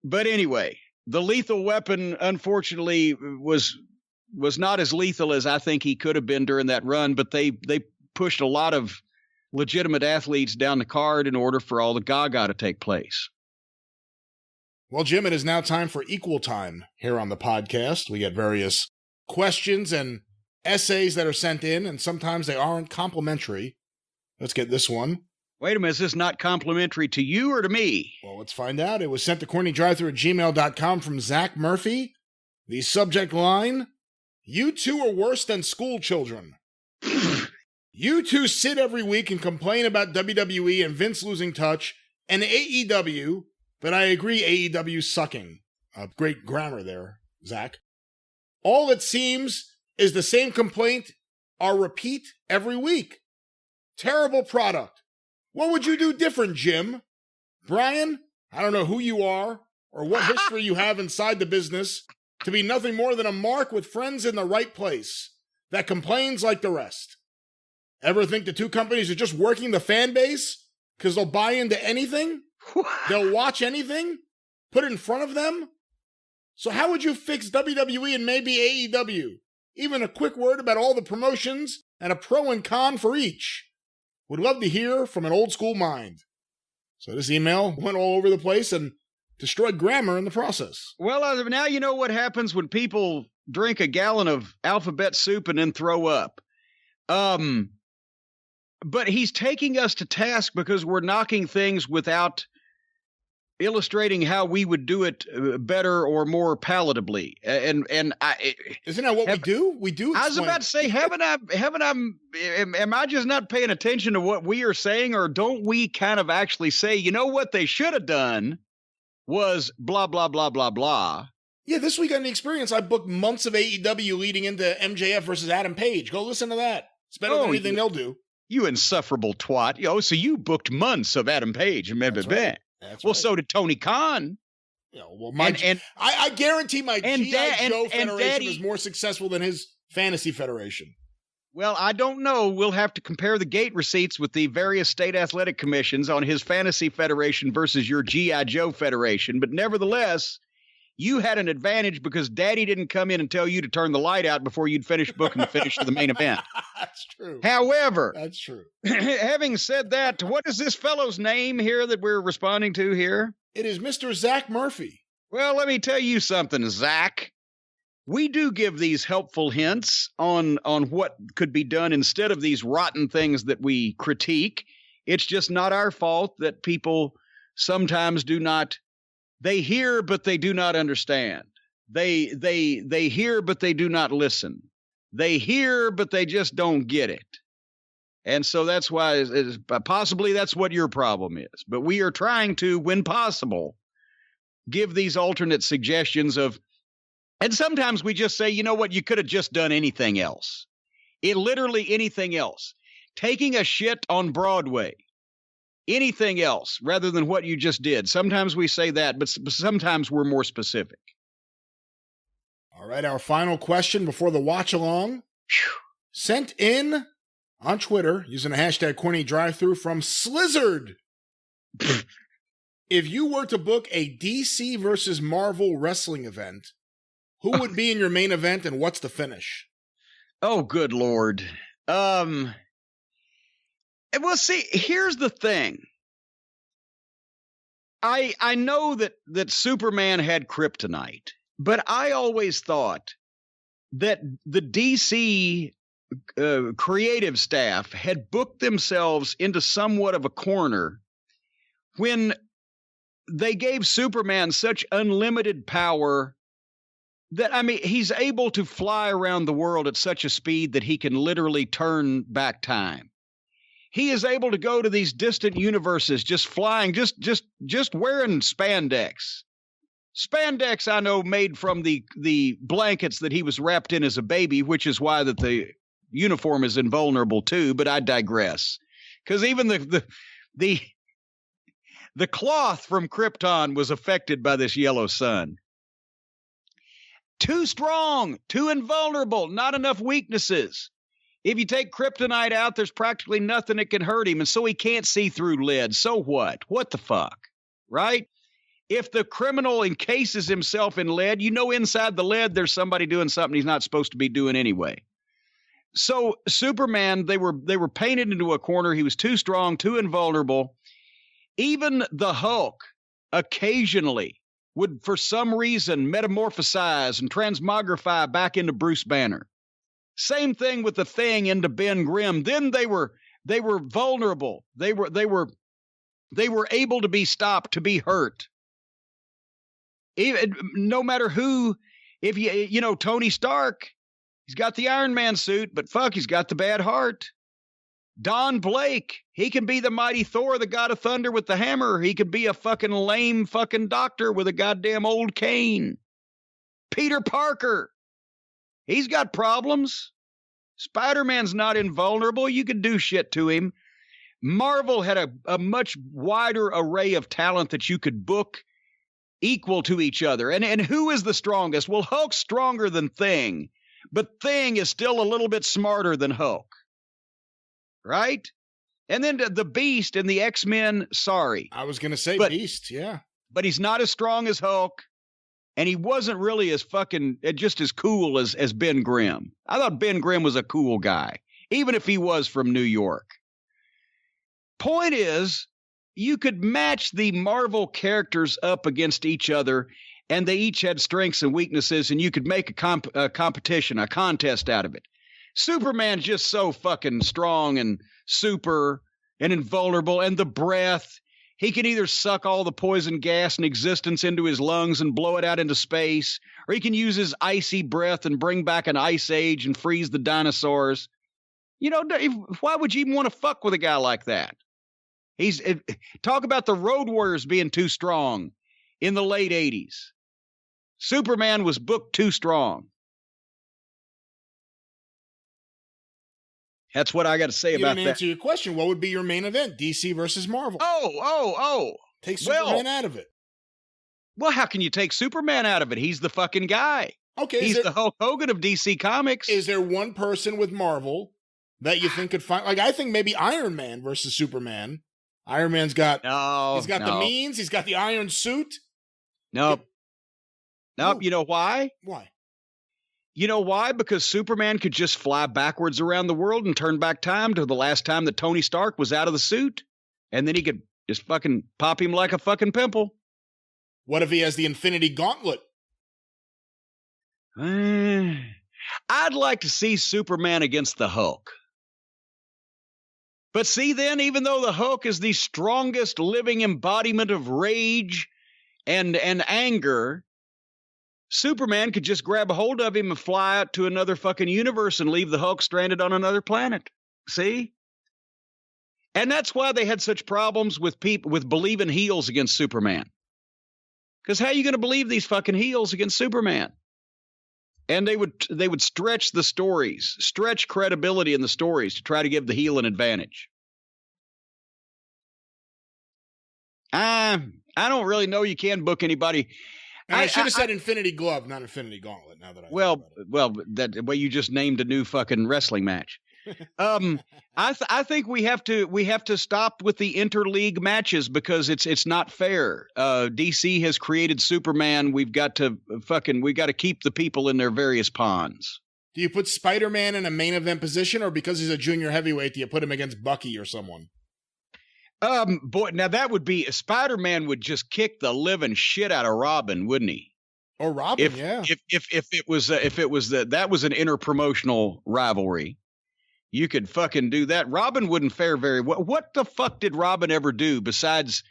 But anyway, the lethal weapon, unfortunately, was not as lethal as I think he could have been during that run, but they pushed a lot of legitimate athletes down the card in order for all the gaga to take place. Well, Jim, it is now time for equal time here on the podcast. We get various questions and essays that are sent in, and sometimes they aren't complimentary. Let's get this one. Wait a minute, is this not complimentary to you or to me? Well, let's find out. It was sent to CornyDriveThru@gmail.com from Zach Murphy. The subject line, "You two are worse than school children. You two sit every week and complain about WWE and Vince losing touch and AEW, but I agree AEW's sucking." Great grammar there, Zach. "All it seems is the same complaint are repeat every week. Terrible product. What would you do different, Jim? Brian, I don't know who you are or what history you have inside the business to be nothing more than a mark with friends in the right place that complains like the rest. Ever think the two companies are just working the fan base because they'll buy into anything? They'll watch anything? Put it in front of them? So how would you fix WWE and maybe AEW? Even a quick word about all the promotions and a pro and con for each. Would love to hear from an old school mind." So this email went all over the place and destroyed grammar in the process. Well, now you know what happens when people drink a gallon of alphabet soup and then throw up. But he's taking us to task because we're knocking things without illustrating how we would do it better or more palatably. And isn't that what we do? We do. I was about to say, am I just not paying attention to what we are saying, or don't we kind of actually say, you know what they should have done was blah, blah, blah, blah, blah. Yeah, this week on The Experience, I booked months of AEW leading into MJF versus Adam Page. Go listen to that. It's better than anything they'll do. You insufferable twat. So you booked months of Adam Page. That's right. That's well, right. So did Tony Khan. Yeah, well, I guarantee my G.I. Joe Federation is more successful than his Fantasy Federation. Well, I don't know. We'll have to compare the gate receipts with the various state athletic commissions on his Fantasy Federation versus your G.I. Joe Federation. But nevertheless, you had an advantage because Daddy didn't come in and tell you to turn the light out before you'd finish booking the finish of the main event. That's true. However, that's true. Having said that, what is this fellow's name here that we're responding to here? It is Mr. Zach Murphy. Well, let me tell you something, Zach. We do give these helpful hints on what could be done instead of these rotten things that we critique. It's just not our fault that people sometimes do not. They hear, but they do not understand. They hear, but they do not listen. They hear, but they just don't get it. And so that's why possibly that's what your problem is. But we are trying to, when possible, give these alternate suggestions of, and sometimes we just say, you know what, you could have just done anything else. Literally anything else. Taking a shit on Broadway. Anything else rather than what you just did. Sometimes we say that, but sometimes we're more specific. All right, our final question before the watch along. Sent in on Twitter using the hashtag CornyDriveThru from Slizzard. If you were to book a DC versus Marvel wrestling event, who would be in your main event and what's the finish? Oh, good Lord. Well, see, here's the thing. I know that Superman had kryptonite, but I always thought that the DC creative staff had booked themselves into somewhat of a corner when they gave Superman such unlimited power that, I mean, he's able to fly around the world at such a speed that he can literally turn back time. He is able to go to these distant universes just flying, just wearing spandex. Spandex, I know, made from the blankets that he was wrapped in as a baby, which is why that the uniform is invulnerable too, but I digress. Because even the cloth from Krypton was affected by this yellow sun. Too strong, too invulnerable, not enough weaknesses. If you take kryptonite out, there's practically nothing that can hurt him, and so he can't see through lead. So what? What the fuck? Right? If the criminal encases himself in lead, you know inside the lead there's somebody doing something he's not supposed to be doing anyway. So Superman, they were painted into a corner. He was too strong, too invulnerable. Even the Hulk occasionally would, for some reason, metamorphosize and transmogrify back into Bruce Banner. Same thing with the Thing into Ben Grimm. Then they were vulnerable. They were able to be stopped, to be hurt. Even, no matter who, if you know Tony Stark, he's got the Iron Man suit, but fuck, he's got the bad heart. Don Blake, he can be the mighty Thor, the god of thunder with the hammer. He could be a fucking lame fucking doctor with a goddamn old cane. Peter Parker, he's got problems. Spider-Man's not invulnerable. You could do shit to him. Marvel had a much wider array of talent that you could book equal to each other. And who is the strongest? Well, Hulk's stronger than Thing, but Thing is still a little bit smarter than Hulk. Right? And then the Beast and the X-Men, sorry. I was going to say Beast, yeah. But he's not as strong as Hulk, and he wasn't really as fucking, just as cool as Ben Grimm. I thought Ben Grimm was a cool guy, even if he was from New York. Point is, you could match the Marvel characters up against each other, and they each had strengths and weaknesses, and you could make a competition, a contest out of it. Superman's just so fucking strong and super and invulnerable, and the breath. He can either suck all the poison gas in existence into his lungs and blow it out into space, or he can use his icy breath and bring back an ice age and freeze the dinosaurs. You know, why would you even want to fuck with a guy like that? Talk about the Road Warriors being too strong in the late 80s. Superman was booked too strong. That's what I got to say about that. You didn't answer your question. What would be your main event? DC versus Marvel. Oh. Take Superman out of it. Well, how can you take Superman out of it? He's the fucking guy. Okay. He's the Hulk Hogan of DC Comics. Is there one person with Marvel that you think could find? Like, I think maybe Iron Man versus Superman. Iron Man's got... He's got the means. He's got the iron suit. Nope. You know why? Why? You know why? Because Superman could just fly backwards around the world and turn back time to the last time that Tony Stark was out of the suit. And then he could just fucking pop him like a fucking pimple. What if he has the Infinity Gauntlet? I'd like to see Superman against the Hulk. But see then, even though the Hulk is the strongest living embodiment of rage and anger, Superman could just grab a hold of him and fly out to another fucking universe and leave the Hulk stranded on another planet. See? And that's why they had such problems with people with believing heels against Superman. Because how are you going to believe these fucking heels against Superman? And they would stretch the stories, stretch credibility in the stories to try to give the heel an advantage. I don't really know you can book anybody. I should have said Infinity Glove, not Infinity Gauntlet. Now that I that way you just named a new fucking wrestling match. I think we have to stop with the interleague matches because it's not fair. DC has created Superman. We've got to keep the people in their various ponds. Do you put Spider-Man in a main event position, or because he's a junior heavyweight, do you put him against Bucky or someone? Boy, now that would be Spider-Man would just kick the living shit out of Robin, wouldn't he? Or Robin, If yeah. if it was that was an interpromotional rivalry, you could fucking do that. Robin wouldn't fare very well. What the fuck did Robin ever do besides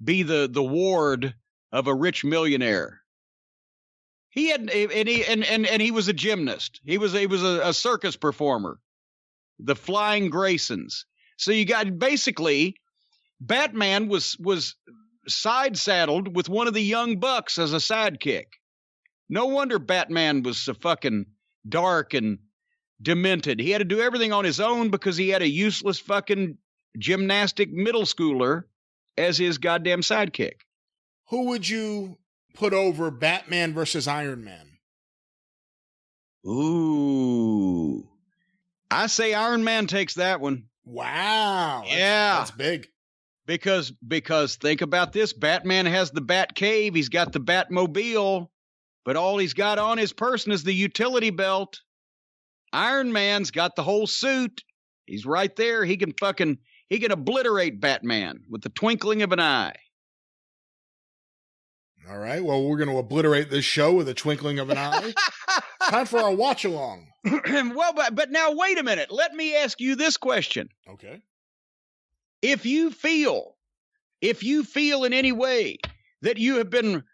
be the ward of a rich millionaire? He had and he was a gymnast. He was a circus performer, the Flying Graysons. So you got basically Batman was side saddled with one of the young bucks as a sidekick. No wonder Batman was so fucking dark and demented. He had to do everything on his own because he had a useless fucking gymnastic middle schooler as his goddamn sidekick. Who would you put over Batman versus Iron Man? Ooh. I say Iron Man takes that one. Wow. Yeah. That's big. Because think about this. Batman has the Bat Cave. He's got the Batmobile. But all he's got on his person is the utility belt. Iron Man's got the whole suit. He's right there. He can obliterate Batman with the twinkling of an eye. All right. Well, we're going to obliterate this show with a twinkling of an eye. Time for our watch along. Well, but now wait a minute. Let me ask you this question. Okay. If you feel in any way that you have been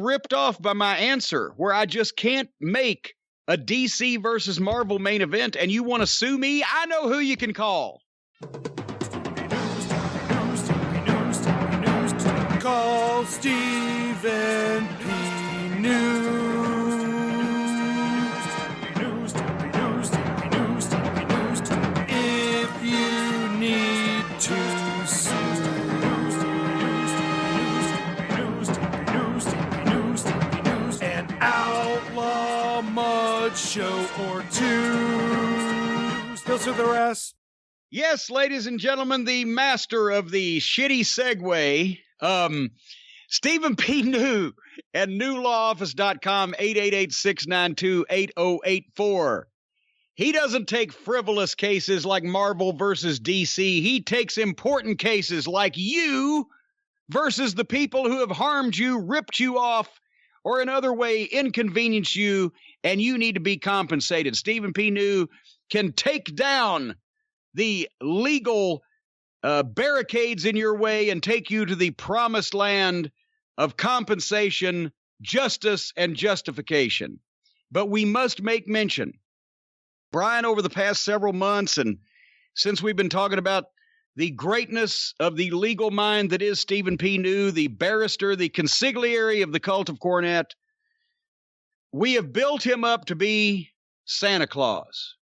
ripped off by my answer, where I just can't make a DC versus Marvel main event, and you want to sue me, I know who you can call. Call Stephen P. News. If you need to sue. An outlaw mud show or two. Still sue the rest. Yes, ladies and gentlemen, the master of the shitty segue, Stephen P. New at newlawoffice.com, 888-692-8084. He doesn't take frivolous cases like Marvel versus DC. He takes important cases like you versus the people who have harmed you, ripped you off, or in other way inconvenienced you, and you need to be compensated. Stephen P. New can take down the legal barricades in your way and take you to the promised land of compensation, justice, and justification. But we must make mention, Brian, over the past several months, and since we've been talking about the greatness of the legal mind that is Stephen P. New, the barrister, the consigliere of the cult of Cornette, we have built him up to be Santa Claus.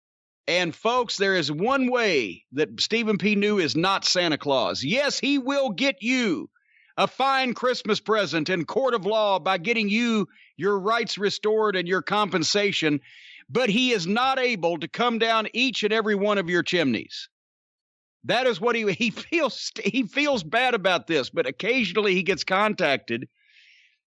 And folks, there is one way that Stephen P. New is not Santa Claus. Yes, he will get you a fine Christmas present in court of law by getting you your rights restored and your compensation, but he is not able to come down each and every one of your chimneys. That is what he feels bad about this, but occasionally he gets contacted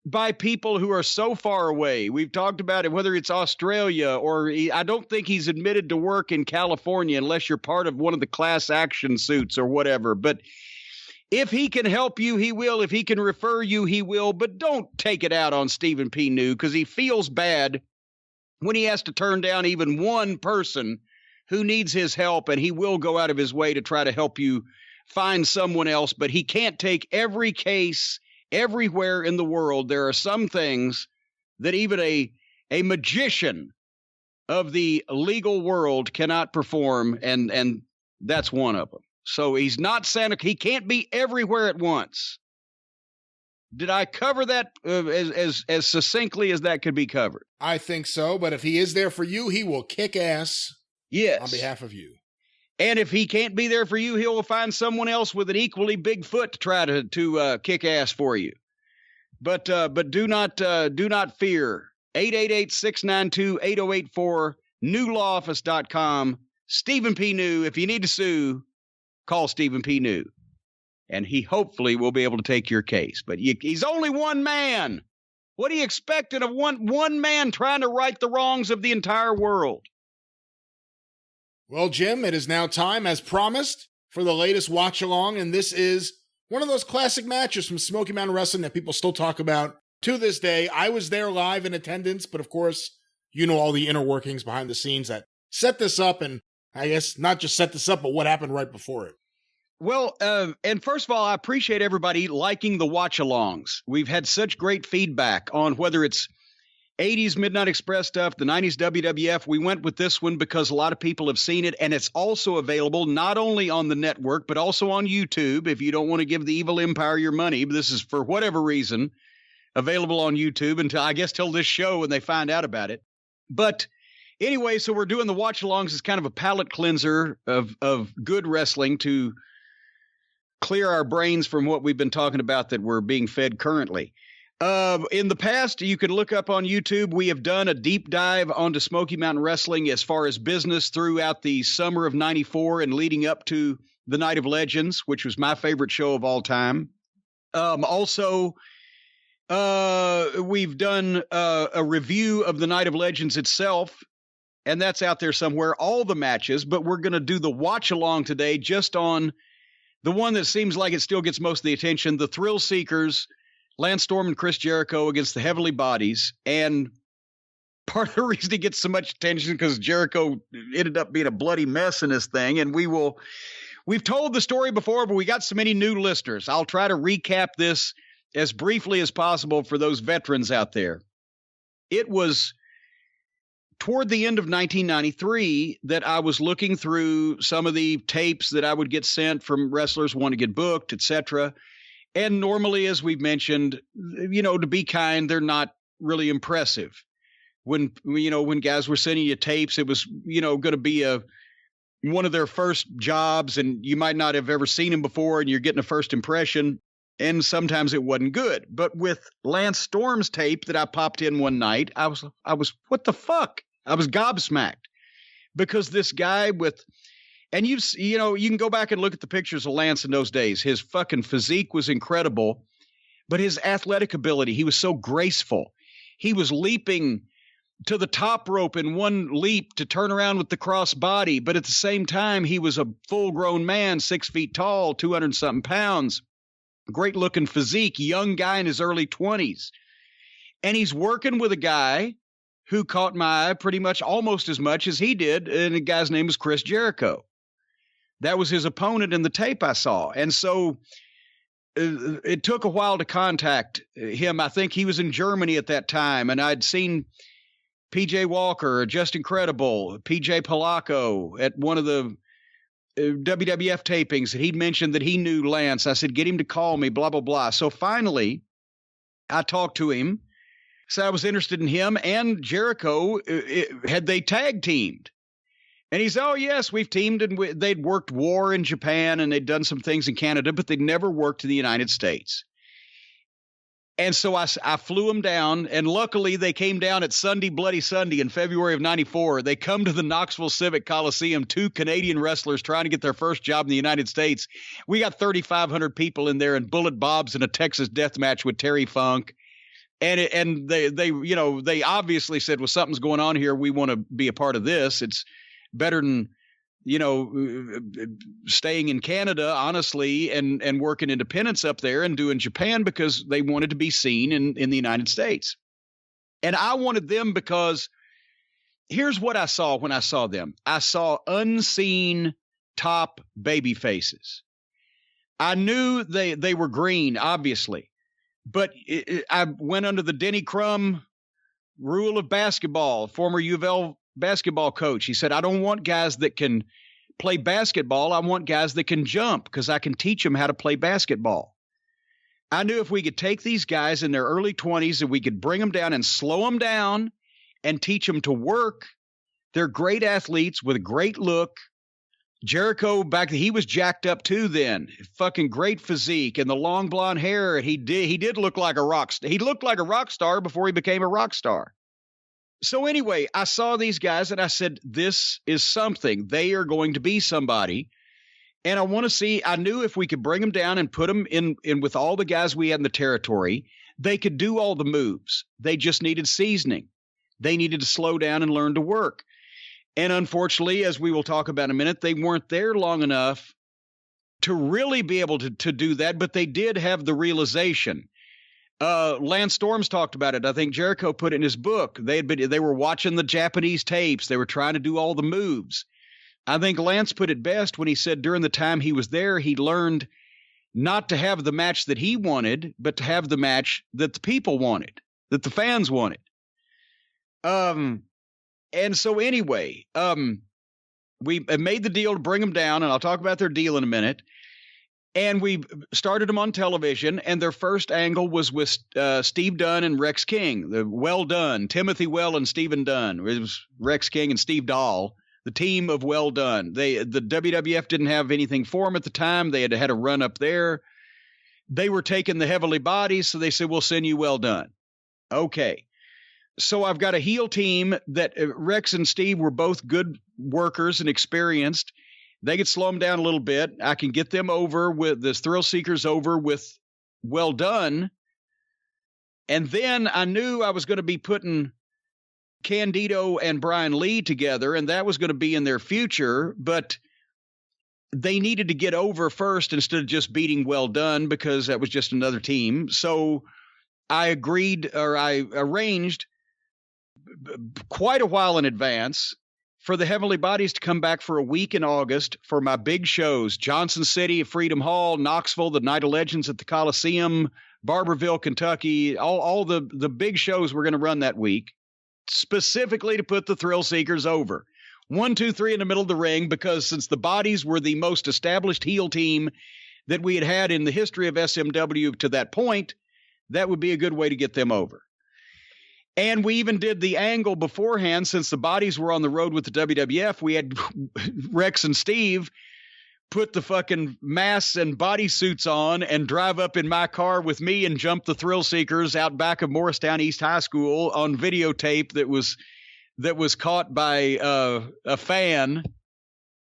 by people who are so far away. We've talked about it, whether it's Australia or I don't think he's admitted to work in California unless you're part of one of the class action suits or whatever. But if he can help you, he will. If he can refer you, he will. But don't take it out on Stephen P. New, because he feels bad when he has to turn down even one person who needs his help, and he will go out of his way to try to help you find someone else. But he can't take every case everywhere in the world. There are some things that even a magician of the legal world cannot perform, and that's one of them. So he's not Santa. He can't be everywhere at once. Did I cover that as succinctly as that could be covered? I think so, but if he is there for you, he will kick ass. Yes. On behalf of you. And if he can't be there for you, he'll find someone else with an equally big foot to try to kick ass for you. But do not fear. 888-692-8084, newlawoffice.com. Stephen P. New. If you need to sue, call Stephen P. New. And he hopefully will be able to take your case. But he's only one man. What do you expect of one man trying to right the wrongs of the entire world? Well, Jim, it is now time, as promised, for the latest watch along, and this is one of those classic matches from Smoky Mountain Wrestling that people still talk about to this day. I was there live in attendance, but of course, you know all the inner workings behind the scenes that set this up, and I guess not just set this up, but what happened right before it. Well, and first of all, I appreciate everybody liking the watch-alongs. We've had such great feedback on whether it's 80s Midnight Express stuff, the 90s WWF. We went with this one because a lot of people have seen it, and it's also available not only on the network, but also on YouTube. If you don't want to give the evil empire your money, but this is, for whatever reason, available on YouTube till this show when they find out about it. But anyway, so we're doing the watch-alongs as kind of a palate cleanser of good wrestling to clear our brains from what we've been talking about that we're being fed currently. In the past, you can look up on YouTube, we have done a deep dive onto Smoky Mountain Wrestling as far as business throughout the summer of 94 and leading up to the Night of Legends, which was my favorite show of all time. Also, we've done a review of the Night of Legends itself, and that's out there somewhere, all the matches, but we're going to do the watch-along today just on the one that seems like it still gets most of the attention, the Thrillseekers, Lance Storm and Chris Jericho against the Heavenly Bodies. And part of the reason it gets so much attention because Jericho ended up being a bloody mess in this thing. And we've told the story before, but we got so many new listeners. I'll try to recap this as briefly as possible for those veterans out there. It was toward the end of 1993 that I was looking through some of the tapes that I would get sent from wrestlers who want to get booked, etc. And normally, as we've mentioned, to be kind, they're not really impressive. When guys were sending you tapes, it was, going to be one of their first jobs, and you might not have ever seen them before, and you're getting a first impression, and sometimes it wasn't good. But with Lance Storm's tape that I popped in one night, I was, what the fuck? I was gobsmacked because this guy and you can go back and look at the pictures of Lance in those days. His fucking physique was incredible, but his athletic ability, he was so graceful. He was leaping to the top rope in one leap to turn around with the cross body. But at the same time, he was a full grown man, 6 feet tall, 200 something pounds, great looking physique, young guy in his early 20s. And he's working with a guy who caught my eye pretty much almost as much as he did. And the guy's name was Chris Jericho. That was his opponent in the tape I saw. And so it took a while to contact him. I think he was in Germany at that time. And I'd seen PJ Walker, Just Incredible, PJ Polacco at one of the WWF tapings that he'd mentioned that he knew Lance. I said, get him to call me, blah, blah, blah. So finally, I talked to him. So I was interested in him and Jericho. Had they tag teamed? And he said, oh, yes, we've teamed. And they'd worked War in Japan and they'd done some things in Canada, but they'd never worked in the United States. And so I flew them down, and luckily they came down at Sunday Bloody Sunday in February of 94. They come to the Knoxville Civic Coliseum, 2 Canadian wrestlers trying to get their first job in the United States. We got 3,500 people in there in bullet bobs in a Texas death match with Terry Funk. And they obviously said, well, something's going on here. We want to be a part of this. It's better than, staying in Canada, honestly, and working independence up there and doing Japan because they wanted to be seen in the United States. And I wanted them because here's what I saw when I saw them. I saw unseen top baby faces. I knew they were green, obviously. But I went under the Denny Crum rule of basketball, former U of L basketball coach. He said, I don't want guys that can play basketball. I want guys that can jump because I can teach them how to play basketball. I knew if we could take these guys in their early 20s and we could bring them down and slow them down and teach them to work. They're great athletes with a great look. Jericho he was jacked up too then. Fucking great physique and the long blonde hair. He did look like a rock star. He looked like a rock star before he became a rock star. So anyway, I saw these guys and I said, this is something. They are going to be somebody. And I want to see, I knew if we could bring them down and put them in with all the guys we had in the territory, they could do all the moves. They just needed seasoning. They needed to slow down and learn to work. And unfortunately, as we will talk about in a minute, they weren't there long enough to really be able to do that, but they did have the realization. Lance Storm's talked about it. I think Jericho put it in his book. They were watching the Japanese tapes. They were trying to do all the moves. I think Lance put it best when he said during the time he was there, he learned not to have the match that he wanted, but to have the match that the people wanted, that the fans wanted. And so anyway, we made the deal to bring them down, and I'll talk about their deal in a minute. And we started them on television, and their first angle was with Steve Dunn and Rex King, the Well Done, Timothy Well and Stephen Dunn. It was Rex King and Steve Dahl, the team of Well Done. The WWF didn't have anything for them at the time. They had a run up there. They were taking the heavily bodies, so they said, we'll send you Well Done. Okay. So I've got a heel team that Rex and Steve were both good workers and experienced. They could slow them down a little bit. I can get them over with this Thrillseekers over with Well Done. And then I knew I was going to be putting Candido and Brian Lee together, and that was going to be in their future, but they needed to get over first instead of just beating Well Done because that was just another team. So I arranged quite a while in advance for the Heavenly Bodies to come back for a week in August for my big shows, Johnson City at Freedom Hall, Knoxville, the Night of Legends at the Coliseum, Barberville, Kentucky, all the big shows we're going to run that week, specifically to put the Thrillseekers over. 1, 2, 3 in the middle of the ring, because since the Bodies were the most established heel team that we had in the history of SMW to that point, that would be a good way to get them over. And we even did the angle beforehand, since the Bodies were on the road with the WWF. We had Rex and Steve put the fucking masks and bodysuits on and drive up in my car with me and jump the Thrillseekers out back of Morristown East High School on videotape that was caught by a fan.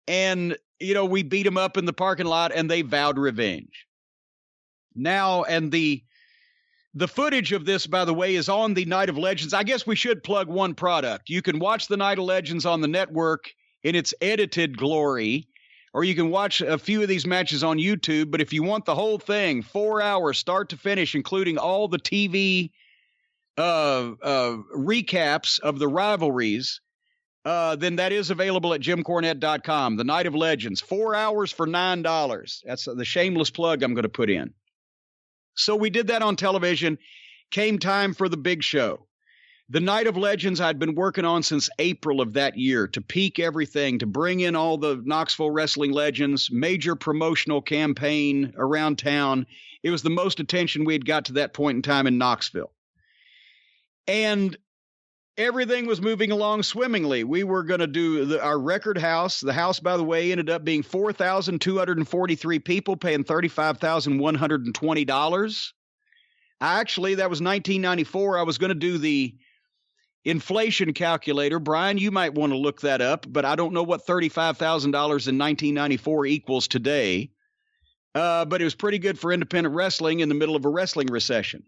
And, you know, we beat them up in the parking lot and they vowed revenge. Now, and the footage of this, by the way, is on the Night of Legends. I guess we should plug one product. You can watch the Night of Legends on the network in its edited glory, or you can watch a few of these matches on YouTube. But if you want the whole thing, 4 hours, start to finish, including all the TV recaps of the rivalries, then that is available at JimCornette.com. The Night of Legends, 4 hours for $9. That's the shameless plug I'm going to put in. So we did that on television. Came time for the big show. The Night of Legends I'd been working on since April of that year to peak everything, to bring in all the Knoxville wrestling legends, major promotional campaign around town. It was the most attention we had got to that point in time in Knoxville. And everything was moving along swimmingly. We were going to do our record house. The house, by the way, ended up being 4,243 people paying $35,120. Actually, that was 1994. I was going to do the inflation calculator. Brian, you might want to look that up, but I don't know what $35,000 in 1994 equals today. But it was pretty good for independent wrestling in the middle of a wrestling recession.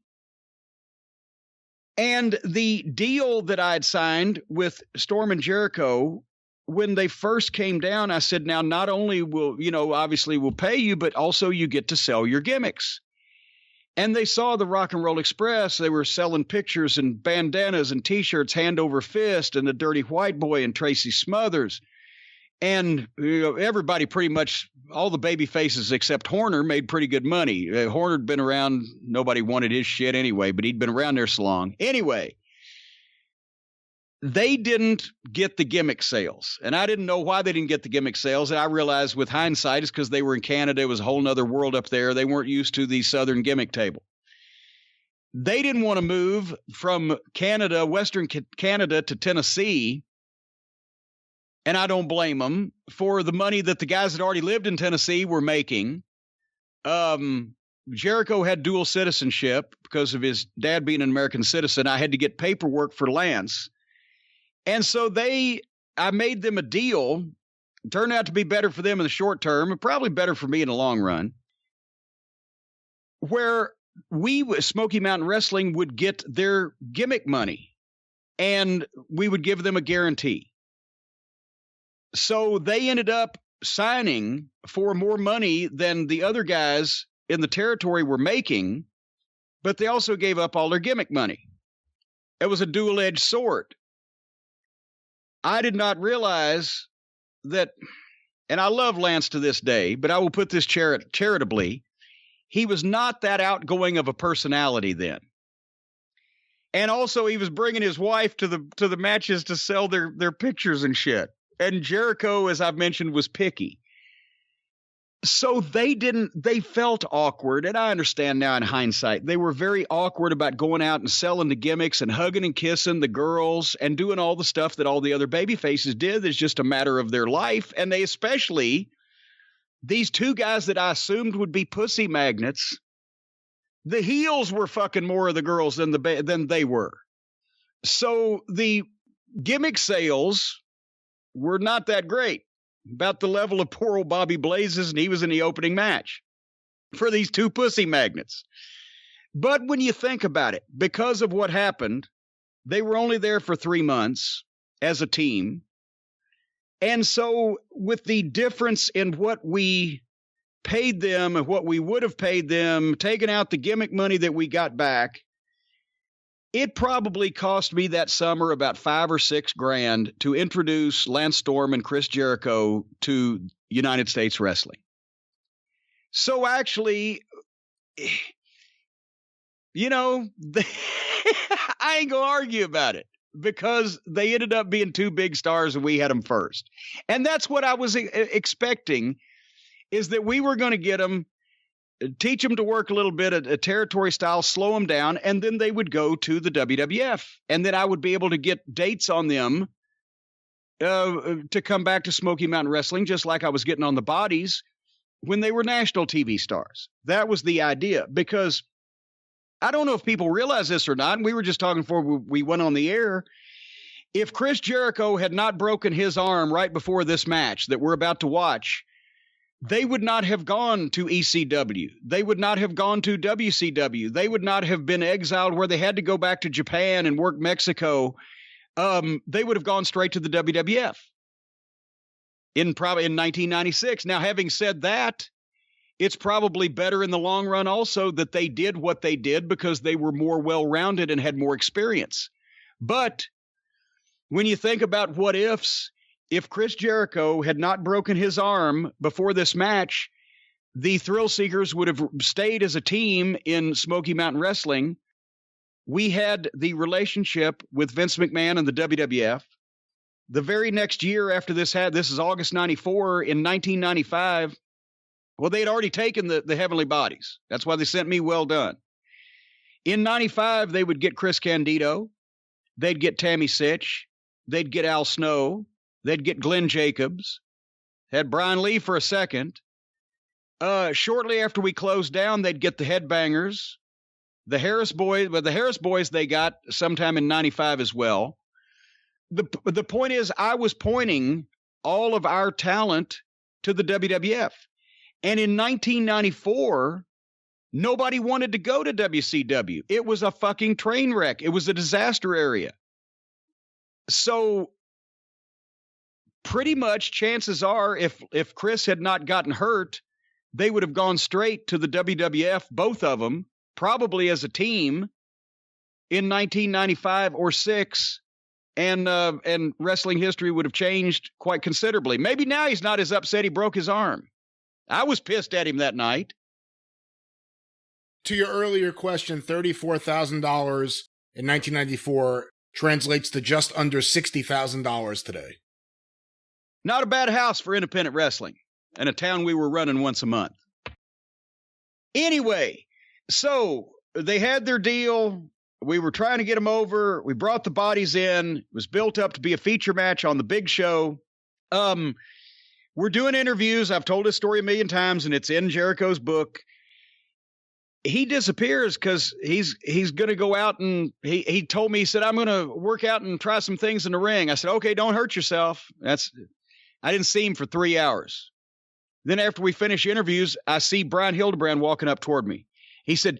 And the deal that I had signed with Storm and Jericho, when they first came down, I said, now, not only will, obviously we'll pay you, but also you get to sell your gimmicks. And they saw the Rock and Roll Express. They were selling pictures and bandanas and T-shirts, hand over fist, and the Dirty White Boy and Tracy Smothers. And everybody, pretty much all the baby faces except Horner, made pretty good money. Horner had been around. Nobody wanted his shit anyway, but he'd been around there so long. Anyway, they didn't get the gimmick sales. And I didn't know why they didn't get the gimmick sales. And I realized with hindsight, it's because they were in Canada. It was a whole nother world up there. They weren't used to the Southern gimmick table. They didn't want to move from Canada, Western Canada, to Tennessee. And I don't blame them for the money that the guys that already lived in Tennessee were making. Jericho had dual citizenship because of his dad being an American citizen. I had to get paperwork for Lance. And so I made them a deal. It turned out to be better for them in the short term, and probably better for me in the long run, where Smoky Mountain Wrestling would get their gimmick money, and we would give them a guarantee. So they ended up signing for more money than the other guys in the territory were making, but they also gave up all their gimmick money. It was a dual-edged sword. I did not realize that, and I love Lance to this day, but I will put this charitably, he was not that outgoing of a personality then. And also he was bringing his wife to the matches to sell their pictures and shit. And Jericho, as I've mentioned, was picky. So they felt awkward, and I understand now in hindsight, they were very awkward about going out and selling the gimmicks and hugging and kissing the girls and doing all the stuff that all the other baby faces did. It's just a matter of their life. And they especially, these two guys that I assumed would be pussy magnets, the heels were fucking more of the girls than they were. So the gimmick sales were not that great. About the level of poor old Bobby Blazes, and he was in the opening match for these two pussy magnets. But when you think about it, because of what happened, they were only there for 3 months as a team. And so with the difference in what we paid them and what we would have paid them, taking out the gimmick money that we got back, it probably cost me that summer about $5 or $6 grand to introduce Lance Storm and Chris Jericho to United States Wrestling. So actually, you know, I ain't gonna argue about it because they ended up being two big stars and we had them first. And that's what I was expecting, is that we were going to get them, teach them to work a little bit at a territory style, slow them down, and then they would go to the WWF. And then I would be able to get dates on them to come back to Smoky Mountain Wrestling, just like I was getting on the Bodies when they were national TV stars. That was the idea, because I don't know if people realize this or not, and we were just talking before we went on the air. If Chris Jericho had not broken his arm right before this match that we're about to watch, they would not have gone to ECW. They would not have gone to WCW. They would not have been exiled where they had to go back to Japan and work Mexico. They would have gone straight to the WWF in 1996. Now, having said that, it's probably better in the long run also that they did what they did because they were more well-rounded and had more experience. But when you think about what ifs, if Chris Jericho had not broken his arm before this match, the Thrillseekers would have stayed as a team in Smoky Mountain Wrestling. We had the relationship with Vince McMahon and the WWF. The very next year after this is August 94, in 1995, well, they had already taken the Heavenly Bodies. That's why they sent me Well Done. In 95, they would get Chris Candido. They'd get Tammy Sitch. They'd get Al Snow. They'd get Glenn Jacobs. Had Brian Lee for a second. Shortly after we closed down, they'd get the Headbangers. The Harris Boys, but the Harris Boys they got sometime in 95 as well. The point is, I was pointing all of our talent to the WWF. And in 1994, nobody wanted to go to WCW. It was a fucking train wreck. It was a disaster area. So pretty much chances are if Chris had not gotten hurt, they would have gone straight to the WWF, both of them, probably as a team in 1995 or 6. And wrestling history would have changed quite considerably. Maybe now he's not as upset he broke his arm. I was pissed at him that night. To your earlier question, $34,000 in 1994 translates to just under $60,000 today. Not a bad house for independent wrestling in a town we were running once a month. Anyway, so they had their deal. We were trying to get them over. We brought the Bodies in. It was built up to be a feature match on the big show. We're doing interviews. I've told this story a million times, and it's in Jericho's book. He disappears because he's going to go out, and he told me, he said, I'm going to work out and try some things in the ring. I said, okay, don't hurt yourself. I didn't see him for 3 hours. Then after we finish interviews, I see Brian Hildebrand walking up toward me. He said,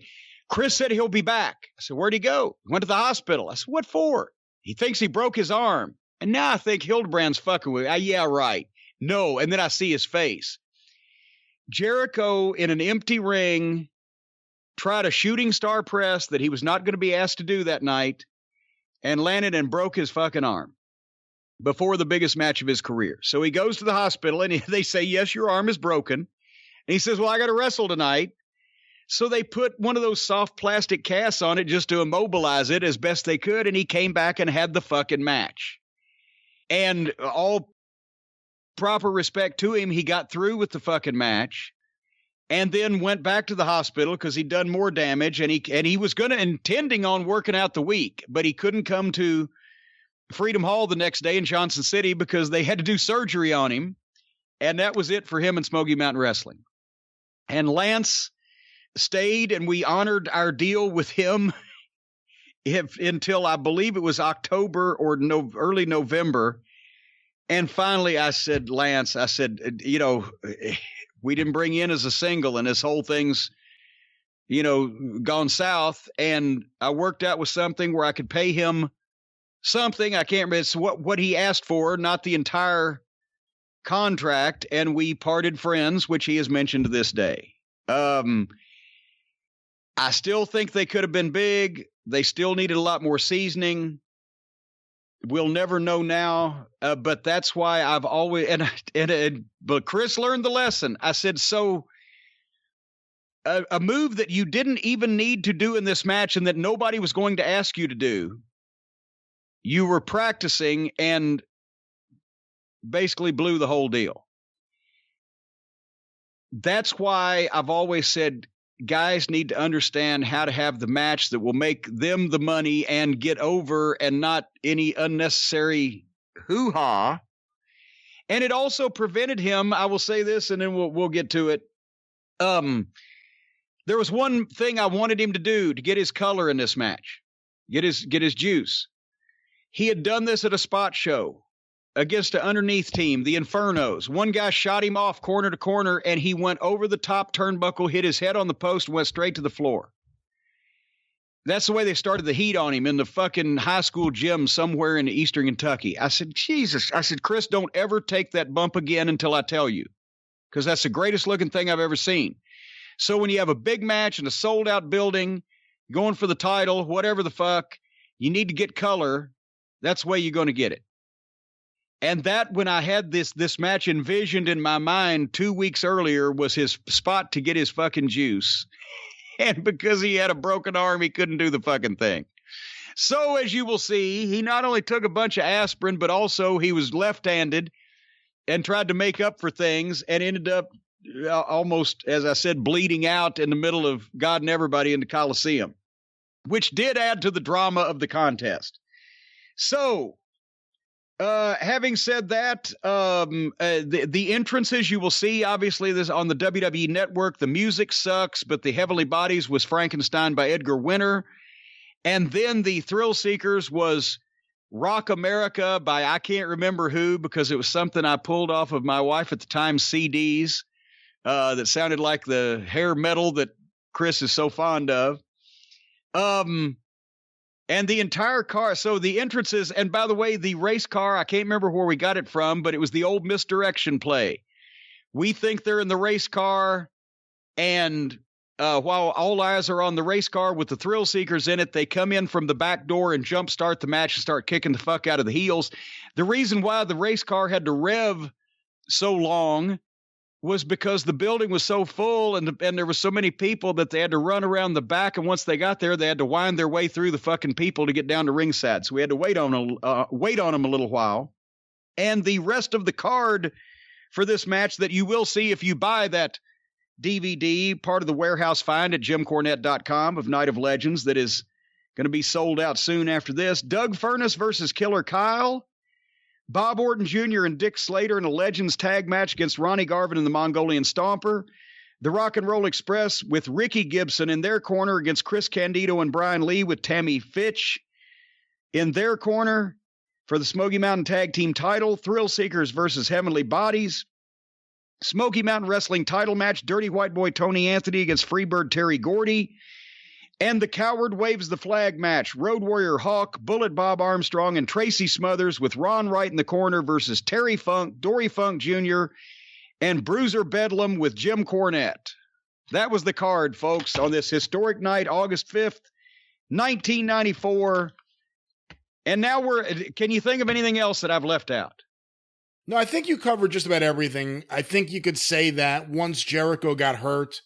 Chris said he'll be back. I said, where'd he go? He went to the hospital. I said, what for? He thinks he broke his arm. And now I think Hildebrand's fucking with me. Yeah, right. No, and then I see his face. Jericho in an empty ring tried a shooting star press that he was not going to be asked to do that night and landed and broke his fucking arm before the biggest match of his career. So he goes to the hospital and they say, yes, your arm is broken. And he says, well, I got to wrestle tonight. So they put one of those soft plastic casts on it just to immobilize it as best they could. And he came back and had the fucking match. And all proper respect to him, he got through with the fucking match and then went back to the hospital because he'd done more damage. And he was intending on working out the week, but he couldn't come to Freedom Hall the next day in Johnson City because they had to do surgery on him. And that was it for him and Smoky Mountain Wrestling. And Lance stayed, and we honored our deal with him until I believe it was October or early November. And finally I said, Lance, we didn't bring you in as a single and this whole thing's, gone south. And I worked out with something where I could pay him something. I can't remember. It's what he asked for, not the entire contract. And we parted friends, which he has mentioned to this day. I still think they could have been big. They still needed a lot more seasoning. We'll never know now, but that's why I've always but Chris learned the lesson. I said, so a move that you didn't even need to do in this match and that nobody was going to ask you to do, you were practicing and basically blew the whole deal. That's why I've always said guys need to understand how to have the match that will make them the money and get over and not any unnecessary hoo-ha. And it also prevented him, I will say this and then we'll get to it. There was one thing I wanted him to do to get his color in this match, get his juice. He had done this at a spot show against an underneath team, the Infernos. One guy shot him off corner to corner, and he went over the top turnbuckle, hit his head on the post, and went straight to the floor. That's the way they started the heat on him in the fucking high school gym somewhere in eastern Kentucky. I said, Jesus. I said, Chris, don't ever take that bump again until I tell you, because that's the greatest looking thing I've ever seen. So when you have a big match in a sold-out building, going for the title, whatever the fuck, you need to get color. That's the way you're going to get it. And that, when I had this match envisioned in my mind 2 weeks earlier, was his spot to get his fucking juice. And because he had a broken arm, he couldn't do the fucking thing. So as you will see, he not only took a bunch of aspirin, but also he was left-handed and tried to make up for things and ended up almost, as I said, bleeding out in the middle of God and everybody in the Coliseum, which did add to the drama of the contest. So, having said that, the entrances you will see, obviously, this on the WWE Network, the music sucks, but the Heavenly Bodies was Frankenstein by Edgar Winter. And then the Thrillseekers was Rock America by I can't remember who, because it was something I pulled off of my wife at the time CDs that sounded like the hair metal that Chris is so fond of. And the entire car, so the entrances, and by the way, the race car, I can't remember where we got it from, but it was the old misdirection play. We think they're in the race car, and while all eyes are on the race car with the Thrillseekers in it, they come in from the back door and jumpstart the match and start kicking the fuck out of the heels. The reason why the race car had to rev so long was because the building was so full and there were so many people that they had to run around the back. And once they got there, they had to wind their way through the fucking people to get down to ringside. So we had to wait on them a little while. And the rest of the card for this match that you will see if you buy that DVD, part of the warehouse find at JimCornette.com of Night of Legends that is going to be sold out soon after this. Doug Furnace versus Killer Kyle. Bob Orton Jr. and Dick Slater in a Legends tag match against Ronnie Garvin and the Mongolian Stomper. The Rock and Roll Express with Ricky Gibson in their corner against Chris Candido and Brian Lee with Tammy Fitch in their corner for the Smoky Mountain Tag Team title. Thrillseekers versus Heavenly Bodies. Smoky Mountain Wrestling title match. Dirty White Boy Tony Anthony against Freebird Terry Gordy. And the Coward Waves the Flag match. Road Warrior Hawk, Bullet Bob Armstrong, and Tracy Smothers with Ron Wright in the corner versus Terry Funk, Dory Funk Jr., and Bruiser Bedlam with Jim Cornette. That was the card, folks, on this historic night, August 5th, 1994. And now can you think of anything else that I've left out? No, I think you covered just about everything. I think you could say that once Jericho got hurt,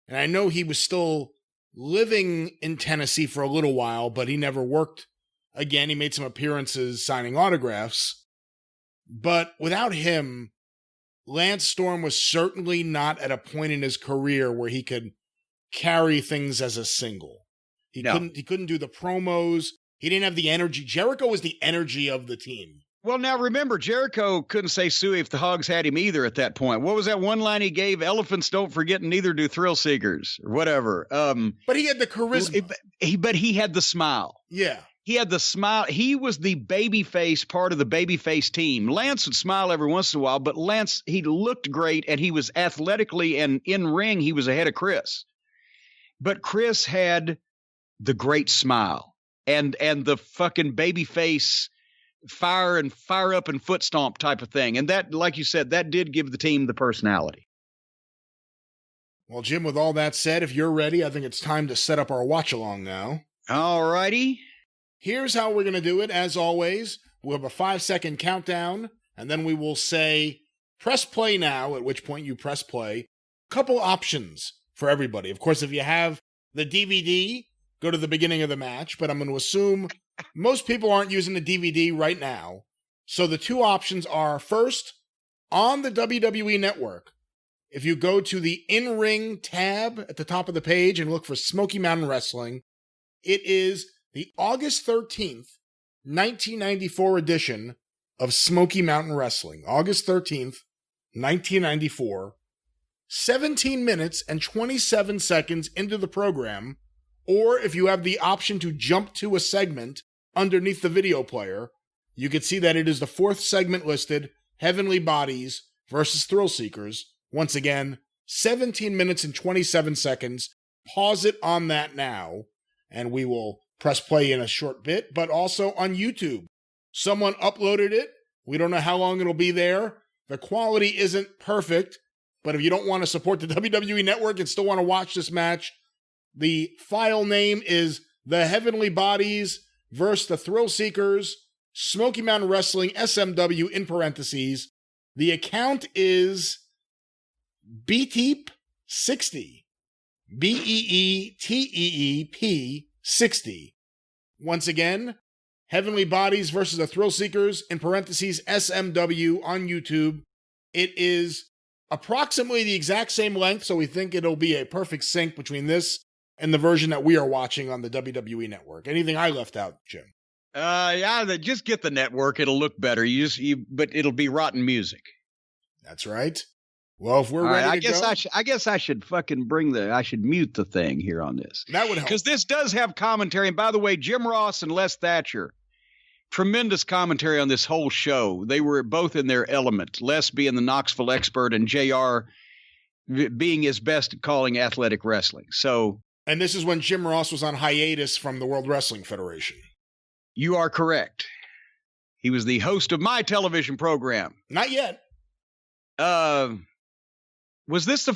and I know he was still living in Tennessee for a little while, but he never worked again. He made some appearances signing autographs. But without him, Lance Storm was certainly not at a point in his career where he could carry things as a single. He couldn't do the promos. He didn't have the energy. Jericho was the energy of the team. Well, now remember, Jericho couldn't say suey if the Hogs had him either at that point. What was that one line he gave? Elephants don't forget, and neither do Thrillseekers, or whatever. But he had the charisma. But he had the smile. Yeah. He had the smile. He was the babyface part of the babyface team. Lance would smile every once in a while, but Lance, he looked great, and he was athletically and in ring, he was ahead of Chris. But Chris had the great smile and the fucking babyface fire up and foot stomp type of thing. And that, like you said, that did give the team the personality. Well, Jim, with all that said, if you're ready, I think it's time to set up our watch along now. All righty. Here's how we're going to do it. As always, we'll have a 5-second countdown, and then we will say, press play now, at which point you press play. Couple options for everybody. Of course, if you have the DVD, go to the beginning of the match, but I'm going to assume most people aren't using the DVD right now. So the two options are, first, on the WWE Network, if you go to the in-ring tab at the top of the page and look for Smoky Mountain Wrestling, it is the August 13th, 1994 edition of Smoky Mountain Wrestling. August 13th, 1994. 17 minutes and 27 seconds into the program, or if you have the option to jump to a segment underneath the video player, you can see that it is the fourth segment listed, Heavenly Bodies versus Thrillseekers. Once again, 17 minutes and 27 seconds. Pause it on that now, and we will press play in a short bit, but also on YouTube. Someone uploaded it. We don't know how long it'll be there. The quality isn't perfect, but if you don't want to support the WWE Network and still want to watch this match, the file name is The Heavenly Bodies versus the Thrillseekers, Smoky Mountain Wrestling, SMW in parentheses. The account is BTEEP60. BEETEEP 60. Once again, Heavenly Bodies versus the Thrillseekers, in parentheses, SMW on YouTube. It is approximately the exact same length, so we think it'll be a perfect sync between this and the version that we are watching on the WWE Network. Anything I left out, Jim? Yeah, just get the network. It'll look better. But it'll be rotten music. That's right. Well, if we're ready to go, I guess I should fucking I should mute the thing here on this. That would help. Because this does have commentary. And by the way, Jim Ross and Les Thatcher, tremendous commentary on this whole show. They were both in their element. Les being the Knoxville expert and JR being his best at calling athletic wrestling. And this is when Jim Ross was on hiatus from the World Wrestling Federation. You are correct. He was the host of my television program. Not yet. Was this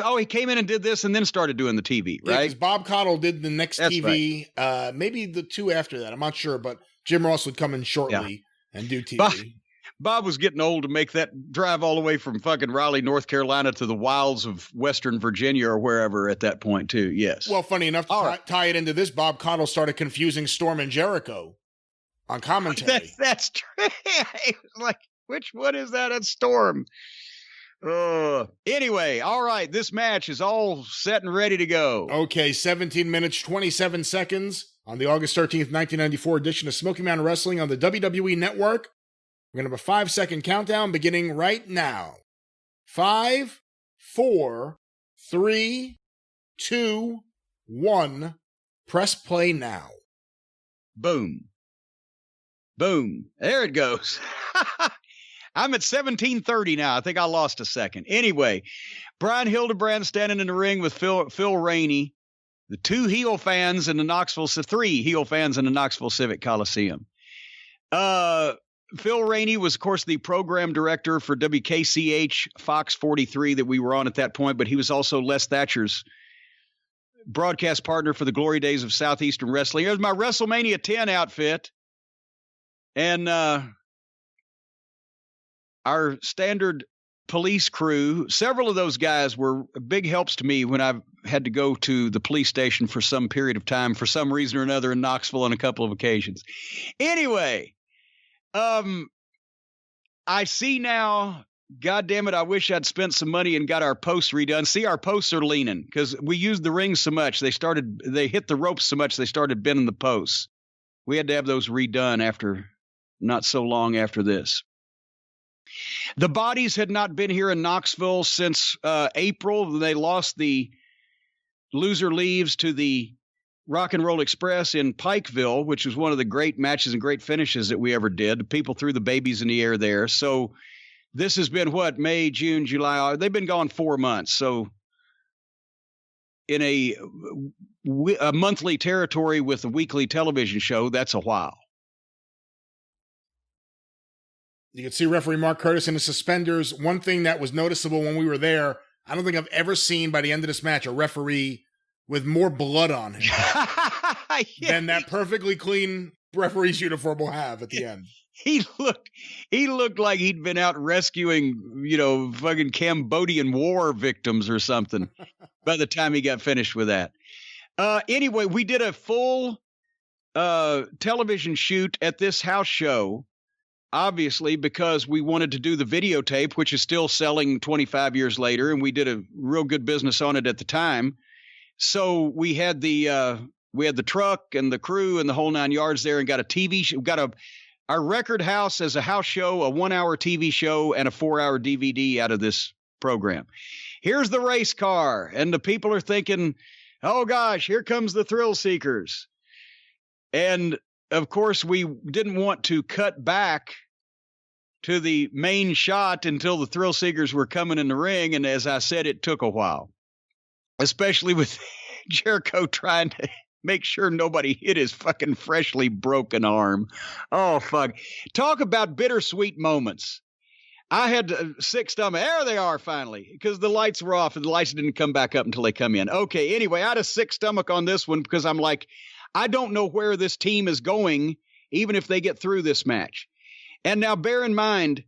Oh, he came in and did this and then started doing the TV, right? Because Bob Caudle did the next That's TV. Right. Maybe the two after that. I'm not sure, but Jim Ross would come in shortly and do TV. Bob was getting old to make that drive all the way from fucking Raleigh, North Carolina to the wilds of Western Virginia or wherever at that point, too. Yes. Well, funny enough, to tie it into this, Bob Caudle started confusing Storm and Jericho on commentary. That's true. He was like, which one is that? It's Storm. Anyway, all right. This match is all set and ready to go. Okay, 17 minutes, 27 seconds on the August 13th, 1994 edition of Smoky Mountain Wrestling on the WWE Network. We're going to have a 5-second countdown beginning right now. 5, 4, 3, 2, 1. Press play now. Boom. Boom. There it goes. I'm at 17:30 now. I think I lost a second. Anyway, Brian Hildebrand standing in the ring with Phil Rainey. The 2 heel fans in the Knoxville, 3 heel fans in the Knoxville Civic Coliseum. Phil Rainey was, of course, the program director for WKCH Fox 43 that we were on at that point, but he was also Les Thatcher's broadcast partner for the glory days of Southeastern Wrestling. Here's my WrestleMania 10 outfit. And our standard police crew, several of those guys were big helps to me when I had to go to the police station for some period of time, for some reason or another, in Knoxville on a couple of occasions. Anyway, I see now, God damn it, I wish I'd spent some money and got our posts redone. See, our posts are leaning because we used the rings so much. They hit the ropes so much they started bending the posts. We had to have those redone after not so long after this. The bodies had not been here in Knoxville since April. They lost the loser leaves to the Rock and Roll Express in Pikeville, which was one of the great matches and great finishes that we ever did. The people threw the babies in the air there. So this has been May, June, July. They've been gone 4 months. So in a monthly territory with a weekly television show, that's a while. You can see referee Mark Curtis in his suspenders. One thing that was noticeable when we were there, I don't think I've ever seen by the end of this match a referee with more blood on him than that perfectly clean referee's uniform will have at the end. He looked like he'd been out rescuing, fucking Cambodian war victims or something by the time he got finished with that. Anyway, we did a full television shoot at this house show, obviously, because we wanted to do the videotape, which is still selling 25 years later, and we did a real good business on it at the time. So we had the truck and the crew and the whole 9 yards there, and got a TV show, our record house as a house show, a 1-hour TV show, and a 4-hour DVD out of this program. Here's the race car, and the people are thinking, oh gosh, here comes the Thrillseekers. And of course, we didn't want to cut back to the main shot until the Thrillseekers were coming in the ring. And as I said, it took a while, especially with Jericho trying to make sure nobody hit his fucking freshly broken arm. Oh, fuck. Talk about bittersweet moments. I had sick stomach. There they are finally, because the lights were off and the lights didn't come back up until they come in. Okay, anyway, I had a sick stomach on this one because I'm like, I don't know where this team is going, even if they get through this match. And now bear in mind,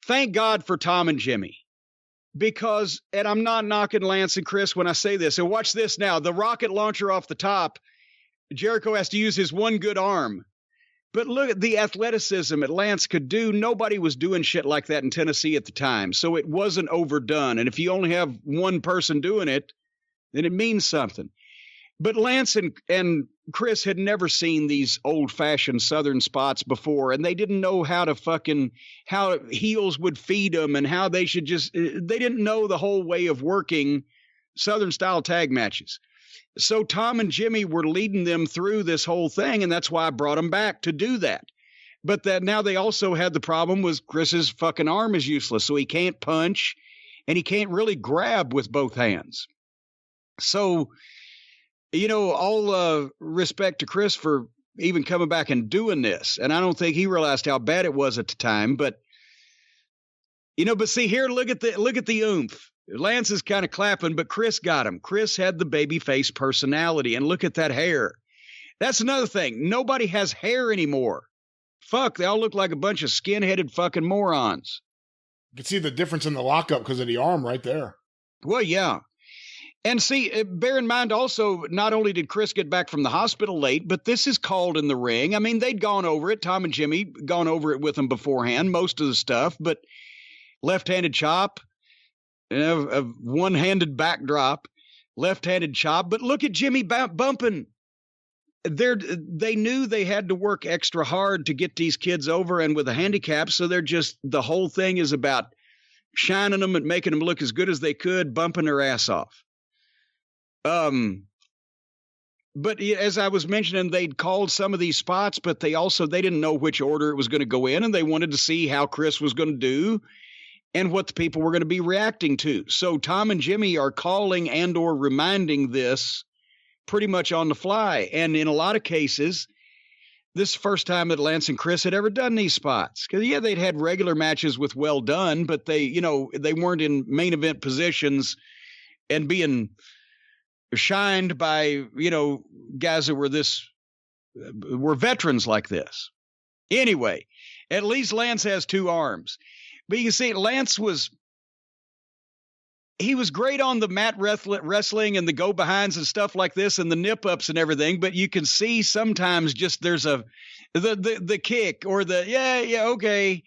thank God for Tom and Jimmy. Because, and I'm not knocking Lance and Chris when I say this, and watch this now, the rocket launcher off the top, Jericho has to use his one good arm. But look at the athleticism that Lance could do. Nobody was doing shit like that in Tennessee at the time, so it wasn't overdone. And if you only have one person doing it, then it means something. But Lance and Chris had never seen these old-fashioned Southern spots before, and they didn't know how heels would feed them and how they should they didn't know the whole way of working Southern-style tag matches. So Tom and Jimmy were leading them through this whole thing, and that's why I brought them back to do that. But that now they also had the problem with Chris's fucking arm is useless, so he can't punch, and he can't really grab with both hands. So, all respect to Chris for even coming back and doing this. And I don't think he realized how bad it was at the time. But, but see here, look at the oomph. Lance is kind of clapping, but Chris got him. Chris had the babyface personality. And look at that hair. That's another thing. Nobody has hair anymore. Fuck, they all look like a bunch of skin-headed fucking morons. You can see the difference in the lockup because of the arm right there. Well, yeah. And see, bear in mind also, not only did Chris get back from the hospital late, but this is called in the ring. I mean, they'd gone over it. Tom and Jimmy gone over it with him beforehand, most of the stuff, but left-handed chop, a one-handed backdrop, left-handed chop. But look at Jimmy bumping. They knew they had to work extra hard to get these kids over and with a handicap. So the whole thing is about shining them and making them look as good as they could, bumping their ass off. But as I was mentioning, they'd called some of these spots, but they didn't know which order it was going to go in, and they wanted to see how Chris was going to do. and what the people were going to be reacting to. So Tom and Jimmy are calling and or reminding this pretty much on the fly. And in a lot of cases, this is the first time that Lance and Chris had ever done these spots. Because, yeah, they'd had regular matches with Well Done, but they weren't in main event positions and being shined by, guys that were veterans like this. Anyway, at least Lance has two arms. But you can see Lance was great on the mat wrestling and the go-behinds and stuff like this and the nip-ups and everything, but you can see sometimes just there's the kick or okay.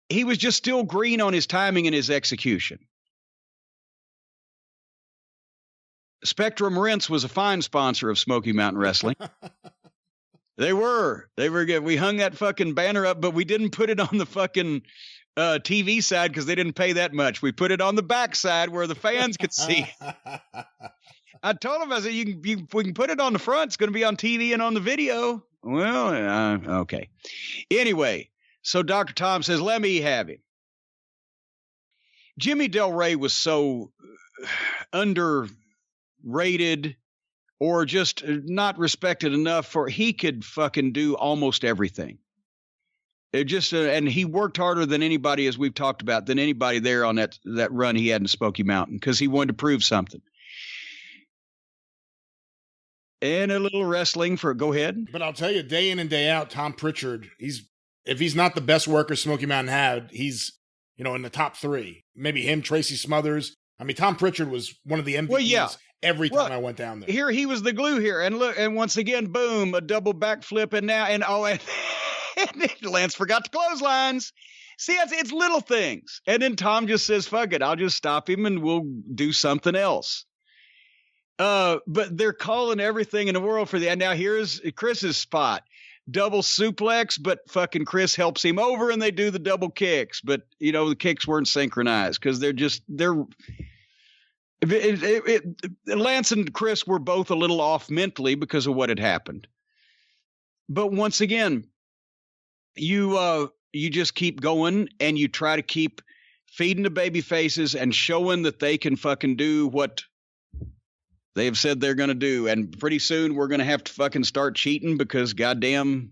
He was just still green on his timing and his execution. Spectrum Rents was a fine sponsor of Smoky Mountain Wrestling. They were good. We hung that fucking banner up, but we didn't put it on the fucking TV side because they didn't pay that much. We put it on the back side where the fans could see. I told them, I said, we can put it on the front. It's going to be on TV and on the video. Well, okay. Anyway, so Dr. Tom says, let me have him. Jimmy Del Rey was so underrated or just not respected enough for he could fucking do almost everything. It just and he worked harder than anybody, as we've talked about, than anybody there on that run he had in Smoky Mountain because he wanted to prove something. And a little wrestling go ahead. But I'll tell you, day in and day out, Tom Prichard, if he's not the best worker Smoky Mountain had, he's in the top three. Maybe him, Tracy Smothers. I mean, Tom Prichard was one of the MVPs every time I went down there. Here he was the glue here, and look, and once again, boom, a double backflip, and now and Lance forgot the clotheslines. See, it's little things, and then Tom just says, "Fuck it, I'll just stop him, and we'll do something else." But they're calling everything in the world for the. And now here's Chris's spot. Double suplex, but fucking Chris helps him over and they do the double kicks. But, the kicks weren't synchronized because Lance and Chris were both a little off mentally because of what had happened. But once again, you just keep going and you try to keep feeding the baby faces and showing that they can fucking do what they have said they're going to do. And pretty soon we're going to have to fucking start cheating because goddamn,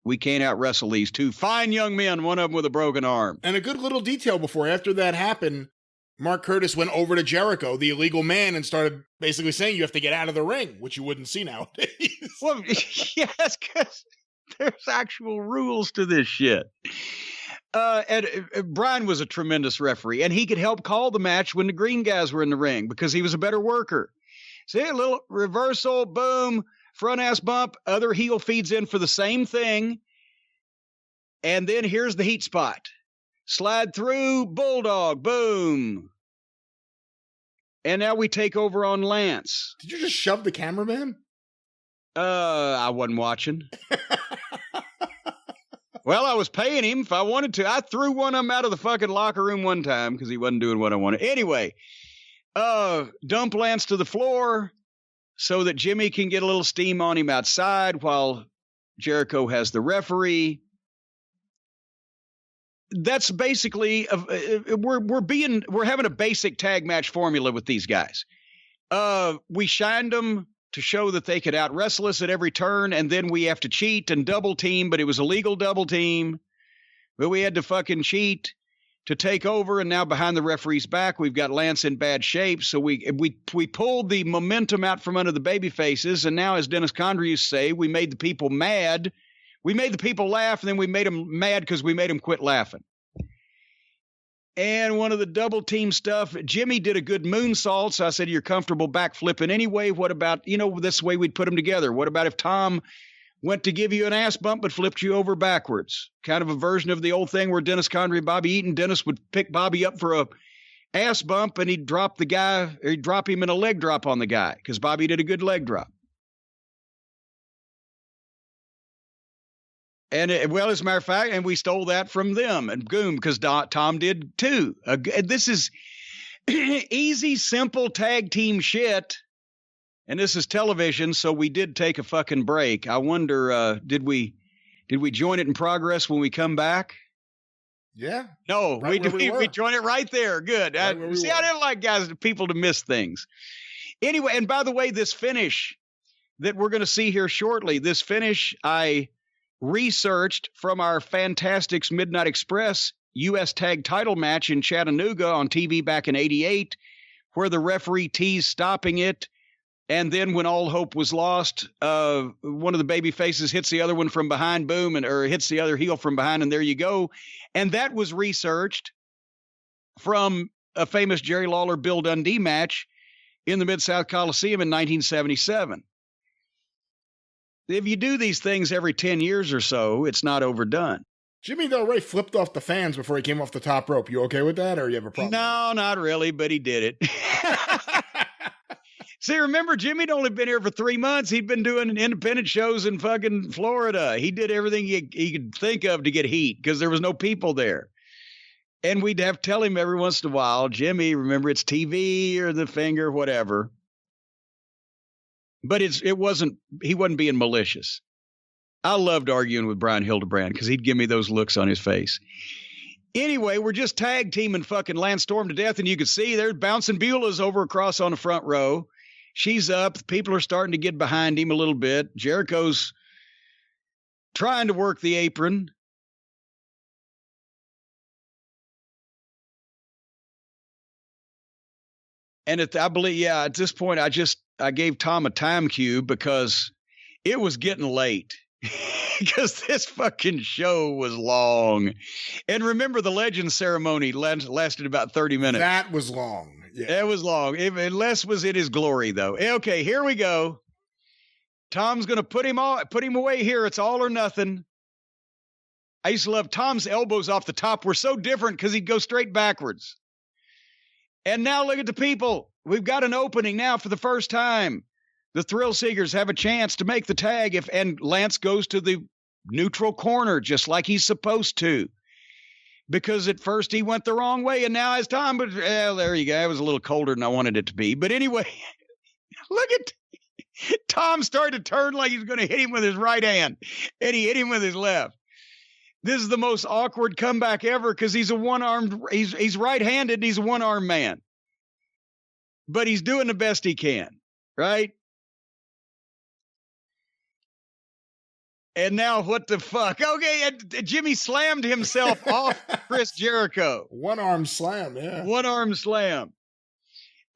we can't out wrestle these two fine young men, one of them with a broken arm. And a good little detail after that happened, Mark Curtis went over to Jericho, the illegal man, and started basically saying you have to get out of the ring, which you wouldn't see nowadays. Well, yes, because there's actual rules to this shit. And Brian was a tremendous referee, and he could help call the match when the green guys were in the ring because he was a better worker. See, a little reversal, boom, front ass bump, other heel feeds in for the same thing. And then here's the heat spot. Slide through, bulldog, boom. And now we take over on Lance. Did you just shove the cameraman? I wasn't watching. Well, I was paying him if I wanted to. I threw one of them out of the fucking locker room one time because he wasn't doing what I wanted. Anyway. Dump Lance to the floor so that Jimmy can get a little steam on him outside while Jericho has the referee. That's basically we're having a basic tag match formula with these guys. We shined them to show that they could out wrestle us at every turn, and then we have to cheat and double team, but it was a legal double team. But we had to fucking cheat to take over, and now behind the referee's back, we've got Lance in bad shape. So we pulled the momentum out from under the baby faces, and now, as Dennis Condrey used to say, we made the people mad. We made the people laugh, and then we made them mad because we made them quit laughing. And one of the double team stuff, Jimmy did a good moonsault, so I said, you're comfortable backflipping anyway. What about, this way we'd put them together. What about if Tom went to give you an ass bump but flipped you over backwards? Kind of a version of the old thing where Dennis Condrey, Bobby Eaton, Dennis would pick Bobby up for a ass bump and he'd drop him in a leg drop on the guy because Bobby did a good leg drop. And as a matter of fact, and we stole that from them and boom, because Tom did too. This is easy, simple tag team shit. And this is television, so we did take a fucking break. I wonder, did we join it in progress when we come back? Yeah. No, Right we joined it right there. Good. Right I didn't like people to miss things. Anyway, and by the way, this finish that we're going to see here shortly, this finish I researched from our Fantastics Midnight Express U.S. Tag Title match in Chattanooga on TV back in '88, where the referee teased stopping it. And then when all hope was lost, one of the baby faces hits the other one from behind, boom, or hits the other heel from behind, and there you go. And that was researched from a famous Jerry Lawler Bill Dundee match in the Mid-South Coliseum in 1977. If you do these things every 10 years or so, it's not overdone. Jimmy Del Rey flipped off the fans before he came off the top rope. You okay with that, or you have a problem? No, not really, but he did it. See, remember, Jimmy'd only been here for 3 months. He'd been doing independent shows in fucking Florida. He did everything he could think of to get heat because there was no people there. And we'd have to tell him every once in a while, Jimmy, remember, it's TV or the finger, whatever. But he wasn't being malicious. I loved arguing with Brian Hildebrand because he'd give me those looks on his face. Anyway, we're just tag teaming fucking Lance Storm to death, and you can see there's bouncing Beulah's over across on the front row. She's up. People are starting to get behind him a little bit. Jericho's trying to work the apron. And I believe, at this point, I gave Tom a time cue because it was getting late. Because this fucking show was long. And remember, the Legends ceremony lasted about 30 minutes. That was long. Yeah. It was long. Les was in his glory, though. Okay, here we go. Tom's going to put him away here. It's all or nothing. I used to love Tom's elbows off the top were so different because he'd go straight backwards. And now look at the people. We've got an opening now for the first time. The Thrillseekers have a chance to make the tag and Lance goes to the neutral corner just like he's supposed to. Because at first he went the wrong way, and now it's time. But there you go. It was a little colder than I wanted it to be. But anyway, look at Tom started to turn like he's going to hit him with his right hand, and he hit him with his left. This is the most awkward comeback ever because he's a one-armed. He's right-handed. And he's a one-armed man, but he's doing the best he can, right? And now what the fuck? Okay, and Jimmy slammed himself off Chris Jericho. One-arm slam, yeah. One-arm slam.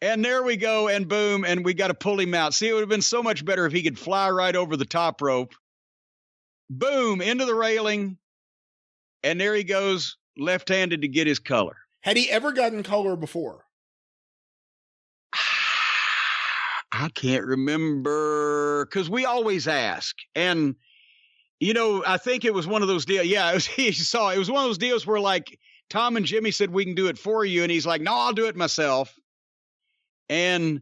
And there we go, and boom, and we got to pull him out. See, it would have been so much better if he could fly right over the top rope. Boom, into the railing. And there he goes, left-handed to get his color. Had he ever gotten color before? I can't remember, because we always ask. And... I think it was one of those deals. Yeah, it was one of those deals where like Tom and Jimmy said, we can do it for you. And he's like, no, I'll do it myself. And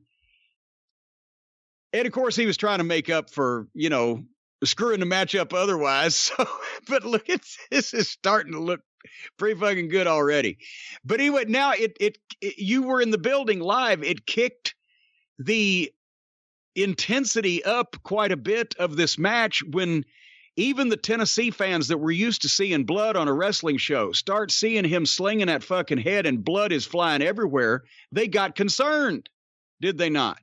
of course he was trying to make up for, screwing the match up otherwise. So, but look, this is starting to look pretty fucking good already. But anyway, now you were in the building live. It kicked the intensity up quite a bit of this match when even the Tennessee fans that were used to seeing blood on a wrestling show start seeing him slinging that fucking head and blood is flying everywhere. They got concerned. Did they not?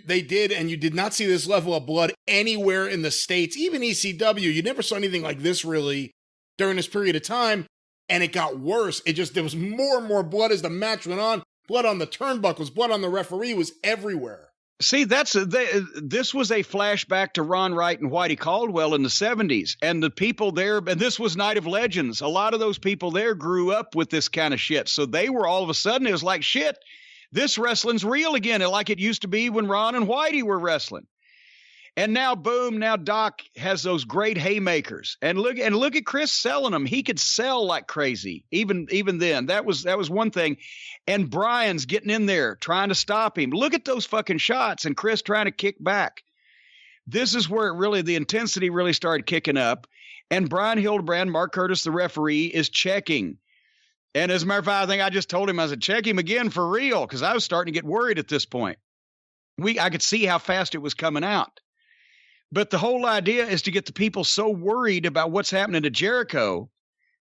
They did, and you did not see this level of blood anywhere in the States. Even ECW, you never saw anything like this really during this period of time, and it got worse. There was more and more blood as the match went on. Blood on the turnbuckles, blood on the referee was everywhere. See, this was a flashback to Ron Wright and Whitey Caldwell in the 70s. And the people there, and this was Night of Legends. A lot of those people there grew up with this kind of shit. So they were all of a sudden, it was like, shit, this wrestling's real again. Like it used to be when Ron and Whitey were wrestling. And now, boom, now Doc has those great haymakers. And look at Chris selling them. He could sell like crazy, even then. That was one thing. And Brian's getting in there, trying to stop him. Look at those fucking shots, and Chris trying to kick back. This is where the intensity really started kicking up. And Brian Hildebrand, Mark Curtis, the referee, is checking. And as a matter of fact, I think I just told him, I said, check him again for real, because I was starting to get worried at this point. I could see how fast it was coming out. But the whole idea is to get the people so worried about what's happening to Jericho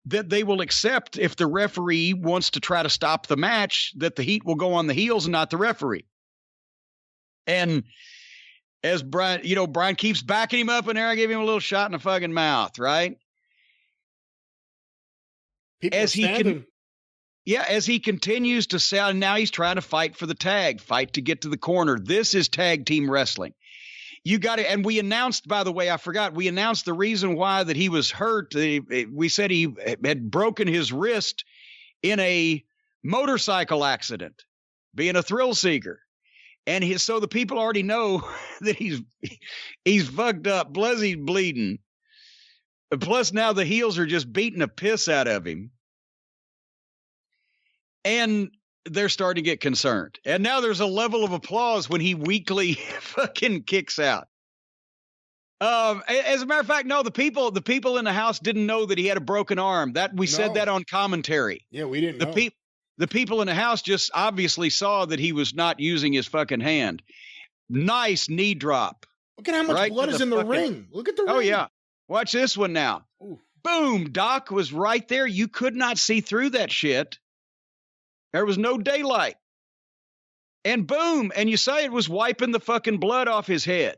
that they will accept if the referee wants to try to stop the match, that the heat will go on the heels and not the referee. And as Brian, Brian keeps backing him up in there, I gave him a little shot in the fucking mouth, right? As he continues to sell, now he's trying to fight for the tag, fight to get to the corner. This is tag team wrestling. You got it. And we announced, by the way, I forgot, we announced the reason why that he was hurt. We said he had broken his wrist in a motorcycle accident, being a thrill seeker. And so the people already know that he's fucked up, plus he's bleeding. Plus now the heels are just beating the piss out of him. And they're starting to get concerned. And now there's a level of applause when he weakly fucking kicks out. As a matter of fact, no, the people in the house didn't know that he had a broken arm. Said that on commentary. Yeah, we didn't know. The people in the house just obviously saw that he was not using his fucking hand. Nice knee drop. Look at how much blood is in the ring. Look at the ring. Oh, yeah. Watch this one now. Ooh. Boom. Doc was right there. You could not see through that shit. There was no daylight. And boom. And you say it was wiping the fucking blood off his head.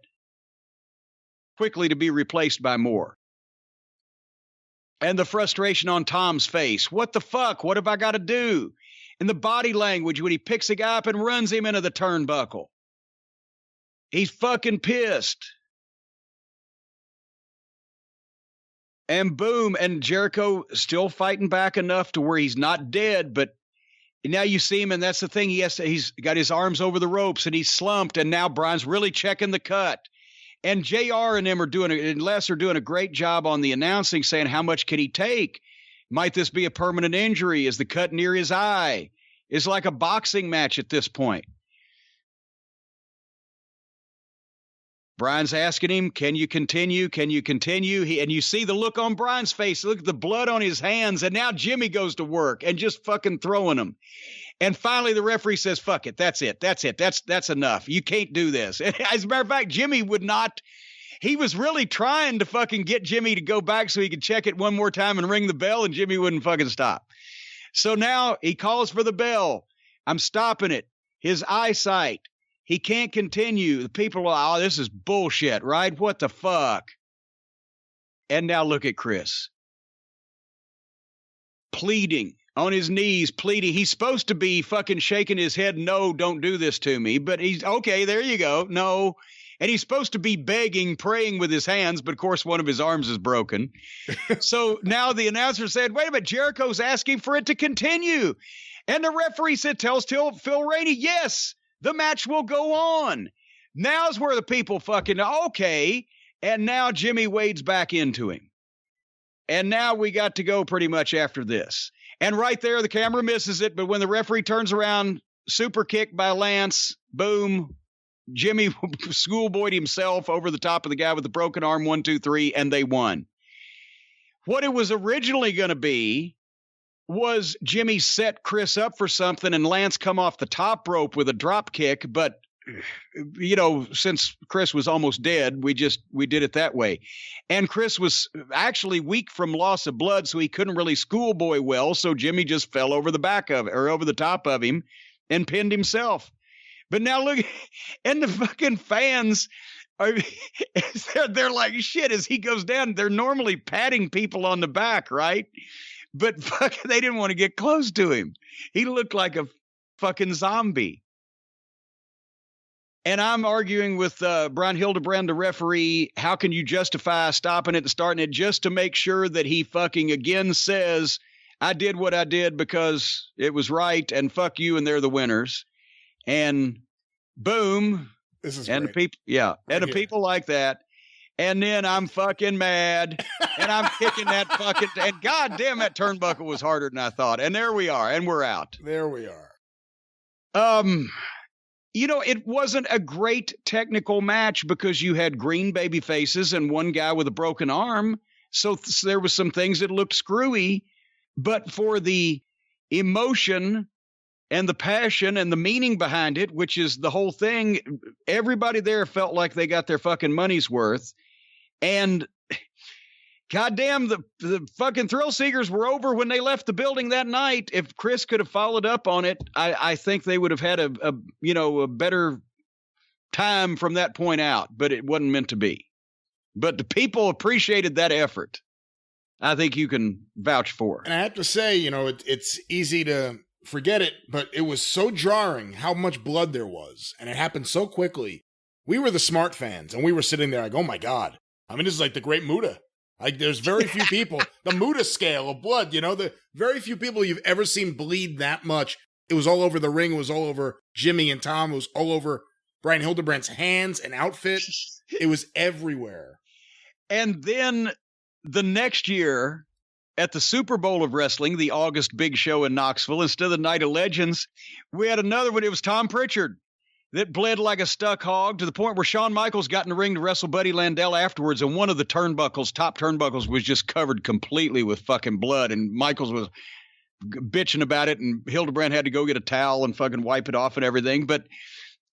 Quickly to be replaced by more. And the frustration on Tom's face. What the fuck? What have I got to do? And the body language when he picks a guy up and runs him into the turnbuckle. He's fucking pissed. And boom. And Jericho still fighting back enough to where he's not dead, but now you see him, and that's the thing. He's got his arms over the ropes, and he's slumped, and now Brian's really checking the cut. And JR and them and Les are doing a great job on the announcing, saying how much can he take? Might this be a permanent injury? Is the cut near his eye? It's like a boxing match at this point. Brian's asking him, can you continue? Can you continue? And you see the look on Brian's face. Look at the blood on his hands. And now Jimmy goes to work and just fucking throwing them. And finally, the referee says, fuck it. That's it. That's enough. You can't do this. As a matter of fact, Jimmy would not. He was really trying to fucking get Jimmy to go back so he could check it one more time and ring the bell, and Jimmy wouldn't fucking stop. So now he calls for the bell. I'm stopping it. His eyesight. He can't continue. The people are, this is bullshit, right? What the fuck? And now look at Chris. Pleading. On his knees, pleading. He's supposed to be fucking shaking his head. No, don't do this to me. But he's, okay, there you go. No. And he's supposed to be begging, praying with his hands. But, of course, one of his arms is broken. So now the announcer said, wait a minute, Jericho's asking for it to continue. And the referee said, tells Phil Rainey, yes, the match will go on. Now's where the people fucking, okay. And now Jimmy wades back into him. And now we got to go pretty much after this. And right there, the camera misses it. But when the referee turns around, super kick by Lance, boom, Jimmy schoolboyed himself over the top of the guy with the broken arm, 1, 2, 3, and they won. What it was originally going to be was Jimmy set Chris up for something and Lance come off the top rope with a drop kick. But, since Chris was almost dead, we did it that way. And Chris was actually weak from loss of blood, so he couldn't really schoolboy well. So Jimmy just fell over the back of it or over the top of him and pinned himself. But now look, and the fucking fans are, they're like, shit, as he goes down, they're normally patting people on the back, right? But fucking, they didn't want to get close to him. He looked like a fucking zombie. And I'm arguing with Brian Hildebrand, the referee, how can you justify stopping it and starting it just to make sure that he fucking again says, I did what I did because it was right and fuck you and they're the winners. And boom. This is and great. the people, yeah. Right and the here. people like that. And then I'm fucking mad and I'm kicking that fucking, and goddamn, that turnbuckle was harder than I thought. And there we are. And we're out. There we are. It wasn't a great technical match because you had green baby faces and one guy with a broken arm. So there was some things that looked screwy, but for the emotion and the passion and the meaning behind it, which is the whole thing, everybody there felt like they got their fucking money's worth. And goddamn, the fucking Thrillseekers were over when they left the building that night. If Chris could have followed up on it, I think they would have had a better time from that point out, but it wasn't meant to be. But the people appreciated that effort. I think you can vouch for. And I have to say, it's easy to forget it, but it was so jarring how much blood there was, and it happened so quickly. We were the smart fans, and we were sitting there like, oh my God. I mean, this is like the Great Muta. Like, there's very few people, the Muta scale of blood, the very few people you've ever seen bleed that much. It was all over the ring. It was all over Jimmy and Tom. It was all over Brian Hildebrandt's hands and outfit. It was everywhere. And then the next year at the Super Bowl of Wrestling, the August big show in Knoxville, instead of the Night of Legends, we had another one. It was Tom Prichard that bled like a stuck hog to the point where Shawn Michaels got in the ring to wrestle Buddy Landell afterwards, and one of the top turnbuckles was just covered completely with fucking blood, and Michaels was bitching about it, and Hildebrand had to go get a towel and fucking wipe it off and everything. But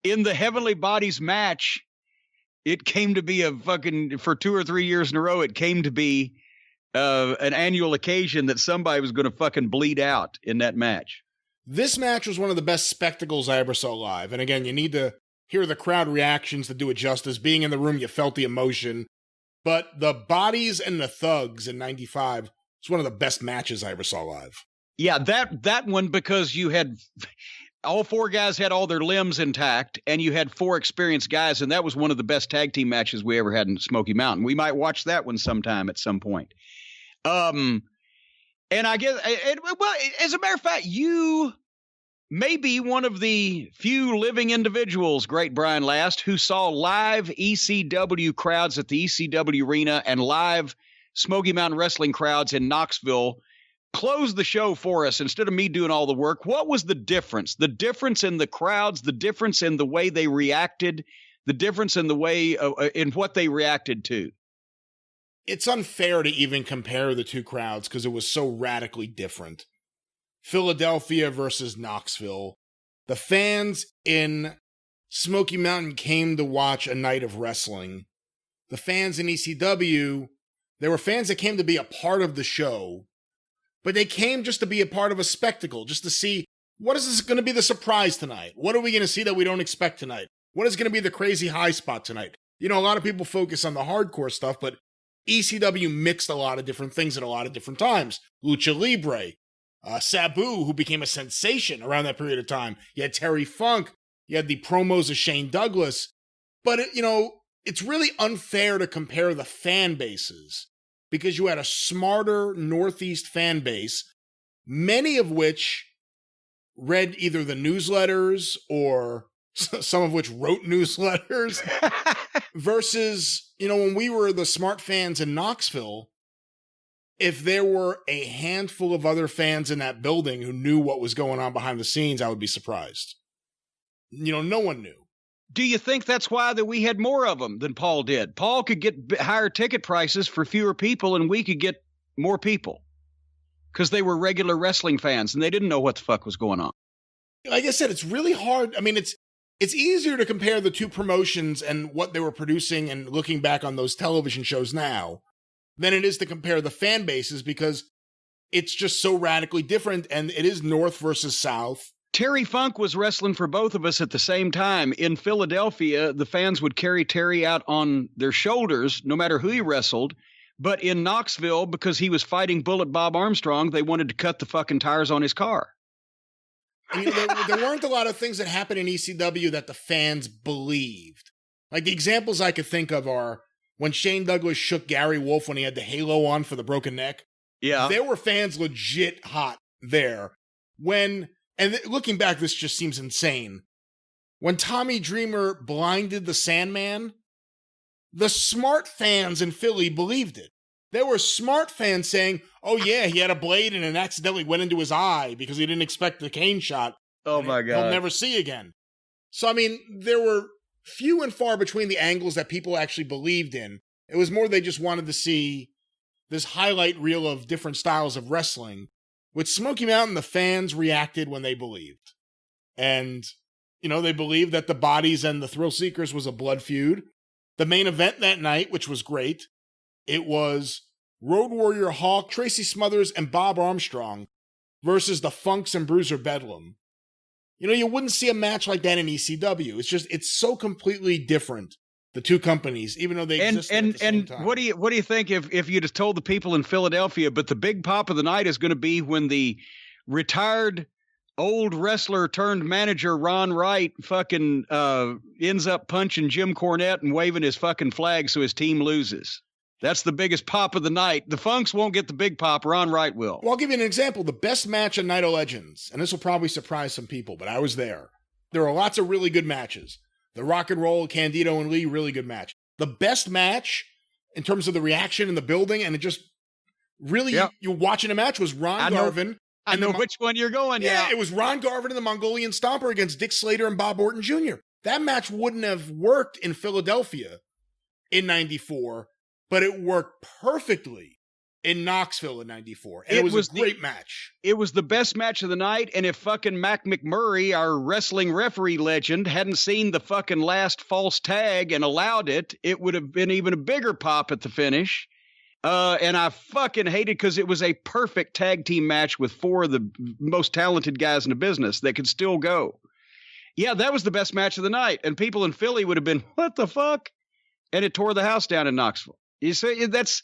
in the Heavenly Bodies match, it came to be for 2 or 3 years in a row, it came to be an annual occasion that somebody was going to fucking bleed out in that match. This match was one of the best spectacles I ever saw live. And again, you need to hear the crowd reactions to do it justice. Being in the room, you felt the emotion. But the Bodies and the Thugs in 95 was one of the best matches I ever saw live. Yeah, that one, because you had all 4 guys had all their limbs intact, and you had 4 experienced guys, and that was one of the best tag team matches we ever had in Smoky Mountain. We might watch that one sometime at some point. And I guess, as a matter of fact, you may be one of the few living individuals, great Brian Last, who saw live ECW crowds at the ECW arena and live Smoky Mountain Wrestling crowds in Knoxville close the show for us instead of me doing all the work. What was the difference? The difference in the crowds, the difference in the way they reacted, the difference in the way in what they reacted to. It's unfair to even compare the two crowds because it was so radically different. Philadelphia versus Knoxville. The fans in Smoky Mountain came to watch a night of wrestling. The fans in ECW, there were fans that came to be a part of the show, but they came just to be a part of a spectacle, just to see, what is this going to be the surprise tonight? What are we going to see that we don't expect tonight? What is going to be the crazy high spot tonight? A lot of people focus on the hardcore stuff, but ECW mixed a lot of different things at a lot of different times. Lucha Libre, Sabu, who became a sensation around that period of time. You had Terry Funk. You had the promos of Shane Douglas. But, it's really unfair to compare the fan bases because you had a smarter Northeast fan base, many of which read either the newsletters or some of which wrote newsletters versus, when we were the smart fans in Knoxville, if there were a handful of other fans in that building who knew what was going on behind the scenes, I would be surprised. No one knew. Do you think that's why that we had more of them than Paul did? Paul could get higher ticket prices for fewer people, and we could get more people because they were regular wrestling fans and they didn't know what the fuck was going on. Like I said, it's really hard. I mean, it's easier to compare the two promotions and what they were producing and looking back on those television shows now than it is to compare the fan bases because it's just so radically different, and it is North versus South. Terry Funk was wrestling for both of us at the same time. In Philadelphia, the fans would carry Terry out on their shoulders, no matter who he wrestled. But in Knoxville, because he was fighting Bullet Bob Armstrong, they wanted to cut the fucking tires on his car. There weren't a lot of things that happened in ECW that the fans believed. Like, the examples I could think of are when Shane Douglas shook Gary Wolf when he had the halo on for the broken neck. Yeah. There were fans legit hot there. Looking back, this just seems insane. When Tommy Dreamer blinded the Sandman, the smart fans in Philly believed it. There were smart fans saying, oh yeah, he had a blade and it accidentally went into his eye because he didn't expect the cane shot. Oh my God. He'll never see again. So, there were few and far between the angles that people actually believed in. It was more they just wanted to see this highlight reel of different styles of wrestling. With Smoky Mountain, the fans reacted when they believed. And, they believed that the Bodies and the Thrillseekers was a blood feud. The main event that night, which was great, it was Road Warrior Hawk, Tracy Smothers, and Bob Armstrong versus the Funks and Bruiser Bedlam. You wouldn't see a match like that in ECW. It's so completely different, the two companies, even though they exist at the same time. What do you think if you just told the people in Philadelphia, but the big pop of the night is going to be when the retired old wrestler turned manager Ron Wright fucking ends up punching Jim Cornette and waving his fucking flag so his team loses. That's the biggest pop of the night. The Funks won't get the big pop. Ron Wright will. Well, I'll give you an example. The best match on Night of Legends, and this will probably surprise some people, but I was there. There are lots of really good matches. The Rock and Roll, Candido and Lee, really good match. The best match in terms of the reaction in the building, and it just really, you're watching a match, was Ron Garvin. I know which one you're going. Yeah, it was Ron Garvin and the Mongolian Stomper against Dick Slater and Bob Orton Jr. That match wouldn't have worked in Philadelphia in 94, but it worked perfectly in Knoxville in 94. And it was a great match. It was the best match of the night. And if fucking Mac McMurray, our wrestling referee legend, hadn't seen the fucking last false tag and allowed it, it would have been even a bigger pop at the finish. And I fucking hated because it was a perfect tag team match with four of the most talented guys in the business that could still go. Yeah, that was the best match of the night. And people in Philly would have been, what the fuck? And it tore the house down in Knoxville. You see, that's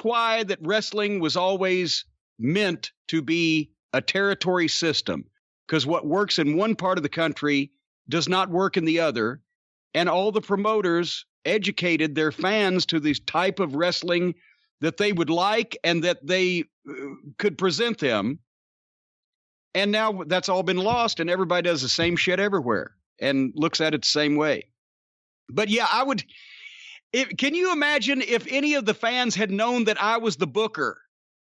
why that wrestling was always meant to be a territory system, because what works in one part of the country does not work in the other. And all the promoters educated their fans to this type of wrestling that they would like and that they could present them. And now that's all been lost, and everybody does the same shit everywhere and looks at it the same way. But yeah, can you imagine if any of the fans had known that I was the booker?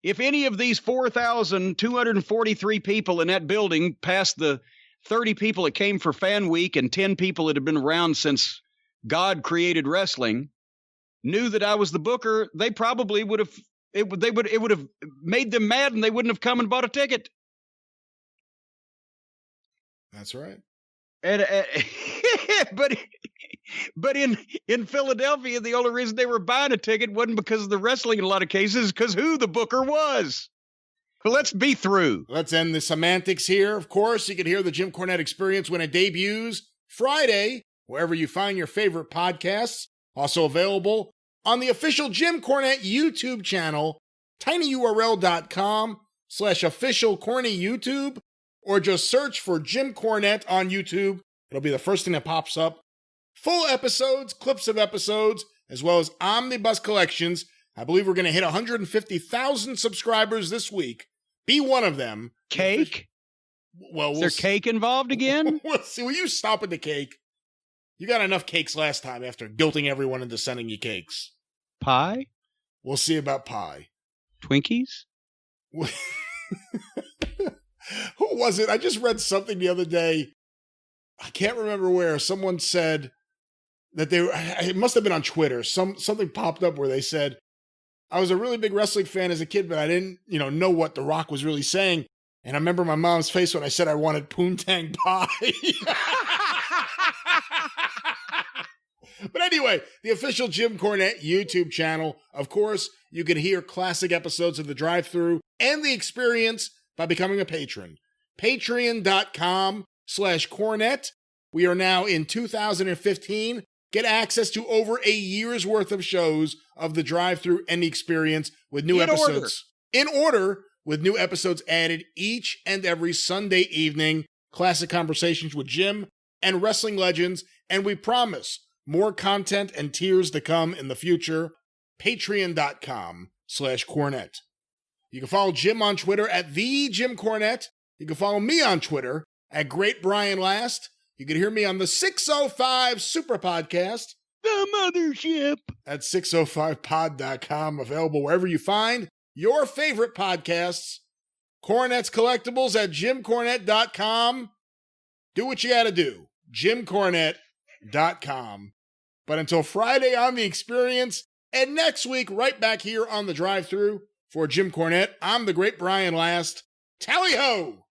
If any of these 4,243 people in that building, past the 30 people that came for Fan Week and 10 people that have been around since God created wrestling, knew that I was the booker, they probably would have. It would have made them mad, and they wouldn't have come and bought a ticket. That's right. And but in Philadelphia, the only reason they were buying a ticket wasn't because of the wrestling in a lot of cases, because who the booker was. Well, let's be through. Let's end the semantics here. Of course, you can hear the Jim Cornette Experience when it debuts Friday, wherever you find your favorite podcasts. Also available on the official Jim Cornette YouTube channel, tinyurl.com/official corny YouTube, or just search for Jim Cornette on YouTube. It'll be the first thing that pops up. Full episodes, clips of episodes, as well as omnibus collections. I believe we're going to hit 150,000 subscribers this week. Be one of them. Cake? Well, is there cake involved again? We'll see. Will you stop with the cake? You got enough cakes last time after guilting everyone into sending you cakes. Pie? We'll see about pie. Twinkies? Who was it? I just read something the other day. I can't remember where. Someone said that it must have been on Twitter. Something popped up where they said, I was a really big wrestling fan as a kid, but I didn't, know what The Rock was really saying. And I remember my mom's face when I said I wanted poontang pie. But anyway, the official Jim Cornette YouTube channel. Of course, you can hear classic episodes of the Drive Thru and the Experience by becoming a patron. Patreon.com/Cornette. We are now in 2015. Get access to over a year's worth of shows of the Drive Thru and the Experience with new episodes. In order, with new episodes added each and every Sunday evening. Classic conversations with Jim and wrestling legends. And we promise more content and tiers to come in the future. Patreon.com/Cornette. You can follow Jim on Twitter at @TheJimCornette. You can follow me on Twitter at @GreatBrianLast. You can hear me on the 605 Superpodcast. The mothership. At 605pod.com. Available wherever you find your favorite podcasts. Cornette's Collectibles at JimCornette.com. Do what you gotta do. JimCornette.com. But until Friday on The Experience, and next week right back here on the Drive Thru for Jim Cornette, I'm the great Brian Last. Tally-ho!